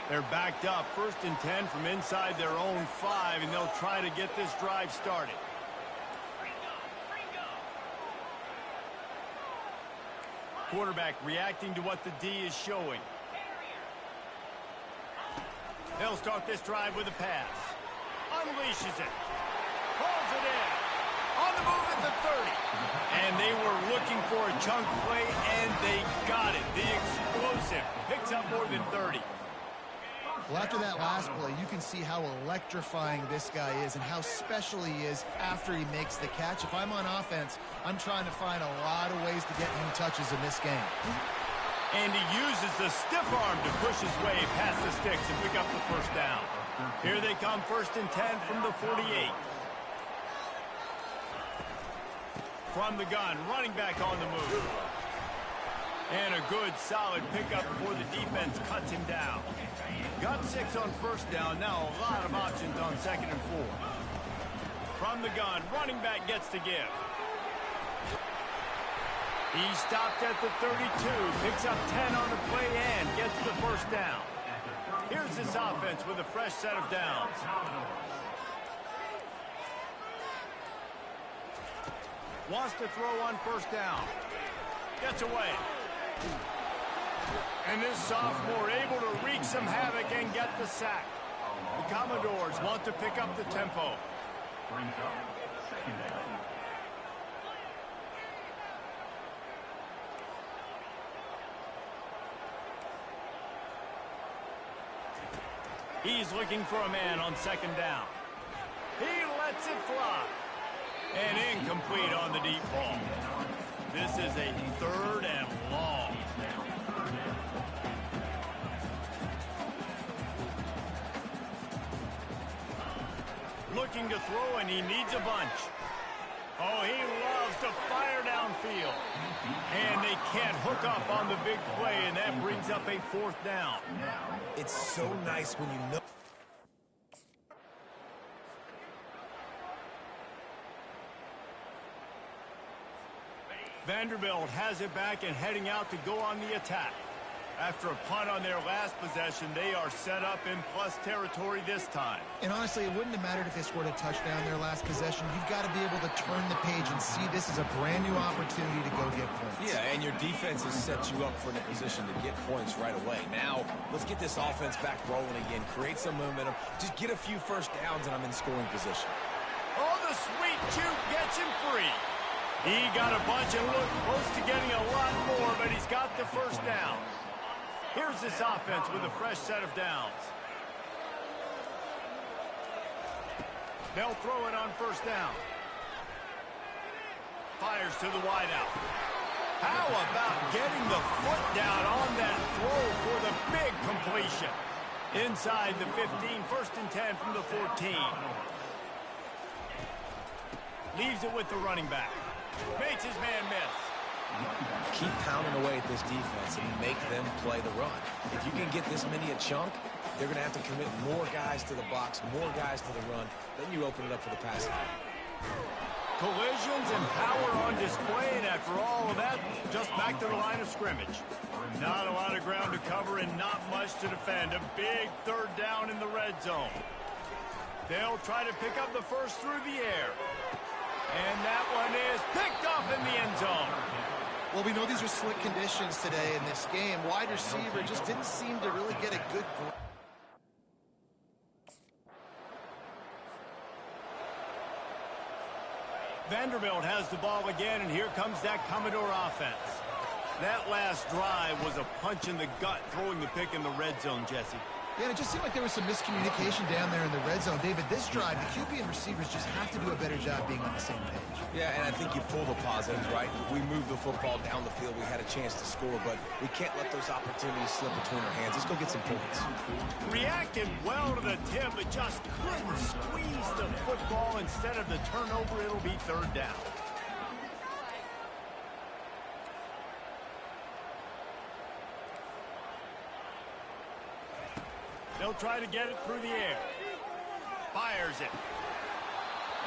they're backed up, 1st and 10 from inside their own 5, and they'll try to get this drive started. Quarterback reacting to what the D is showing. They'll start this drive with a pass. Unleashes it. Pulls it in. On the move at the 30. And they were looking for a chunk play, and they got it. The explosive picks up more than 30. Well, after that last play, you can see how electrifying this guy is and how special he is after he makes the catch. If I'm on offense, I'm trying to find a lot of ways to get him touches in this game. And he uses the stiff arm to push his way past the sticks and pick up the first down. Here they come, 1st and 10 from the 48. From the gun, running back on the move. And a good, solid pickup before the defense cuts him down. Got 6 on first down, now a lot of options on 2nd and 4. From the gun, running back gets to give. He stopped at the 32, picks up 10 on the play and gets the first down. Here's this offense with a fresh set of downs. Wants to throw on first down. Gets away. And this sophomore able to wreak some havoc and get the sack. The Commodores want to pick up the tempo. He's looking for a man on 2nd down. He lets it fly. And incomplete on the deep ball. This is a 3rd and long. Looking to throw, and he needs a bunch. Oh, he loves to fire downfield. And they can't hook up on the big play, and that brings up a 4th down. It's so nice when you know. Vanderbilt has it back and heading out to go on the attack. After a punt on their last possession, they are set up in plus territory this time. And honestly, it wouldn't have mattered if they scored a touchdown their last possession. You've got to be able to turn the page and see this is a brand new opportunity to go get points. Yeah, and your defense has set you up for a position to get points right away. Now, let's get this offense back rolling again, create some momentum, just get a few first downs, and I'm in scoring position. Oh, the sweet juke gets him free. He got a bunch and looked close to getting a lot more, but he's got the first down. Here's this offense with a fresh set of downs. They'll throw it on first down. Fires to the wideout. How about getting the foot down on that throw for the big completion? Inside the 15, 1st and 10 from the 14. Leaves it with the running back. Makes his man miss. Keep pounding away at this defense and make them play the run. If you can get this many a chunk, they're going to have to commit more guys to the box, more guys to the run. Then you open it up for the passing. Collisions and power on display, and after all of that, just back to the line of scrimmage. Not a lot of ground to cover and not much to defend. A big third down in the red zone. They'll try to pick up the first through the air. And that one is picked off in the end zone. Well, we know these are slick conditions today in this game. Wide receiver just didn't seem to really get a good grip. Vanderbilt has the ball again, and here comes that Commodore offense. That last drive was a punch in the gut, throwing the pick in the red zone, Jesse. Yeah, and it just seemed like there was some miscommunication down there in the red zone. David, this drive, the QB and receivers just have to do a better job being on the same page. Yeah, and I think you pull the positives, right? We moved the football down the field. We had a chance to score, but we can't let those opportunities slip between our hands. Let's go get some points. Reacted well to the tip, but just couldn't squeeze the football. Instead of the turnover, it'll be third down. They'll try to get it through the air. Fires it.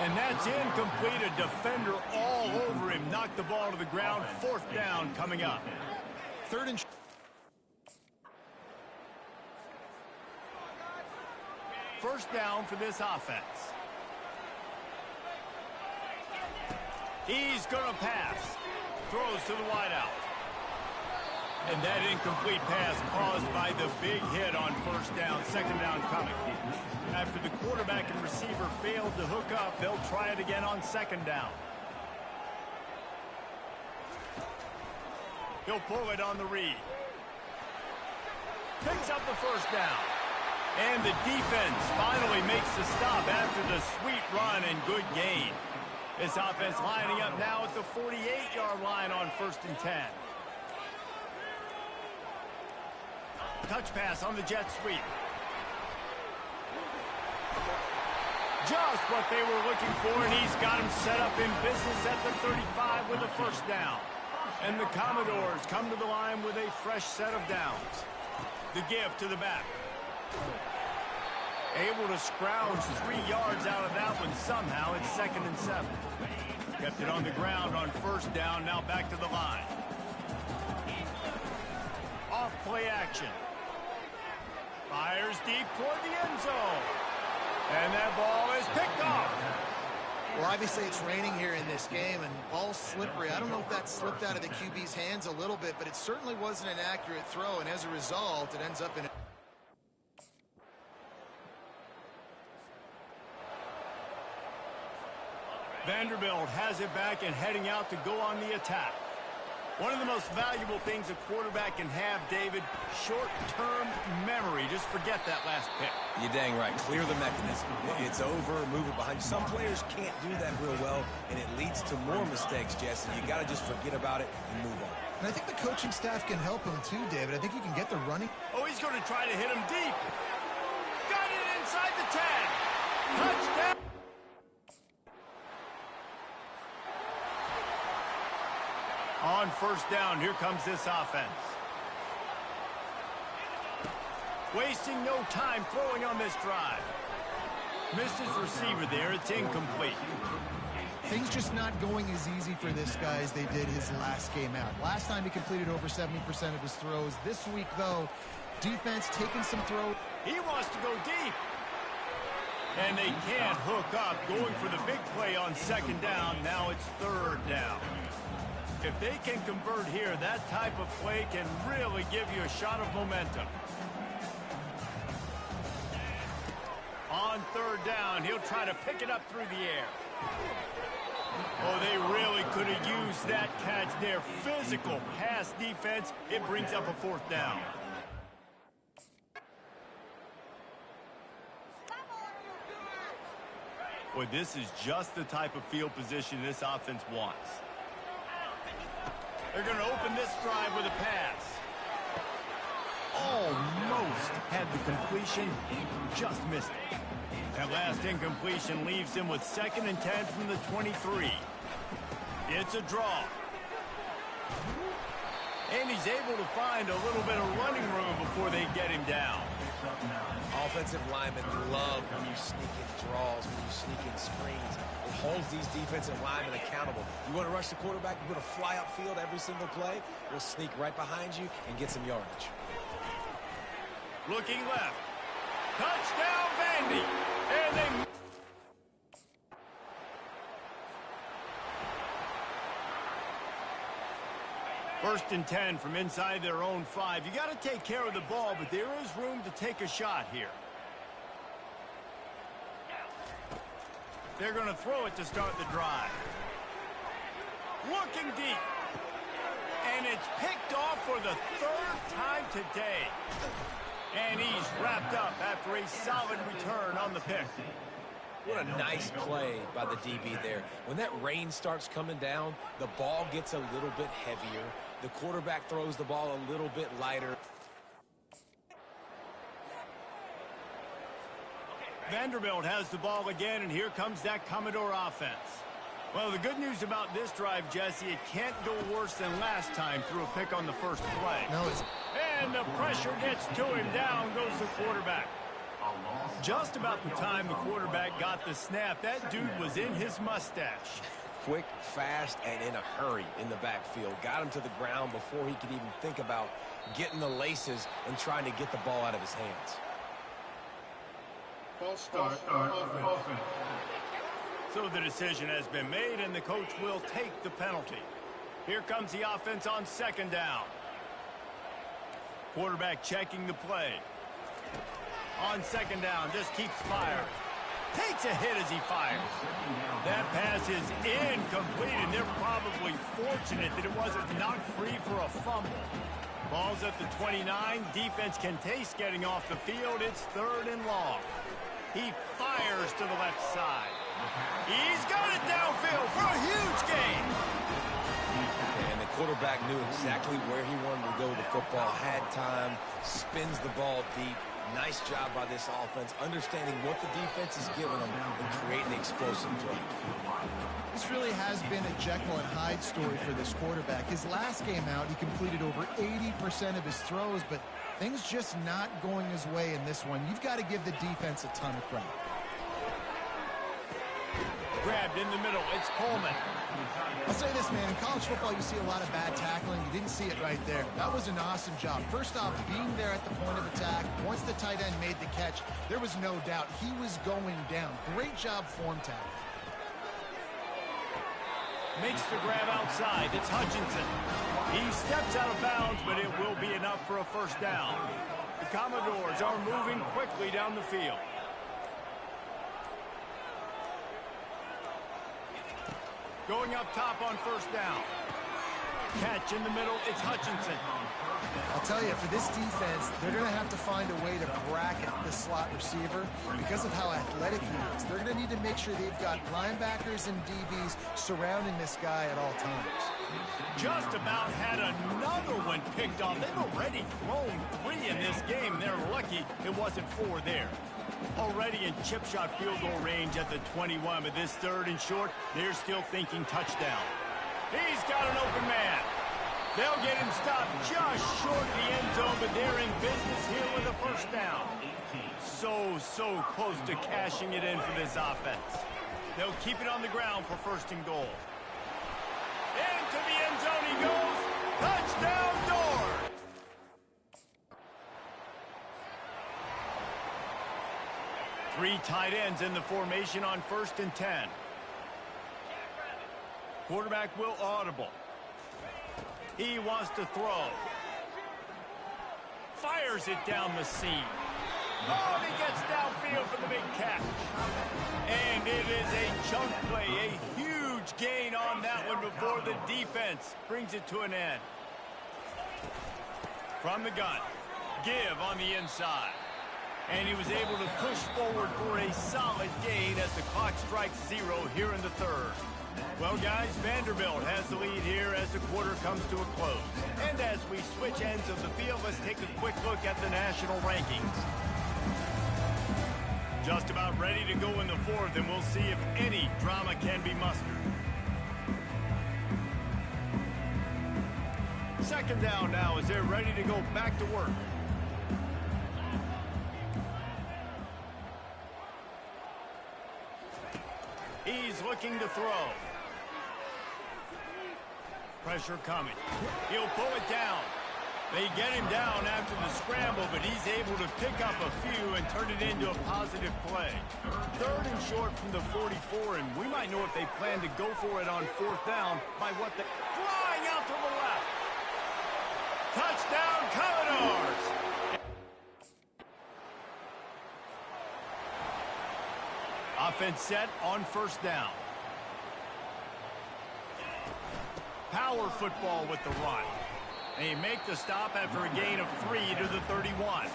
And that's incomplete. A defender all over him. Knocked the ball to the ground. Fourth down coming up. Third and... First down for this offense. He's going to pass. Throws to the wideout. And that incomplete pass caused by the big hit on first down. Second down coming. After the quarterback and receiver failed to hook up, they'll try it again on second down. He'll pull it on the read. Picks up the first down. And the defense finally makes the stop after the sweet run and good gain. This offense lining up now at the 48-yard line on 1st and 10. Touch pass on the jet sweep. Just what they were looking for, and he's got him set up in business at the 35 with a first down. And the Commodores come to the line with a fresh set of downs. The give to the back. Able to scrounge 3 yards out of that one somehow. It's 2nd and 7. Kept it on the ground on first down, now back to the line. Off play action. Fires deep toward the end zone. And that ball is picked off. Well, obviously it's raining here in this game, and ball's slippery. I don't know if that slipped out of the QB's hands a little bit, but it certainly wasn't an accurate throw, and as a result, it ends up in a... Vanderbilt has it back and heading out to go on the attack. One of the most valuable things a quarterback can have, David, short-term memory. Just forget that last pick. You're dang right. Clear the mechanism. It's over. Move it behind. Some players can't do that real well, and it leads to more mistakes, Jesse. You got to just forget about it and move on. And I think the coaching staff can help him too, David. I think you can get the running. Oh, he's going to try to hit him deep. Got it inside the 10. Touchdown. On first down, here comes this offense. Wasting no time throwing on this drive. Missed his receiver there. It's incomplete. Things just not going as easy for this guy as they did his last game out. Last time he completed over 70% of his throws. This week, though, defense taking some throws. He wants to go deep. And they can't hook up. Going for the big play on second down. Now it's third down. If they can convert here, that type of play can really give you a shot of momentum. On third down, he'll try to pick it up through the air. Oh, they really could have used that catch there. Physical pass defense. It brings up a fourth down. Boy, this is just the type of field position this offense wants. They're going to open this drive with a pass. Almost had the completion, just missed it. That last incompletion leaves him with 2nd and 10 from the 23. It's a draw. And he's able to find a little bit of running room before they get him down. Offensive linemen love when you sneak in draws, when you sneak in screens. It holds these defensive linemen accountable. You want to rush the quarterback, you want to fly upfield every single play, we'll sneak right behind you and get some yardage. Looking left. Touchdown, Vandy. And they... First and 10 from inside their own 5. You got to take care of the ball, but there is room to take a shot here. They're going to throw it to start the drive. Looking deep. And it's picked off for the 3rd time today. And he's wrapped up after a solid return on the pick. What a nice play by the DB there. When that rain starts coming down, the ball gets a little bit heavier. The quarterback throws the ball a little bit lighter. Vanderbilt has the ball again, and here comes that Commodore offense. Well, the good news about this drive, Jesse, it can't go worse than last time through a pick on the first play. No, it's... And the pressure gets to him. Down goes the quarterback. Just about the time the quarterback got the snap, that dude was in his mustache. Quick, fast, and in a hurry in the backfield. Got him to the ground before he could even think about getting the laces and trying to get the ball out of his hands. False start. Offense. So the decision has been made, and the coach will take the penalty. Here comes the offense on 2nd down. Quarterback checking the play. On 2nd down, just keeps firing. Takes a hit as he fires. That pass is incomplete, and they're probably fortunate that it wasn't knocked free for a fumble. Ball's at the 29. Defense can taste getting off the field. It's 3rd and long. He fires to the left side. He's got it downfield for a huge gain. And the quarterback knew exactly where he wanted to go with the football, had time, spins the ball deep. Nice job by this offense, understanding what the defense is giving them and creating an explosive play. This really has been a Jekyll and Hyde story for this quarterback. His last game out, he completed over 80% of his throws, but things just not going his way in this one. You've got to give the defense a ton of credit. Grabbed in the middle. It's Coleman. I'll say this, man. In college football, you see a lot of bad tackling. You didn't see it right there. That was an awesome job. First off, being there at the point of attack. Once the tight end made the catch, there was no doubt he was going down. Great job form tackling. Makes the grab outside. It's Hutchinson. He steps out of bounds, but it will be enough for a 1st down. The Commodores are moving quickly down the field. Going up top on 1st down. Catch in the middle. It's Hutchinson. I'll tell you, for this defense, they're going to have to find a way to bracket the slot receiver because of how athletic he is. They're going to need to make sure they've got linebackers and DBs surrounding this guy at all times. Just about had another one picked off. They've already thrown 3 in this game. They're lucky it wasn't 4 there. Already in chip shot field goal range at the 21, but this 3rd and short, they're still thinking touchdown. He's got an open man. They'll get him stopped just short of the end zone, but they're in business here with a 1st down. So close to cashing it in for this offense. They'll keep it on the ground for 1st and goal. Into the end zone he goes. Touchdown, Door. Three tight ends in the formation on 1st and 10. Quarterback will audible. He wants to throw. Fires it down the seam. Oh, he gets downfield for the big catch. And it is a chunk play, a huge gain on that one before the defense brings it to an end. From the gun, give on the inside. And he was able to push forward for a solid gain as the clock strikes 0 here in the 3rd. Well, guys, Vanderbilt has the lead here as the quarter comes to a close. And as we switch ends of the field, let's take a quick look at the national rankings. Just about ready to go in the 4th, and we'll see if any drama can be mustered. 2nd down now as they're ready to go back to work. He's looking to throw. Pressure coming. He'll pull it down. They get him down after the scramble, but he's able to pick up a few and turn it into a positive play. 3rd and short from the 44, and we might know if they plan to go for it on 4th down by what they... Flying out to the left. Touchdown, Commodores! Offense set on 1st down. Power football with the run. They make the stop after a gain of 3 to the 31.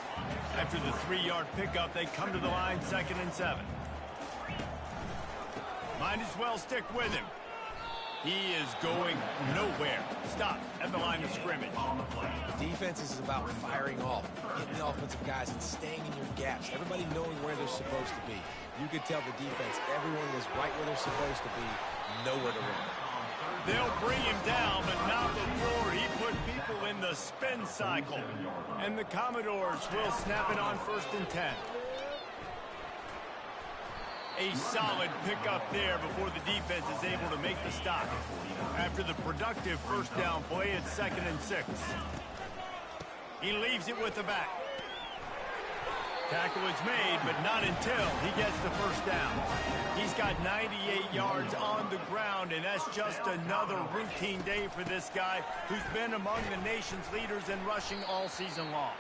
After the 3-yard pickup, they come to the line 2nd and 7. Might as well stick with him. He is going nowhere. Stop at the line of scrimmage. Defense is about firing off, hitting the offensive guys and staying in your gaps. Everybody knowing where they're supposed to be. You could tell the defense, everyone was right where they're supposed to be, nowhere to run. They'll bring him down, but not before he put people in the spin cycle. And the Commodores will snap it on 1st and 10. A solid pickup there before the defense is able to make the stop. After the productive 1st down play, it's 2nd and 6. He leaves it with the back. Tackle is made, but not until he gets the 1st down. He's got 98 yards on the ground, and that's just another routine day for this guy who's been among the nation's leaders in rushing all season long.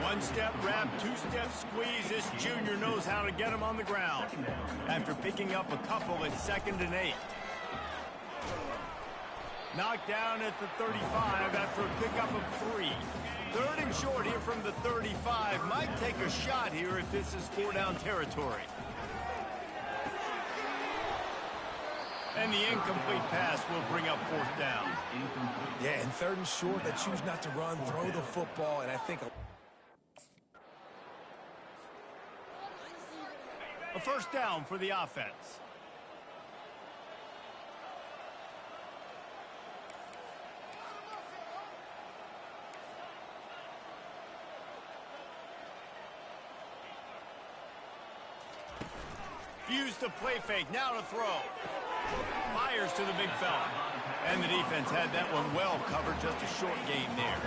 1-step wrap, 2-step squeeze. This junior knows how to get him on the ground. After picking up a couple at 2nd and 8. Knocked down at the 35 after a pickup of 3. 3rd and short here from the 35. Might take a shot here if this is 4-down territory. And the incomplete pass will bring up 4th down. Yeah, and 3rd and short, they choose not to run, throw the football, and I think... A 1st down for the offense. Use the play fake, now to throw. Fires to the big fella. And the defense had that one well covered, just a short gain there.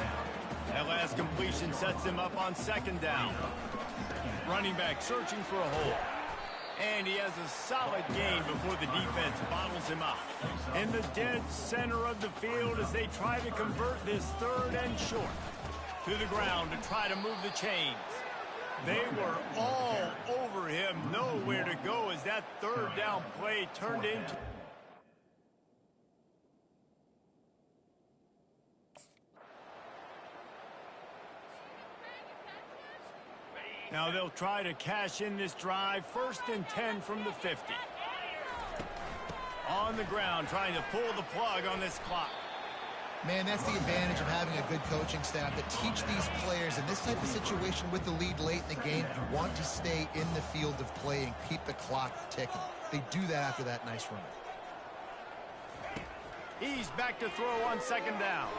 That last completion sets him up on 2nd down. Running back searching for a hole. And he has a solid gain before the defense bottles him up. In the dead center of the field as they try to convert this 3rd and short. To the ground to try to move the chains. They were all over him, nowhere to go as that 3rd down play turned into... Now they'll try to cash in this drive. 1st and 10 from the 50. On the ground, trying to pull the plug on this clock. Man, that's the advantage of having a good coaching staff that teach these players in this type of situation with the lead late in the game. You want to stay in the field of play and keep the clock ticking. They do that after that nice run. He's back to throw on 2nd down.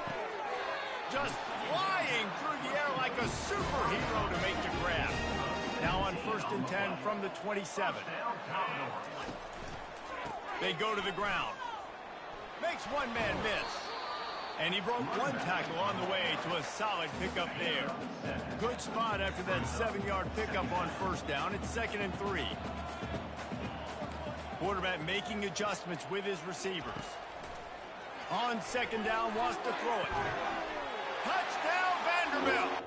Just flying through the air like a superhero to make the grab. Now on 1st and 10 from the 27. They go to the ground. Makes one man miss. And he broke one tackle on the way to a solid pickup there. Good spot after that 7-yard pickup on 1st down. It's 2nd and 3. Quarterback making adjustments with his receivers. On 2nd down, wants to throw it. Touchdown, Vanderbilt!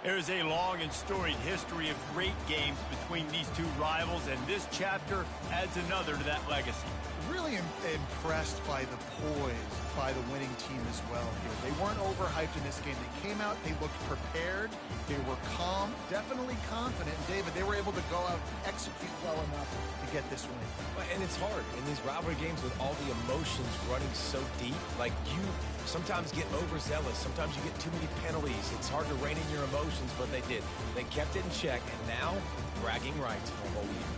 There's a long and storied history of great games between these two rivals, and this chapter adds another to that legacy. Really impressed by the poise by the winning team as well here. They weren't overhyped in this game. They came out, they looked prepared, they were calm, definitely confident. And David, they were able to go out and execute well enough to get this win. And it's hard in these rivalry games with all the emotions running so deep. Like, you sometimes get overzealous. Sometimes you get too many penalties. It's hard to rein in your emotions, but they did. They kept it in check, and now bragging rights for a whole year.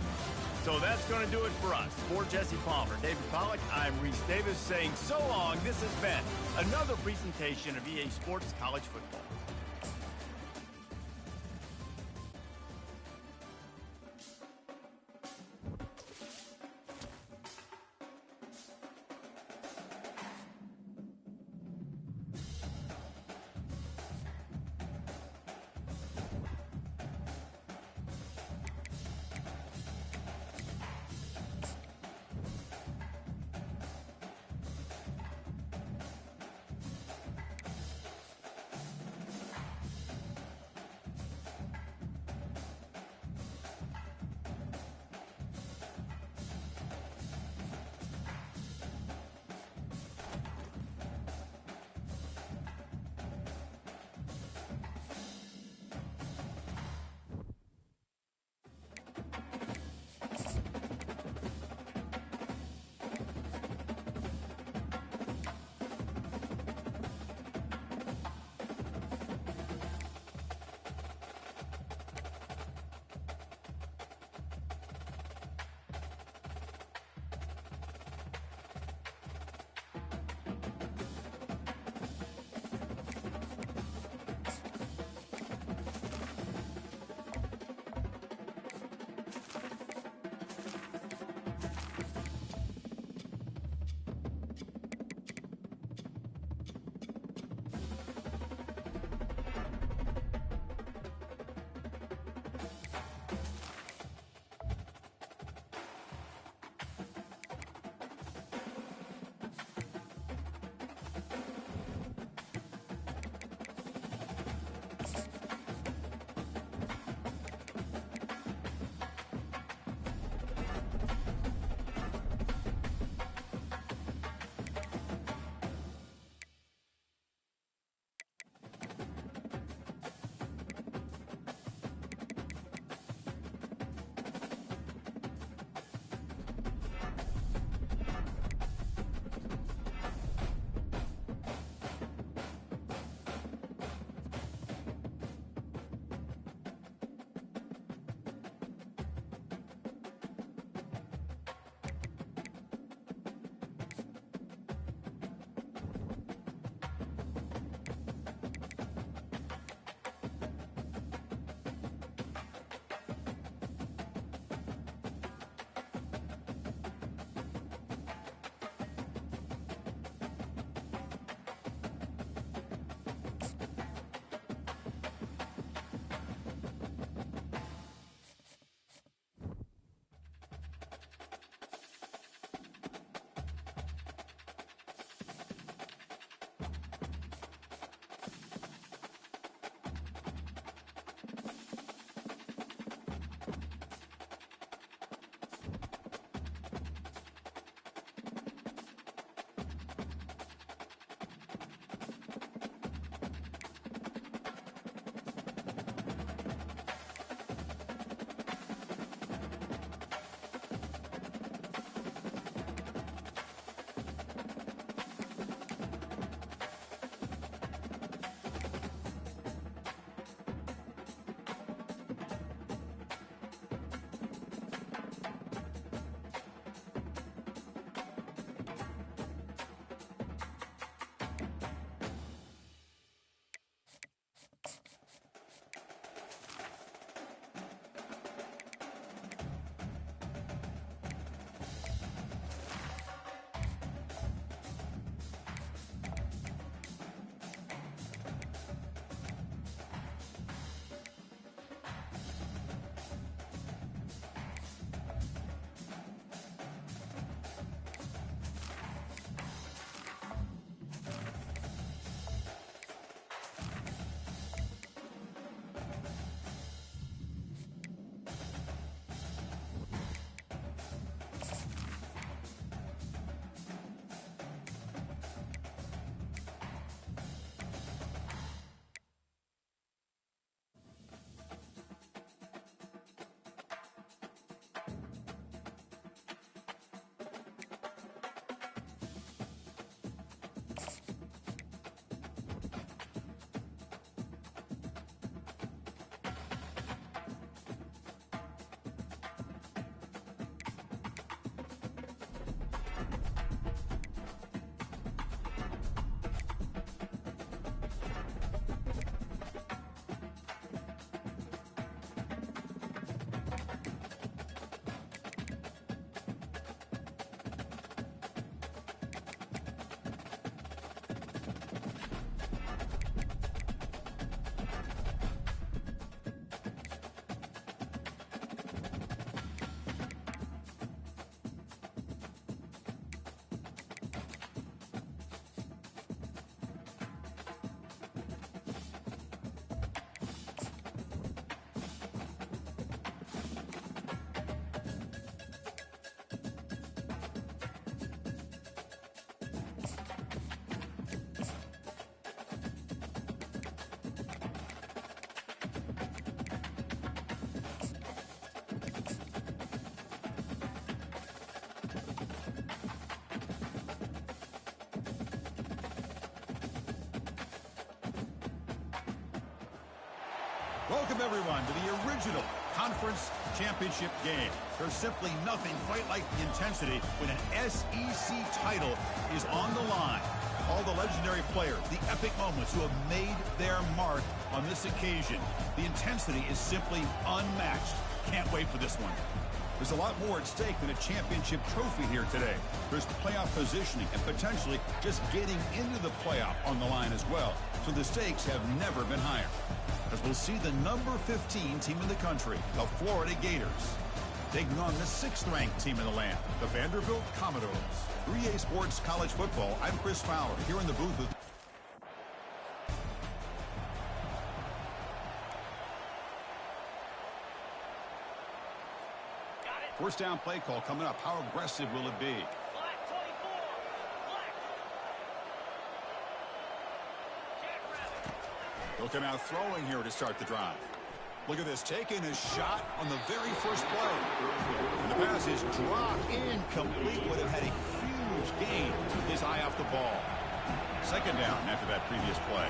So that's going to do it for us. For Jesse Palmer, David Pollack, I'm Reese Davis saying so long. This has been another presentation of EA Sports College Football. Welcome, everyone, to the original conference championship game. There's simply nothing quite like the intensity when an SEC title is on the line. All the legendary players, the epic moments who have made their mark on this occasion. The intensity is simply unmatched. Can't wait for this one. There's a lot more at stake than a championship trophy here today. There's playoff positioning and potentially just getting into the playoff on the line as well. So the stakes have never been higher. As we'll see the number 15 team in the country, the Florida Gators, taking on the 6th-ranked team in the land, the Vanderbilt Commodores. 3A Sports College Football, I'm Chris Fowler, here in the booth with... First down play call coming up. How aggressive will it be? They'll come out throwing here to start the drive. Look at this, taking a shot on the very first play. And the pass is dropped incomplete. Would have had a huge gain. Took his eye off the ball. Second down after that previous play.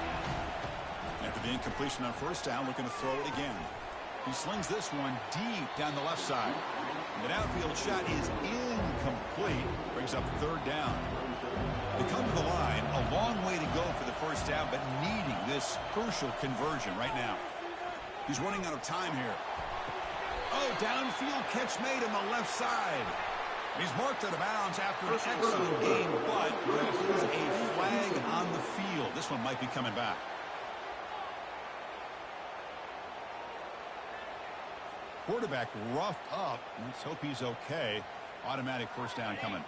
After the incompletion on first down, looking to throw it again. He slings this one deep down the left side. And the downfield shot is incomplete. Brings up third down. They come to the line, a long way to go for the first down, but needing this crucial conversion right now. He's running out of time here. Oh, downfield catch made on the left side. He's marked out of bounds after an excellent game, but there is a flag on the field. This one might be coming back. Quarterback roughed up. Let's hope he's okay. Automatic first down coming.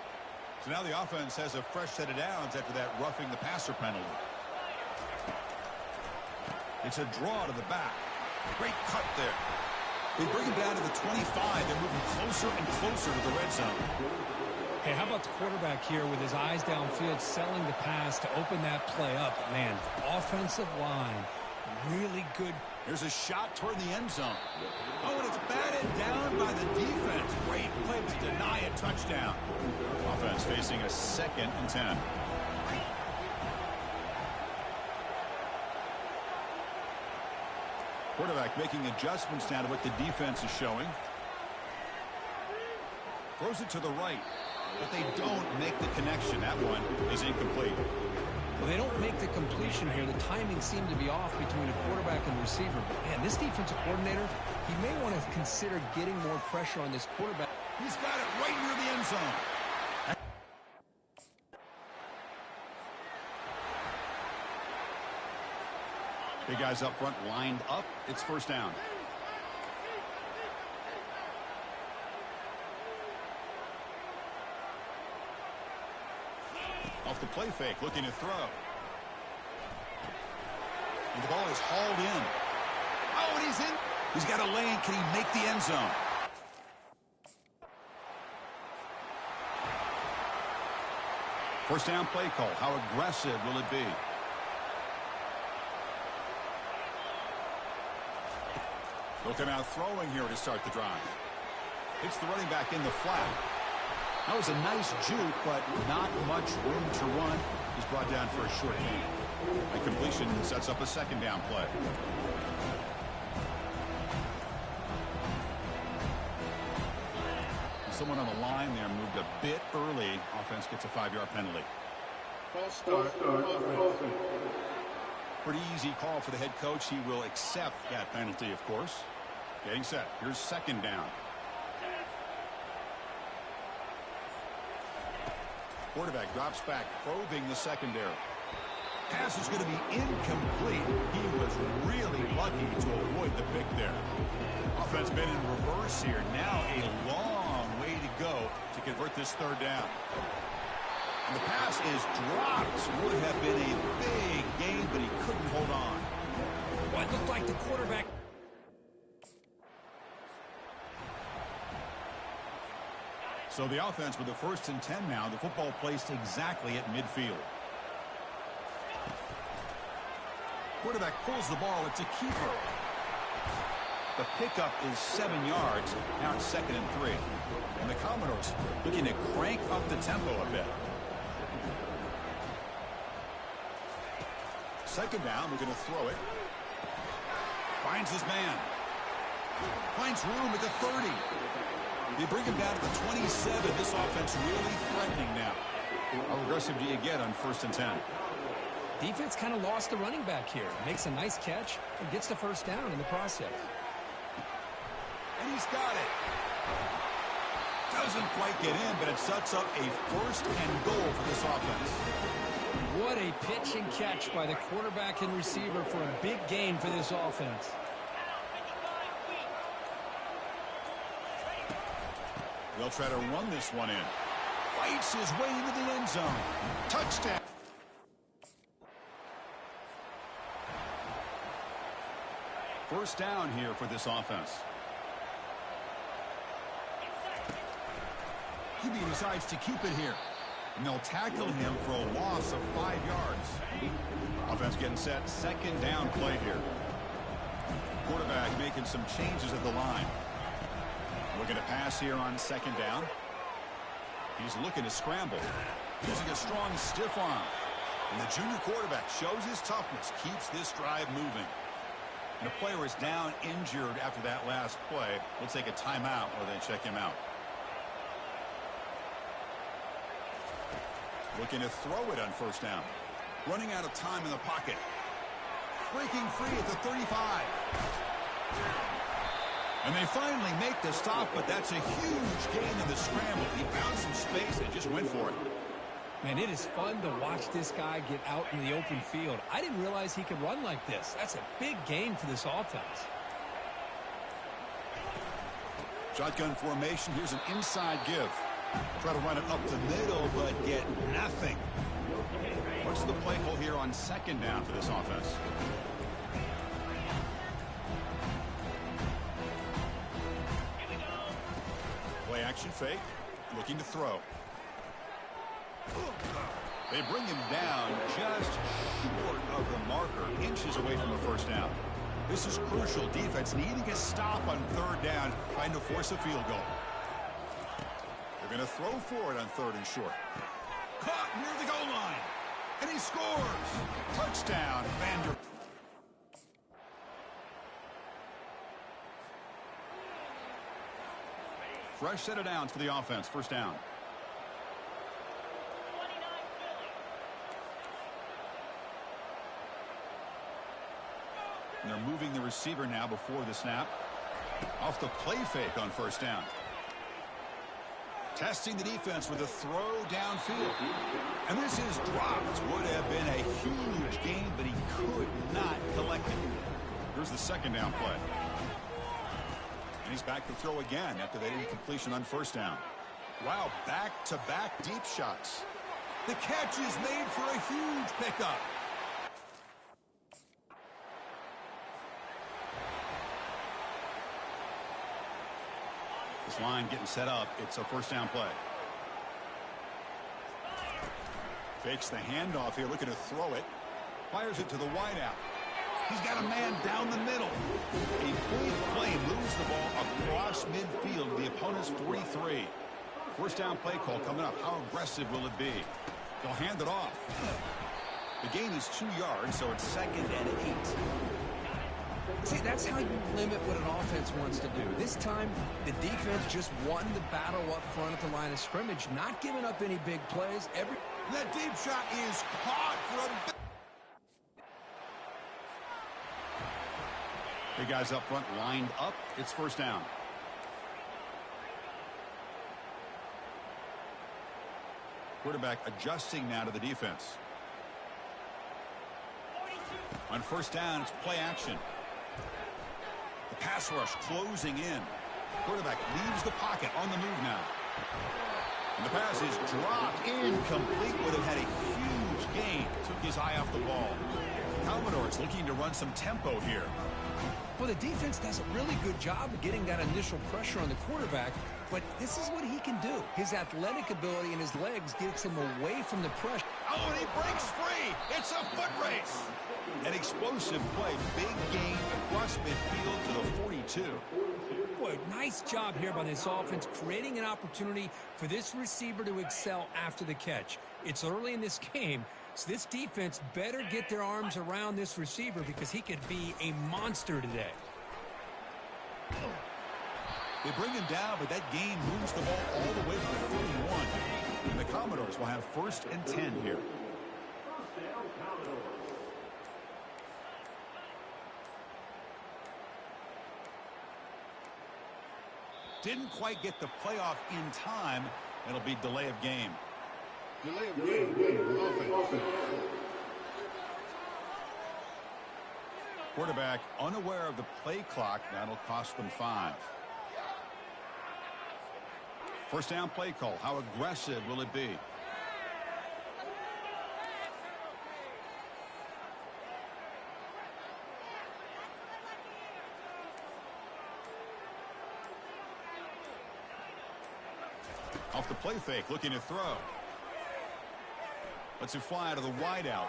So now the offense has a fresh set of downs after that roughing the passer penalty. It's a draw to the back. Great cut there. They bring him down to the 25. They're moving closer and closer to the red zone. Hey, how about the quarterback here with his eyes downfield, selling the pass to open that play up? Man, offensive line, really good. Here's a shot toward the end zone. Oh, and it's batted down by the defense. Great play to deny a touchdown. Offense facing a 2nd and 10. Quarterback making adjustments now to what the defense is showing. Throws it to the right, but they don't make the connection. That one is incomplete. Well, they don't make the completion here. The timing seemed to be off between a quarterback and receiver. But, man, this defensive coordinator, he may want to consider getting more pressure on this quarterback. He's got it right near the end zone. Big guys up front lined up. It's first down. Off the play fake, looking to throw. And the ball is hauled in. Oh, and he's in. He's got a lane. Can he make the end zone? First down play call. How aggressive will it be? They'll come out throwing here to start the drive. It's the running back in the flat. That was a nice juke, but not much room to run. He's brought down for a short gain. A completion sets up a second down play. Someone on the line there moved a bit early. Offense gets a 5-yard penalty. Pretty easy call for the head coach. He will accept that penalty, of course. Getting set. Here's second down. Quarterback drops back, probing the secondary. Pass is going to be incomplete. He was really lucky to avoid the pick there. Offense been in reverse here. Now a long way to go to convert this third down. And the pass is dropped. Would have been a big gain, but he couldn't hold on. Well, it looked like the quarterback. So the offense with the 1st and 10 now. The football placed exactly at midfield. Quarterback pulls the ball. It's a keeper. The pickup is 7 yards. Now it's 2nd and 3. And the Commodores looking to crank up the tempo a bit. Second down, we're going to throw it. Finds his man. Finds room at the 30. They bring him down to the 27. This offense really threatening now. How aggressive do you get on 1st and 10? Defense kind of lost the running back here. Makes a nice catch and gets the first down in the process. And he's got it. Doesn't quite get in, but it sets up a 1st and goal for this offense. What a pitch and catch by the quarterback and receiver for a big gain for this offense. They'll try to run this one in. Fights his way into the end zone. Touchdown. First down here for this offense. QB decides to keep it here. And they'll tackle him for a loss of 5 yards. Offense getting set. 2nd down play here. Quarterback making some changes at the line. Looking to pass here on 2nd down. He's looking to scramble. Using a strong stiff arm. And the junior quarterback shows his toughness. Keeps this drive moving. And a player is down injured after that last play. We'll take a timeout or then check him out. Looking to throw it on 1st down. Running out of time in the pocket. Breaking free at the 35. And they finally make the stop, but that's a huge gain in the scramble. He found some space and just went for it. Man, it is fun to watch this guy get out in the open field. I didn't realize he could run like this. That's a big gain for this offense. Shotgun formation. Here's an inside give. Try to run it up the middle, but get nothing. What's the play call here on 2nd down for this offense? Play action fake. Looking to throw. They bring him down just short of the marker, inches away from the 1st down. This is crucial. Defense needing a stop on 3rd down, trying to force a field goal. They're going to throw for it on 3rd and short. Caught near the goal line. And he scores. Touchdown, Vanderbilt. Fresh set of downs for the offense. 1st down. And they're moving the receiver now before the snap. Off the play fake on 1st down. Testing the defense with a throw downfield. And this is dropped. Would have been a huge gain, but he could not collect it. Here's the 2nd down play. And he's back to throw again after that incompletion on 1st down. Wow, back-to-back deep shots. The catch is made for a huge pickup. This line getting set up. It's a 1st down play. Fakes the handoff here, looking to throw it. Fires it to the wideout. He's got a man down the middle. A big play moves the ball across midfield to the opponent's 43. 1st down play call coming up. How aggressive will it be? They'll hand it off. The gain is 2 yards, so it's 2nd and 8. See, that's how you limit what an offense wants to do. This time, the defense just won the battle up front at the line of scrimmage, not giving up any big plays. That deep shot is caught for a... Big guys up front lined up. It's 1st down. Quarterback adjusting now to the defense. On 1st down, it's play action. The pass rush closing in. Quarterback leaves the pocket on the move now. And the pass is dropped. Incomplete. Would have had a huge gain. Took his eye off the ball. Commodores looking to run some tempo here. Well, the defense does a really good job of getting that initial pressure on the quarterback, but this is what he can do. His athletic ability and his legs gets him away from the pressure. Oh, and he breaks free. It's a foot race. An explosive play. Big gain across midfield to the 42. Boy, nice job here by this offense, creating an opportunity for this receiver to excel after the catch. It's early in this game, So this defense better get their arms around this receiver because he could be a monster today. They bring him down, but that gain moves the ball all the way to the 31. And the Commodores will have 1st and 10 here. Didn't quite get the playoff in time. It'll be delay of game. Delay of game. Offense. Quarterback unaware of the play clock. That'll cost them 5. 1st down play call. How aggressive will it be? Off the play fake, looking to throw. Lets it fly out of the wideout.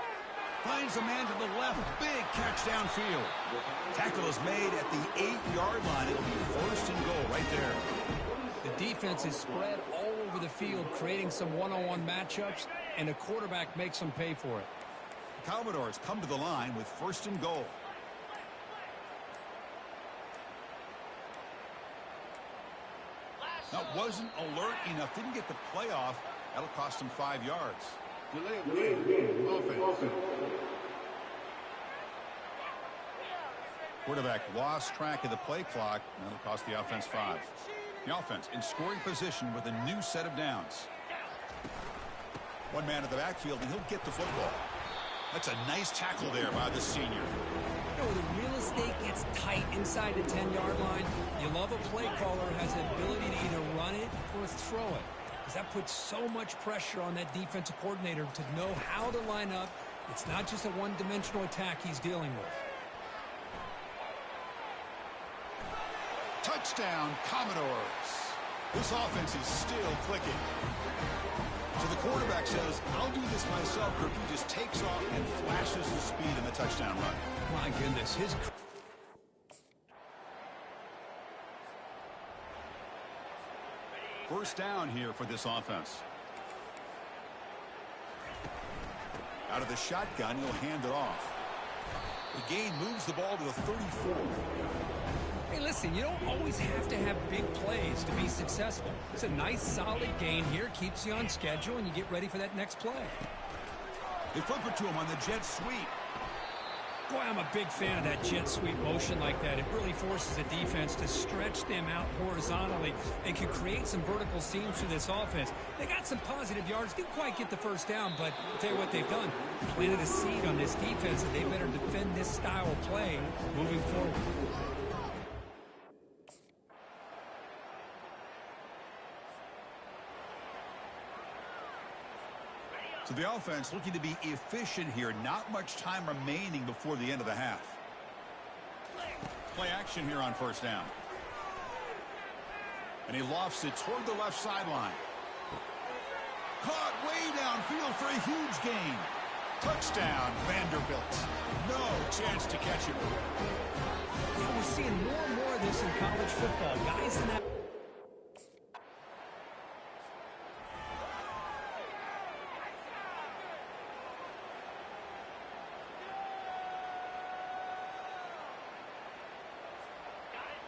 Finds a man to the left. Big catch downfield. Tackle is made at the 8-yard line. It'll be 1st and goal right there. The defense is spread all over the field, creating some one-on-one matchups, and the quarterback makes them pay for it. The Commodores come to the line with 1st and goal. That wasn't alert enough. Didn't get the playoff. That'll cost him 5 yards. Delay of game. Offense. Quarterback lost track of the play clock. That'll cost the offense 5. The offense in scoring position with a new set of downs. One man in the backfield, and he'll get the football. That's a nice tackle there by the senior. You know, the real estate gets tight inside the 10-yard line. You love a play caller who has the ability to either run it or throw it, because that puts so much pressure on that defensive coordinator to know how to line up. It's not just a one-dimensional attack he's dealing with. Touchdown, Commodores. This offense is still clicking. So the quarterback says, I'll do this myself. He just takes off and flashes the speed in the touchdown run. My goodness, his... First down here for this offense. Out of the shotgun, he'll hand it off. The gain moves the ball to the 34. Hey, listen, you don't always have to have big plays to be successful. It's a nice, solid gain here. Keeps you on schedule, and you get ready for that next play. They flip it to him on the jet sweep. Boy, I'm a big fan of that jet sweep motion like that. It really forces the defense to stretch them out horizontally and can create some vertical seams for this offense. They got some positive yards. Didn't quite get the first down, but I'll tell you what they've done. Planted a seed on this defense, and they better defend this style of play moving forward. So the offense looking to be efficient here. Not much time remaining before the end of the half. Play action here on first down. And he lofts it toward the left sideline. Caught way downfield for a huge gain. Touchdown, Vanderbilt. No chance to catch it. Yeah, we're seeing more and more of this in college football. Guys in that...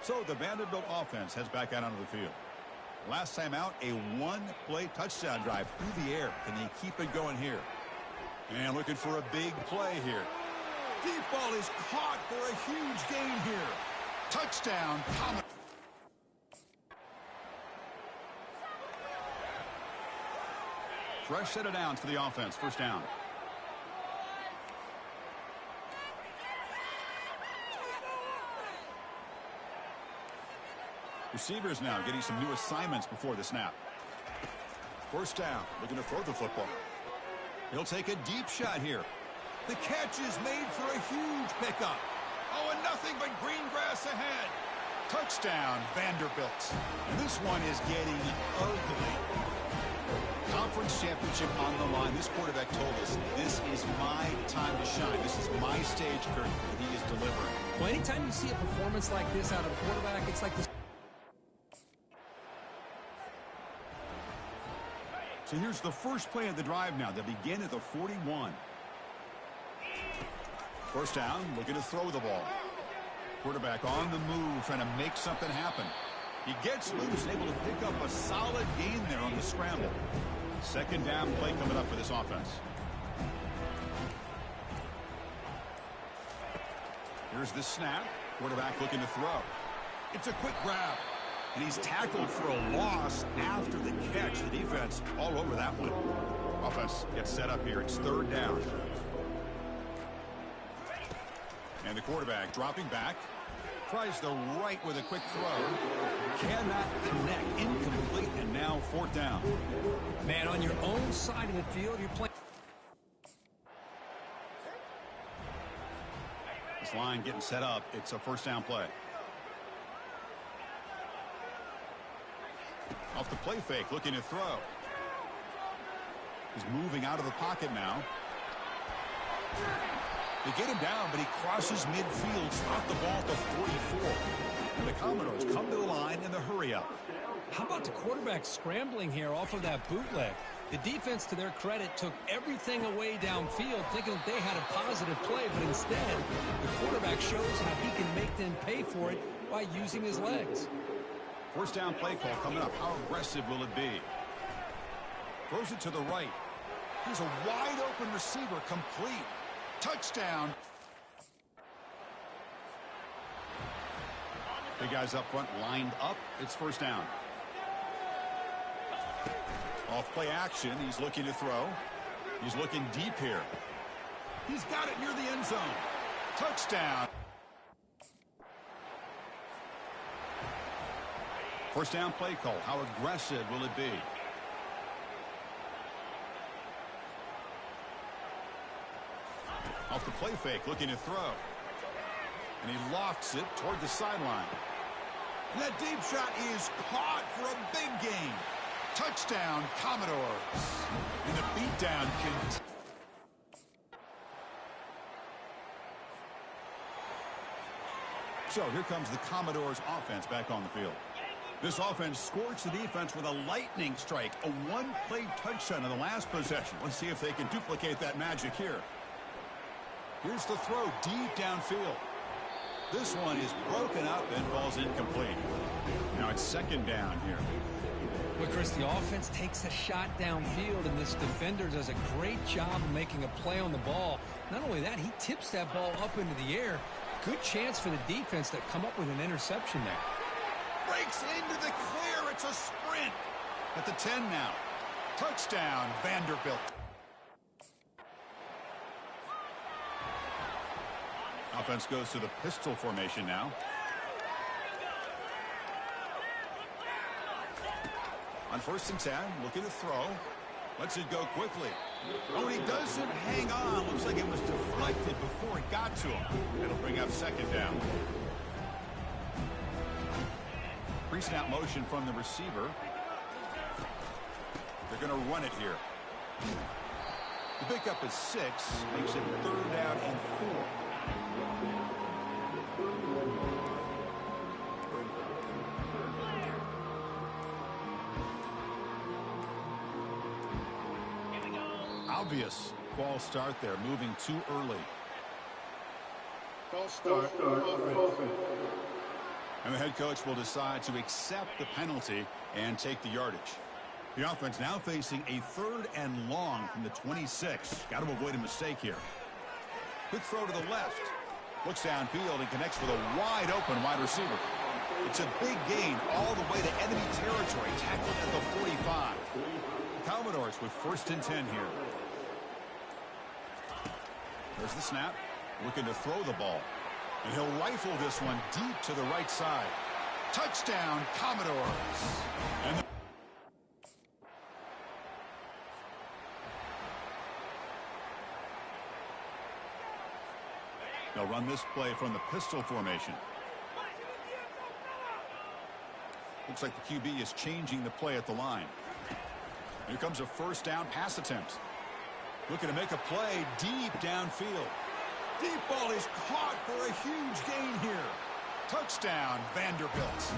So the Vanderbilt offense heads back out onto the field. Last time out, a one-play touchdown drive through the air. Can they keep it going here? And looking for a big play here. Deep ball is caught for a huge gain here. Touchdown, Commodores. Fresh set of downs for the offense. First down. Receivers now getting some new assignments before the snap. First down, looking to throw the football. He'll take a deep shot here. The catch is made for a huge pickup. Oh, and nothing but green grass ahead. Touchdown, Vanderbilt. And this one is getting ugly. Conference championship on the line. This quarterback told us, this is my time to shine. This is my stage, Kirk, and he is delivering. Well, anytime you see a performance like this out of a quarterback, it's like this. So here's the first play of the drive now. They begin at the 41. First down, looking to throw the ball. Quarterback on the move, trying to make something happen. He gets loose, able to pick up a solid gain there on the scramble. Second down play coming up for this offense. Here's the snap. Quarterback looking to throw. It's a quick grab. And he's tackled for a loss after the catch. The defense all over that one. Offense gets set up here. It's third down. And the quarterback dropping back. Tries the right with a quick throw. Cannot connect. Incomplete. And now fourth down. Man, on your own side of the field, you're playing. This line getting set up. It's a first down play. Off the play fake, looking to throw. He's moving out of the pocket now. They get him down, but he crosses midfield, stop the ball at the 44. And the Commodores come to the line in the hurry-up. How about the quarterback scrambling here off of that bootleg? The defense, to their credit, took everything away downfield, thinking that they had a positive play, but instead, the quarterback shows how he can make them pay for it by using his legs. First down play call coming up. How aggressive will it be? Throws it to the right. Here's a wide open receiver, complete. Touchdown. Big guys up front lined up. It's first down. Off play action. He's looking to throw. He's looking deep here. He's got it near the end zone. Touchdown. First down play call. How aggressive will it be? Off the play fake, looking to throw. And he lofts it toward the sideline. And that deep shot is caught for a big gain. Touchdown, Commodores. And the beatdown continues. So here comes the Commodores offense back on the field. This offense scorched the defense with a lightning strike, a one-play touchdown in the last possession. Let's see if they can duplicate that magic here. Here's the throw deep downfield. This one is broken up and falls incomplete. Now it's second down here. Well, Chris, the offense takes a shot downfield, and this defender does a great job of making a play on the ball. Not only that, he tips that ball up into the air. Good chance for the defense to come up with an interception there. Breaks into the clear. It's a sprint. At the 10 now. Touchdown, Vanderbilt. Offense goes to the pistol formation now. On first and 10, looking to throw. Lets it go quickly. Oh, and he doesn't hang on. Looks like it was deflected before it got to him. It'll bring up second down. Pre-snap motion from the receiver. They're going to run it here. The pickup is 6. Makes it third down and 4. Obvious false start there, moving too early. False start. Offense. And the head coach will decide to accept the penalty and take the yardage. The offense now facing a third and long from the 26. Got to avoid a mistake here. Quick throw to the left. Looks downfield and connects with a wide open wide receiver. It's a big gain all the way to enemy territory. Tackled at the 45. The Commodores with first and 10 here. There's the snap. Looking to throw the ball. And he'll rifle this one deep to the right side. Touchdown, Commodores. And they'll run this play from the pistol formation. Looks like the QB is changing the play at the line. Here comes a first down pass attempt. Looking to make a play deep downfield. Deep ball is caught for a huge gain here. Touchdown, Vanderbilt.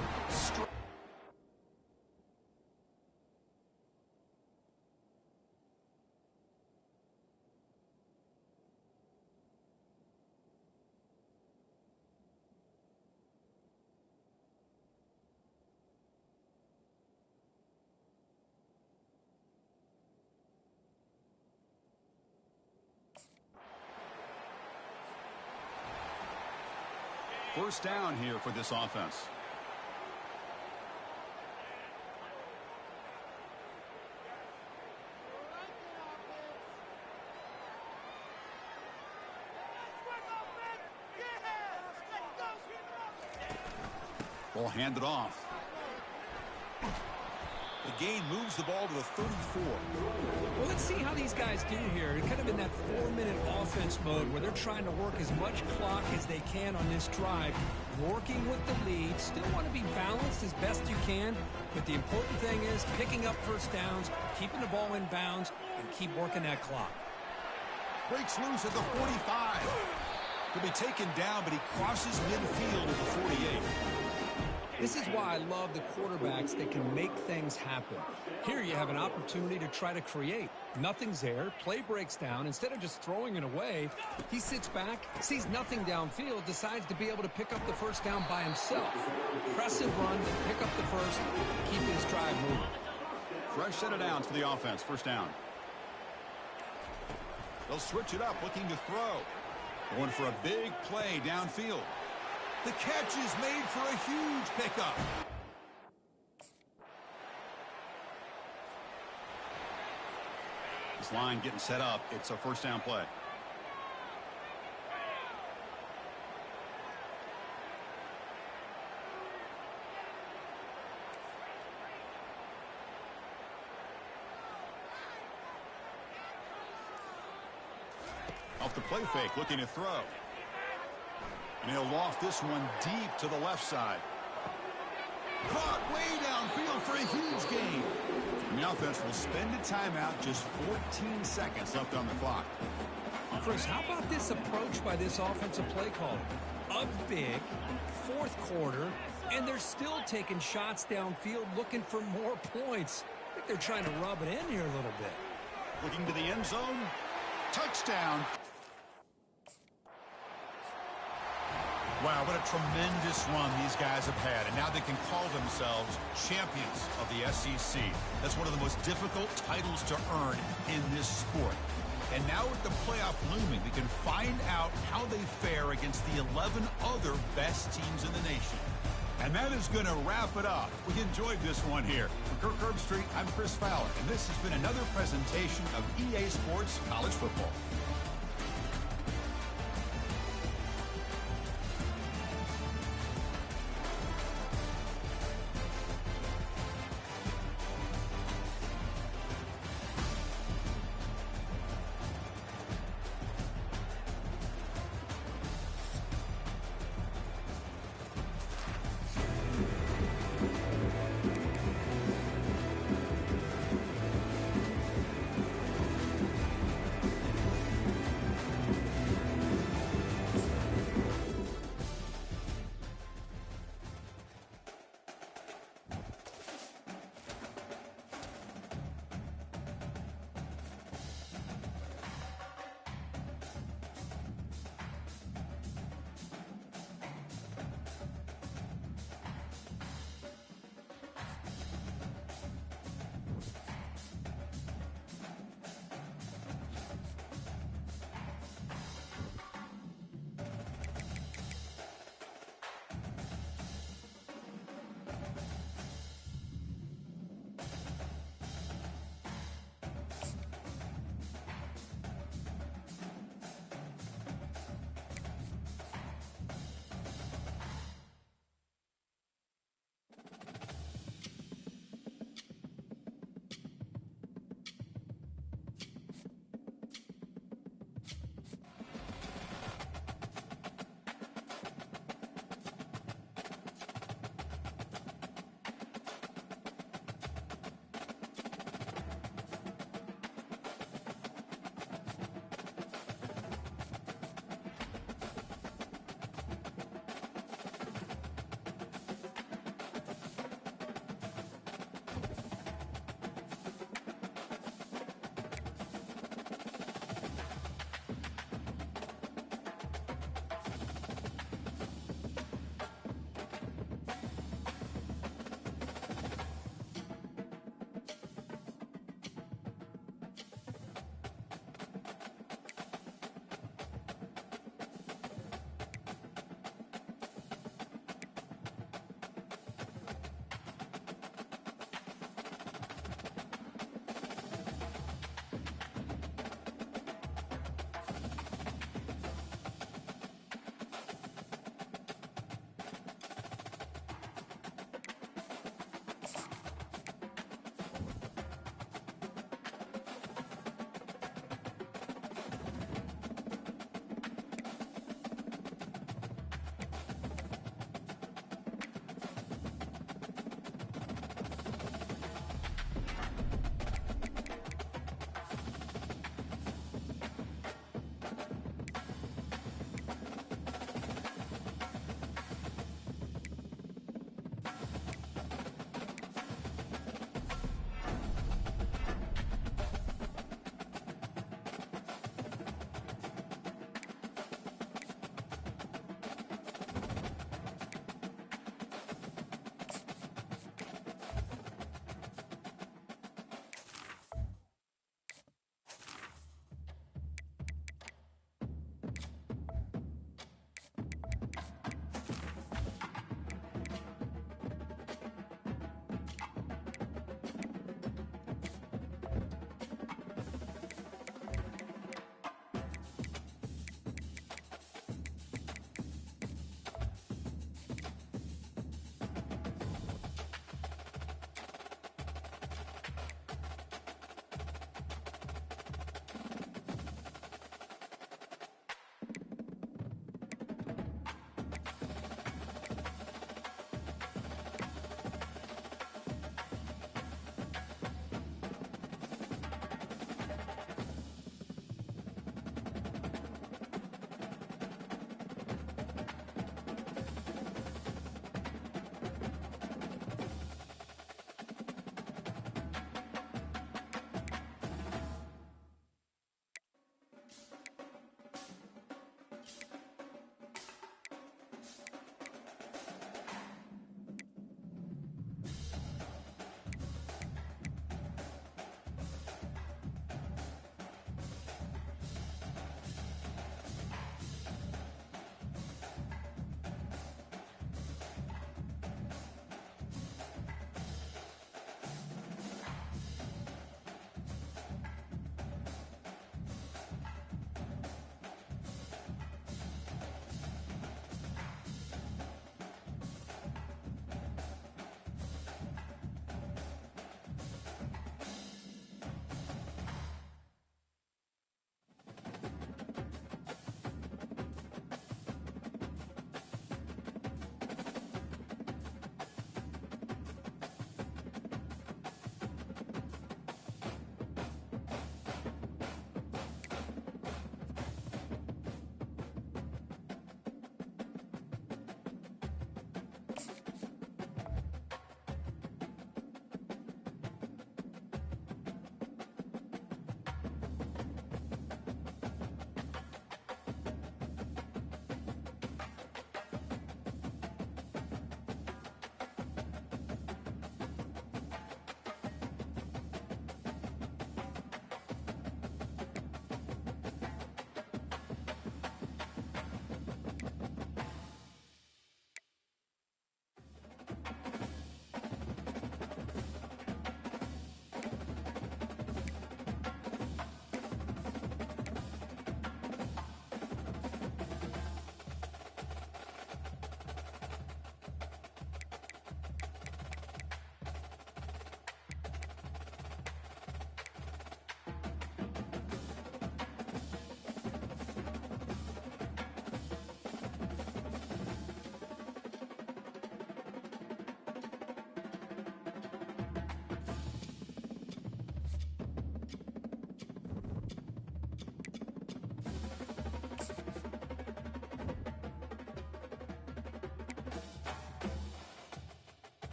First down here for this offense. Ball handed off. The gain moves the ball to the 34. Well, let's see how these guys do here. Kind of in that 4-minute offense mode where they're trying to work as much clock as they can on this drive, working with the lead. Still want to be balanced as best you can, but the important thing is picking up first downs, keeping the ball in bounds, and keep working that clock. Breaks loose at the 45. He'll be taken down, but he crosses midfield at the 48. This is why I love the quarterbacks that can make things happen. Here you have an opportunity to try to create. Nothing's there. Play breaks down. Instead of just throwing it away, he sits back, sees nothing downfield, decides to be able to pick up the first down by himself. Press and run, pick up the first, keep his drive moving. Fresh set of downs for the offense. First down. They'll switch it up, looking to throw. Going for a big play downfield. The catch is made for a huge pickup. This line getting set up. It's a first down play. Off the play fake, looking to throw. And he'll loft this one deep to the left side. Caught way downfield for a huge gain. And the offense will spend a timeout, just 14 seconds left on the clock. Chris, how about this approach by this offensive play caller? Up big, fourth quarter, and they're still taking shots downfield looking for more points. I think they're trying to rub it in here a little bit. Looking to the end zone. Touchdown. Wow, what a tremendous run these guys have had, and now they can call themselves champions of the SEC. That's one of the most difficult titles to earn in this sport. And now with the playoff looming, we can find out how they fare against the 11 other best teams in the nation. And that is going to wrap it up. We enjoyed this one here. From Kirk Herbstreit, I'm Chris Fowler, and this has been another presentation of EA Sports College Football.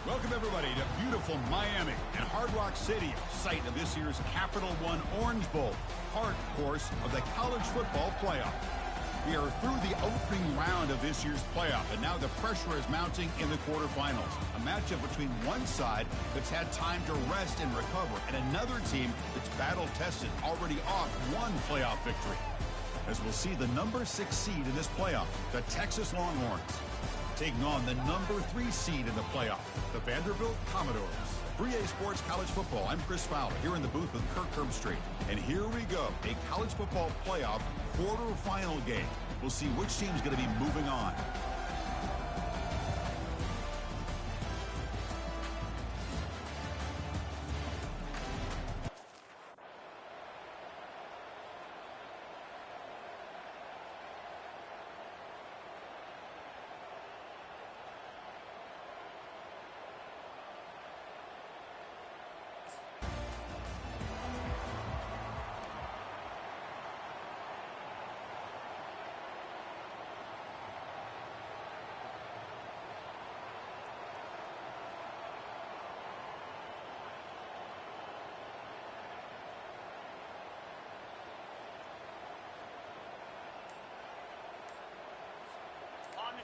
Welcome, everybody, to beautiful Miami and Hard Rock Stadium, site of this year's Capital One Orange Bowl, part, of course, of the college football playoff. We are through the opening round of this year's playoff, and now the pressure is mounting in the quarterfinals. A matchup between one side that's had time to rest and recover, and another team that's battle-tested, already off one playoff victory. As we'll see the number 6 seed in this playoff, the Texas Longhorns, taking on the number 3 seed in the playoff, the Vanderbilt Commodores. For EA Sports College Football, I'm Chris Fowler here in the booth with Kirk Herbstreit. And here we go, a college football playoff quarterfinal game. We'll see which team's going to be moving on.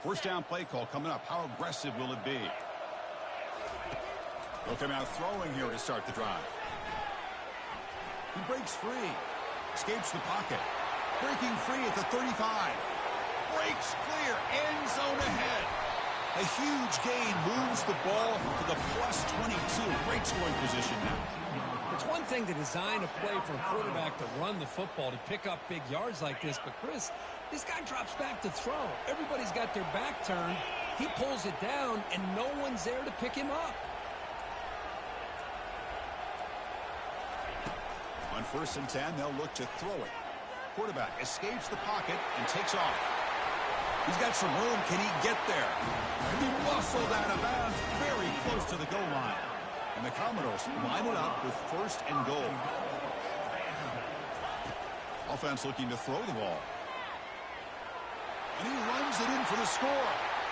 First down play call coming up. How aggressive will it be? They'll come out throwing here to start the drive. He breaks free. Escapes the pocket. Breaking free at the 35. Breaks clear. End zone ahead. A huge gain moves the ball to the +22. Great scoring position now. It's one thing to design a play for a quarterback to run the football, to pick up big yards like this, but Chris, this guy drops back to throw. Everybody's got their back turned. He pulls it down, and no one's there to pick him up. On 1st and 10, they'll look to throw it. Quarterback escapes the pocket and takes off. He's got some room. Can he get there? Can he muscled out of bounds very close to the goal line? And the Commodores line it up with 1st and goal. Offense looking to throw the ball. And he runs it in for the score.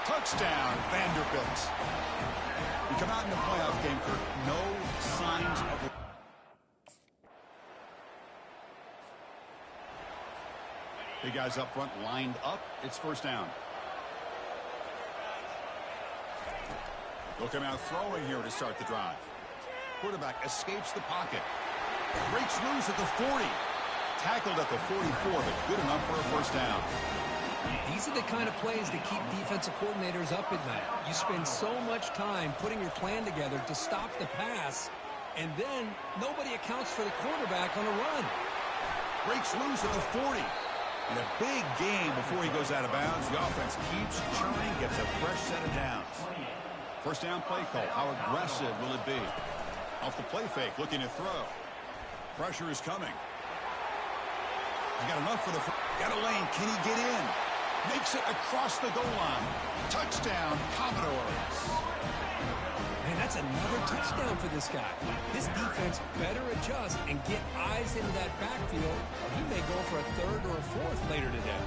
Touchdown, Vanderbilt. We come out in the playoff game, Kirk. No signs of... Big guys up front lined up. It's 1st down. They'll come out throwing here to start the drive. Quarterback escapes the pocket. Breaks loose at the 40. Tackled at the 44, but good enough for a 1st down. These are the kind of plays that keep defensive coordinators up at night. You spend so much time putting your plan together to stop the pass, and then nobody accounts for the quarterback on a run. Breaks loose at the 40. And a big gain before he goes out of bounds. The offense keeps churning, gets a fresh set of downs. 1st down play call. How aggressive will it be? Off the play fake, looking to throw. Pressure is coming. He's got enough for the... Got a lane. Can he get in? Makes it across the goal line. Touchdown, Commodores. Man, that's another touchdown for this guy. This defense better adjust and get eyes into that backfield, or he may go for a 3rd or a 4th later today.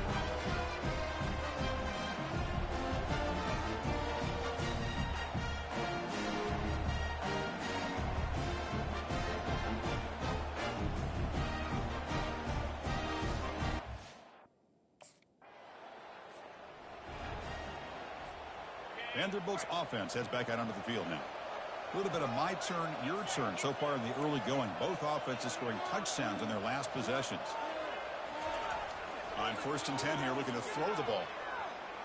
Vanderbilt's offense heads back out onto the field now. A little bit of my turn, your turn so far in the early going. Both offenses scoring touchdowns in their last possessions. On 1st and 10 here, looking to throw the ball.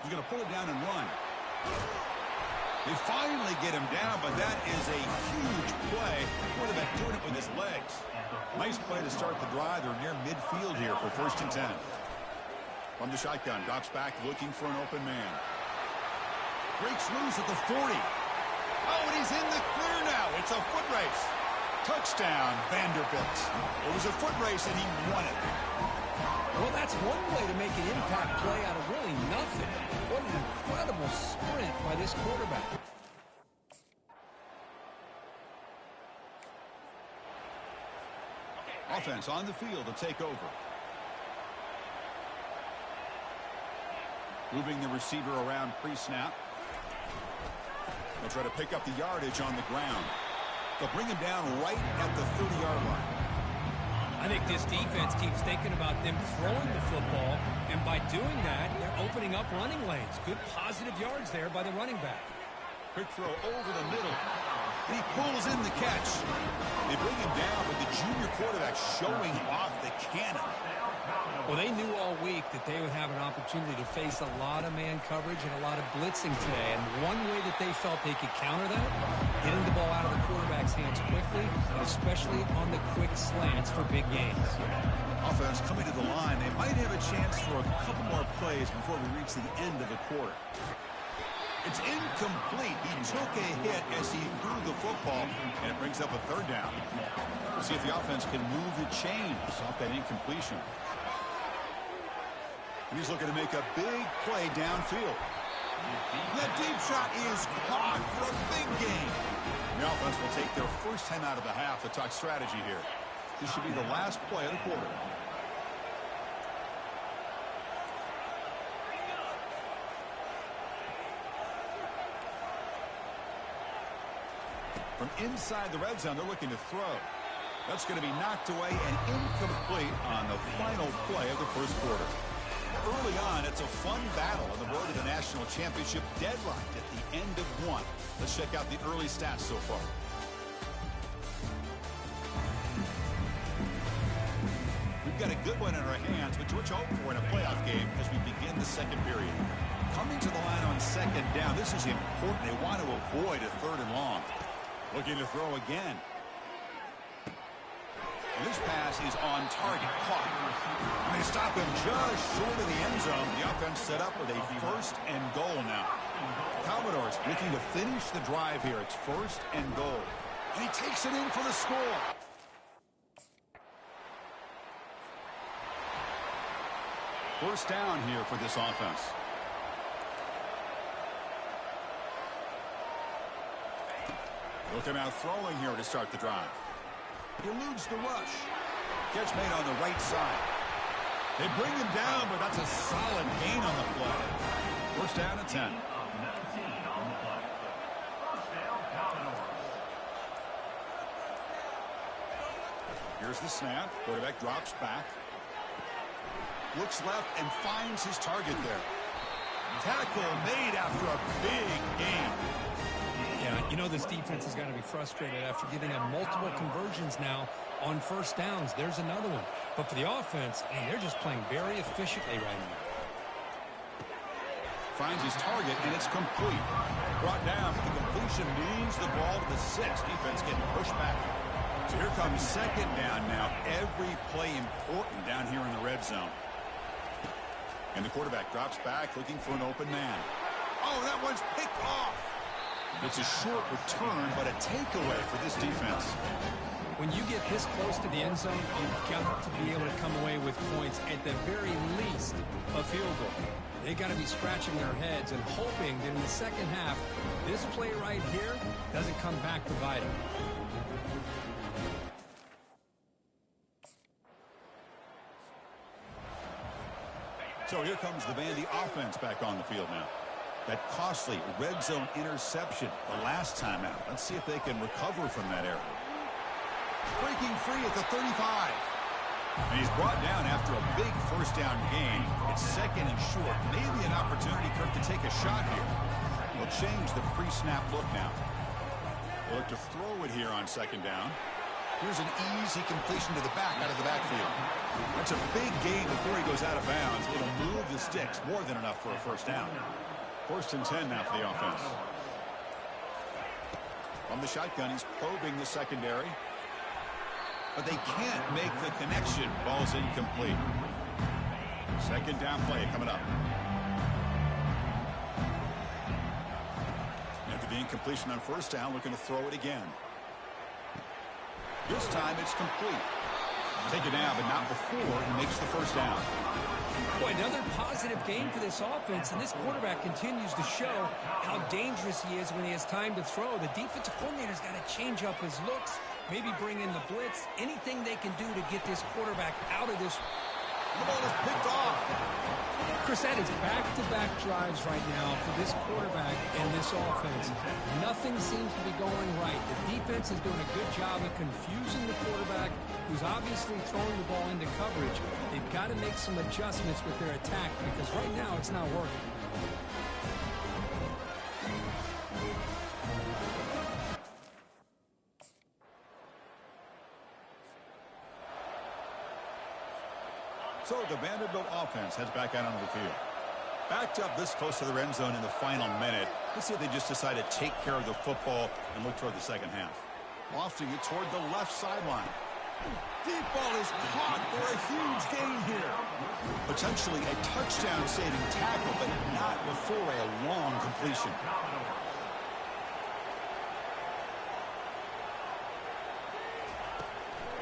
He's going to pull it down and run. They finally get him down, but that is a huge play. Quarterback doing it with his legs. Nice play to start the drive. They're near midfield here for 1st and 10. From the shotgun, drops back looking for an open man. Breaks loose at the 40. Oh, and he's in the clear now. It's a foot race. Touchdown, Vanderbilt. It was a foot race, and he won it. Well, that's one way to make an impact play out of really nothing. What an incredible sprint by this quarterback. Offense on the field to take over. Moving the receiver around pre-snap. They'll try to pick up the yardage on the ground. They'll bring him down right at the 30-yard line. I think this defense keeps thinking about them throwing the football, and by doing that, they're opening up running lanes. Good positive yards there by the running back. Quick throw over the middle. And he pulls in the catch. They bring him down, but the junior quarterback showing off the cannon. Well, they knew all week that they would have an opportunity to face a lot of man coverage and a lot of blitzing today. And one way that they felt they could counter that, getting the ball out of the quarterback's hands quickly, and especially on the quick slants for big gains. Offense coming to the line. They might have a chance for a couple more plays before we reach the end of the quarter. It's incomplete. He took a hit as he threw the football, and it brings up a third down. We'll see if the offense can move the chains off that incompletion. And he's looking to make a big play downfield. That deep shot is caught for a big gain. The offense will take their first time out of the half to talk strategy here. This should be the last play of the quarter. From inside the red zone, they're looking to throw. That's going to be knocked away and incomplete on the final play of the first quarter. Early on, it's a fun battle on the road to the national championship, deadlocked at the end of one. Let's check out the early stats so far. We've got a good one in our hands, which we're hoping for in a playoff game as we begin the second period. Coming to the line on second down, this is important. They want to avoid a third and long. Looking to throw again. And this pass is on target. Caught. And they stop him just short of the end zone. The offense set up with a first and goal now. Commodores looking to finish the drive here. It's first and goal. And he takes it in for the score. First down here for this offense. They'll come out throwing here to start the drive. He eludes the rush. Catch made on the right side. They bring him down, but that's a solid gain on the play. First down at 10. Here's the snap. Quarterback drops back. Looks left and finds his target there. Tackle made after a big gain. Yeah, you know this defense is going to be frustrated after giving them multiple conversions now on first downs. There's another one. But for the offense, man, they're just playing very efficiently right now. Finds his target, and it's complete. Brought down. The completion moves the ball to the 6. Defense getting pushed back. So here comes second down now. Every play important down here in the red zone. And the quarterback drops back looking for an open man. Oh, that one's picked off. It's a short return, but a takeaway for this defense. When you get this close to the end zone, you've got to be able to come away with points, at the very least, a field goal. They got to be scratching their heads and hoping that in the second half, this play right here doesn't come back to bite them. So here comes the Vandy offense back on the field now. That costly red zone interception the last time out. Let's see if they can recover from that error. Breaking free at the 35. And he's brought down after a big first down gain. It's second and short. Maybe an opportunity, Kirk, to take a shot here. They'll change the pre-snap look now. They'll look to throw it here on second down. Here's an easy completion to the back out of the backfield. That's a big gain before he goes out of bounds. It'll move the sticks. More than enough for a first down. First and 10 now for the offense. From the shotgun, he's probing the secondary. But they can't make the connection. Ball's incomplete. Second down play coming up. After the incompletion on first down, looking to throw it again. This time it's complete. Take it down, but not before he makes the first down. Boy, another positive game for this offense, and this quarterback continues to show how dangerous he is when he has time to throw. The defensive coordinator's got to change up his looks, maybe bring in the blitz, anything they can do to get this quarterback out of this The ball is picked off. Chris, that is back-to-back drives right now for this quarterback and this offense. Nothing seems to be going right. The defense is doing a good job of confusing the quarterback, who's obviously throwing the ball into coverage. They've got to make some adjustments with their attack because right now it's not working. So the Vanderbilt offense heads back out onto the field. Backed up this close to the end zone in the final minute. Let's see if they just decide to take care of the football and look toward the second half. Lofting it toward the left sideline. Deep ball is caught for a huge gain here. Potentially a touchdown-saving tackle, but not before a long completion.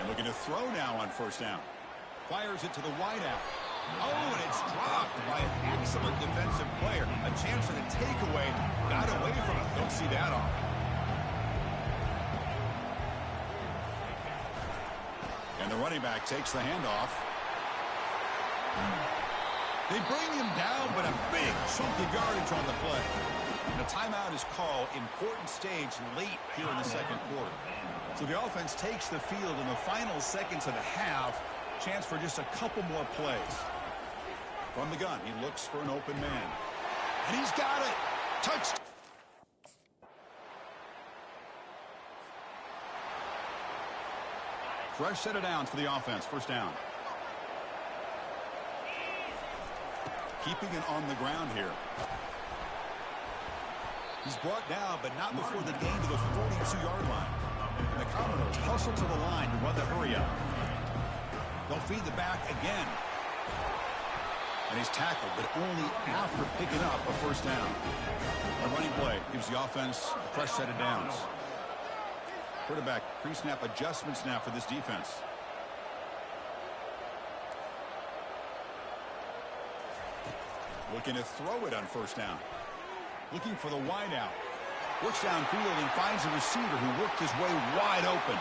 And looking to throw now on first down. Fires it to the wideout. Oh, and it's dropped by an excellent defensive player. A chance for the takeaway. Got away from it. Don't see that off. And the running back takes the handoff. They bring him down, but a big chunk of yardage on the play. And a timeout is called. Important stage late here in the second quarter. So the offense takes the field in the final seconds of the half. Chance for just a couple more plays. From the gun, he looks for an open man. And he's got it. Touched. Fresh set of downs for the offense. First down. Keeping it on the ground here. He's brought down, but not before the gain to the 42-yard line. And the Commodores hustle to the line to run the hurry up. They'll feed the back again. And he's tackled, but only after picking up a first down. A running play gives the offense a fresh set of downs. Quarterback pre-snap adjustments now for this defense. Looking to throw it on first down. Looking for the wideout. Works downfield and finds a receiver who worked his way wide open.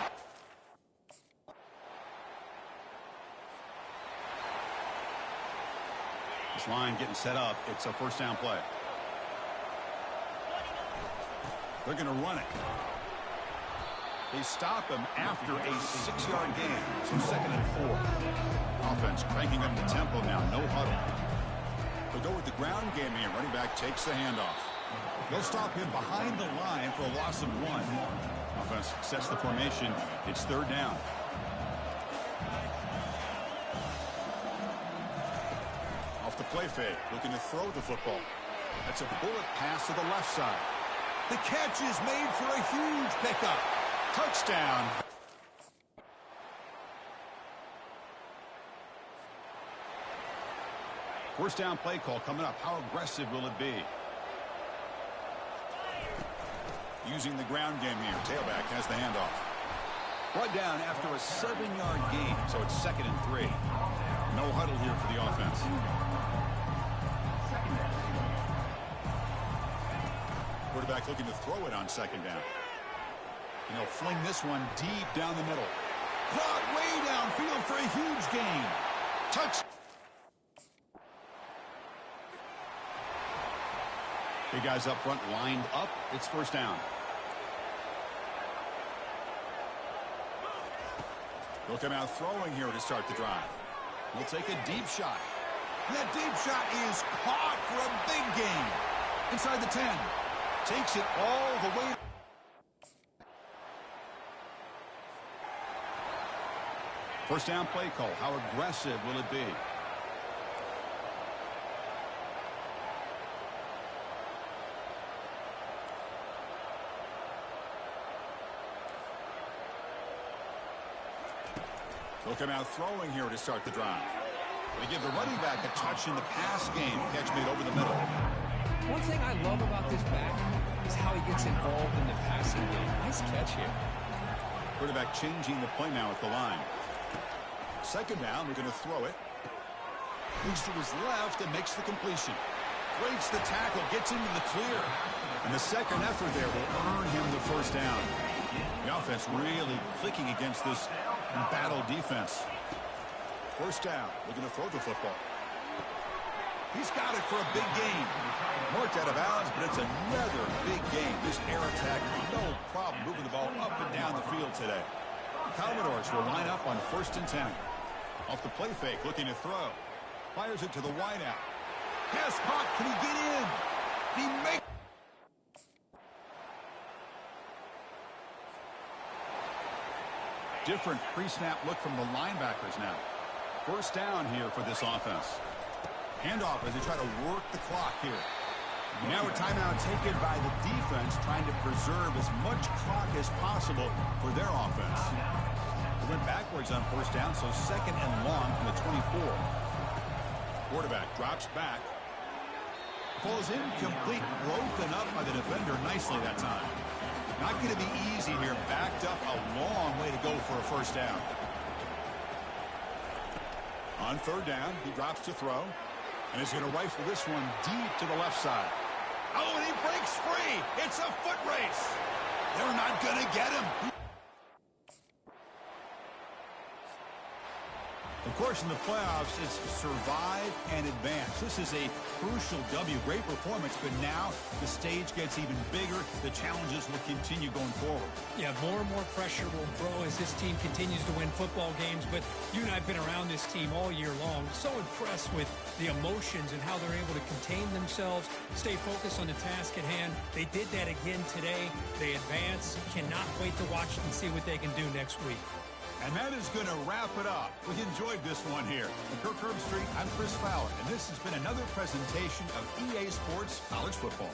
This line getting set up. It's a first down play. They're going to run it. They stop him after a 6-yard gain. So 2nd and 4. Offense cranking up the tempo now. No huddle. They'll go with the ground game here. Running back takes the handoff. They'll stop him behind the line for a loss of 1. Offense sets the formation. It's 3rd down. Off the play fake, looking to throw the football. That's a bullet pass to the left side. The catch is made for a huge pickup. Touchdown. First down play call coming up. How aggressive will it be? Using the ground game here. Tailback has the handoff. Brought down after a 7-yard gain, so it's 2nd and 3. No huddle here for the offense. Quarterback looking to throw it on 2nd down. And he'll fling this one deep down the middle. Caught way downfield for a huge gain. Touch. Big guys up front lined up. It's first down. They'll come out throwing here to start the drive. We'll take a deep shot. That deep shot is caught for a big gain. Inside the 10. Takes it all the way. First down play call. How aggressive will it be? They'll come out throwing here to start the drive. They give the running back a touch in the pass game. Catch made over the middle. One thing I love about this back is how he gets involved in the passing game. Nice catch here. Quarterback changing the play now at the line. 2nd down, we're going to throw it. Moves to his left and makes the completion. Breaks the tackle, gets into the clear. And the second effort there will earn him the first down. The offense really clicking against this battle defense. First down. Looking to throw the football. He's got it for a big gain. Marked out of bounds, but it's another big gain. This air attack, no problem moving the ball up and down the field today. Commodores will line up on 1st and 10. Off the play fake, looking to throw. Fires it to the wideout. Pass caught. Can he get in? He makes... Different pre-snap look from the linebackers now. First down here for this offense. Handoff as they try to work the clock here. Now a timeout taken by the defense, trying to preserve as much clock as possible for their offense. They went backwards on first down, so 2nd and long from the 24. Quarterback drops back. Falls incomplete, broken up by the defender nicely that time. Not going to be easy here. Backed up a long way to go for a first down. On 3rd down, he drops to throw. And he's going to rifle this one deep to the left side. Oh, and he breaks free. It's a foot race. They're not going to get him. Of course, in the playoffs, it's survive and advance. This is a crucial W. Great performance, but now the stage gets even bigger. The challenges will continue going forward. Yeah, more and more pressure will grow as this team continues to win football games. But you and I have been around this team all year long. So impressed with the emotions and how they're able to contain themselves, stay focused on the task at hand. They did that again today. They advance. Cannot wait to watch and see what they can do next week. And that is going to wrap it up. We enjoyed this one here. From Kirk Herbstreit, I'm Chris Fowler, and this has been another presentation of EA Sports College Football.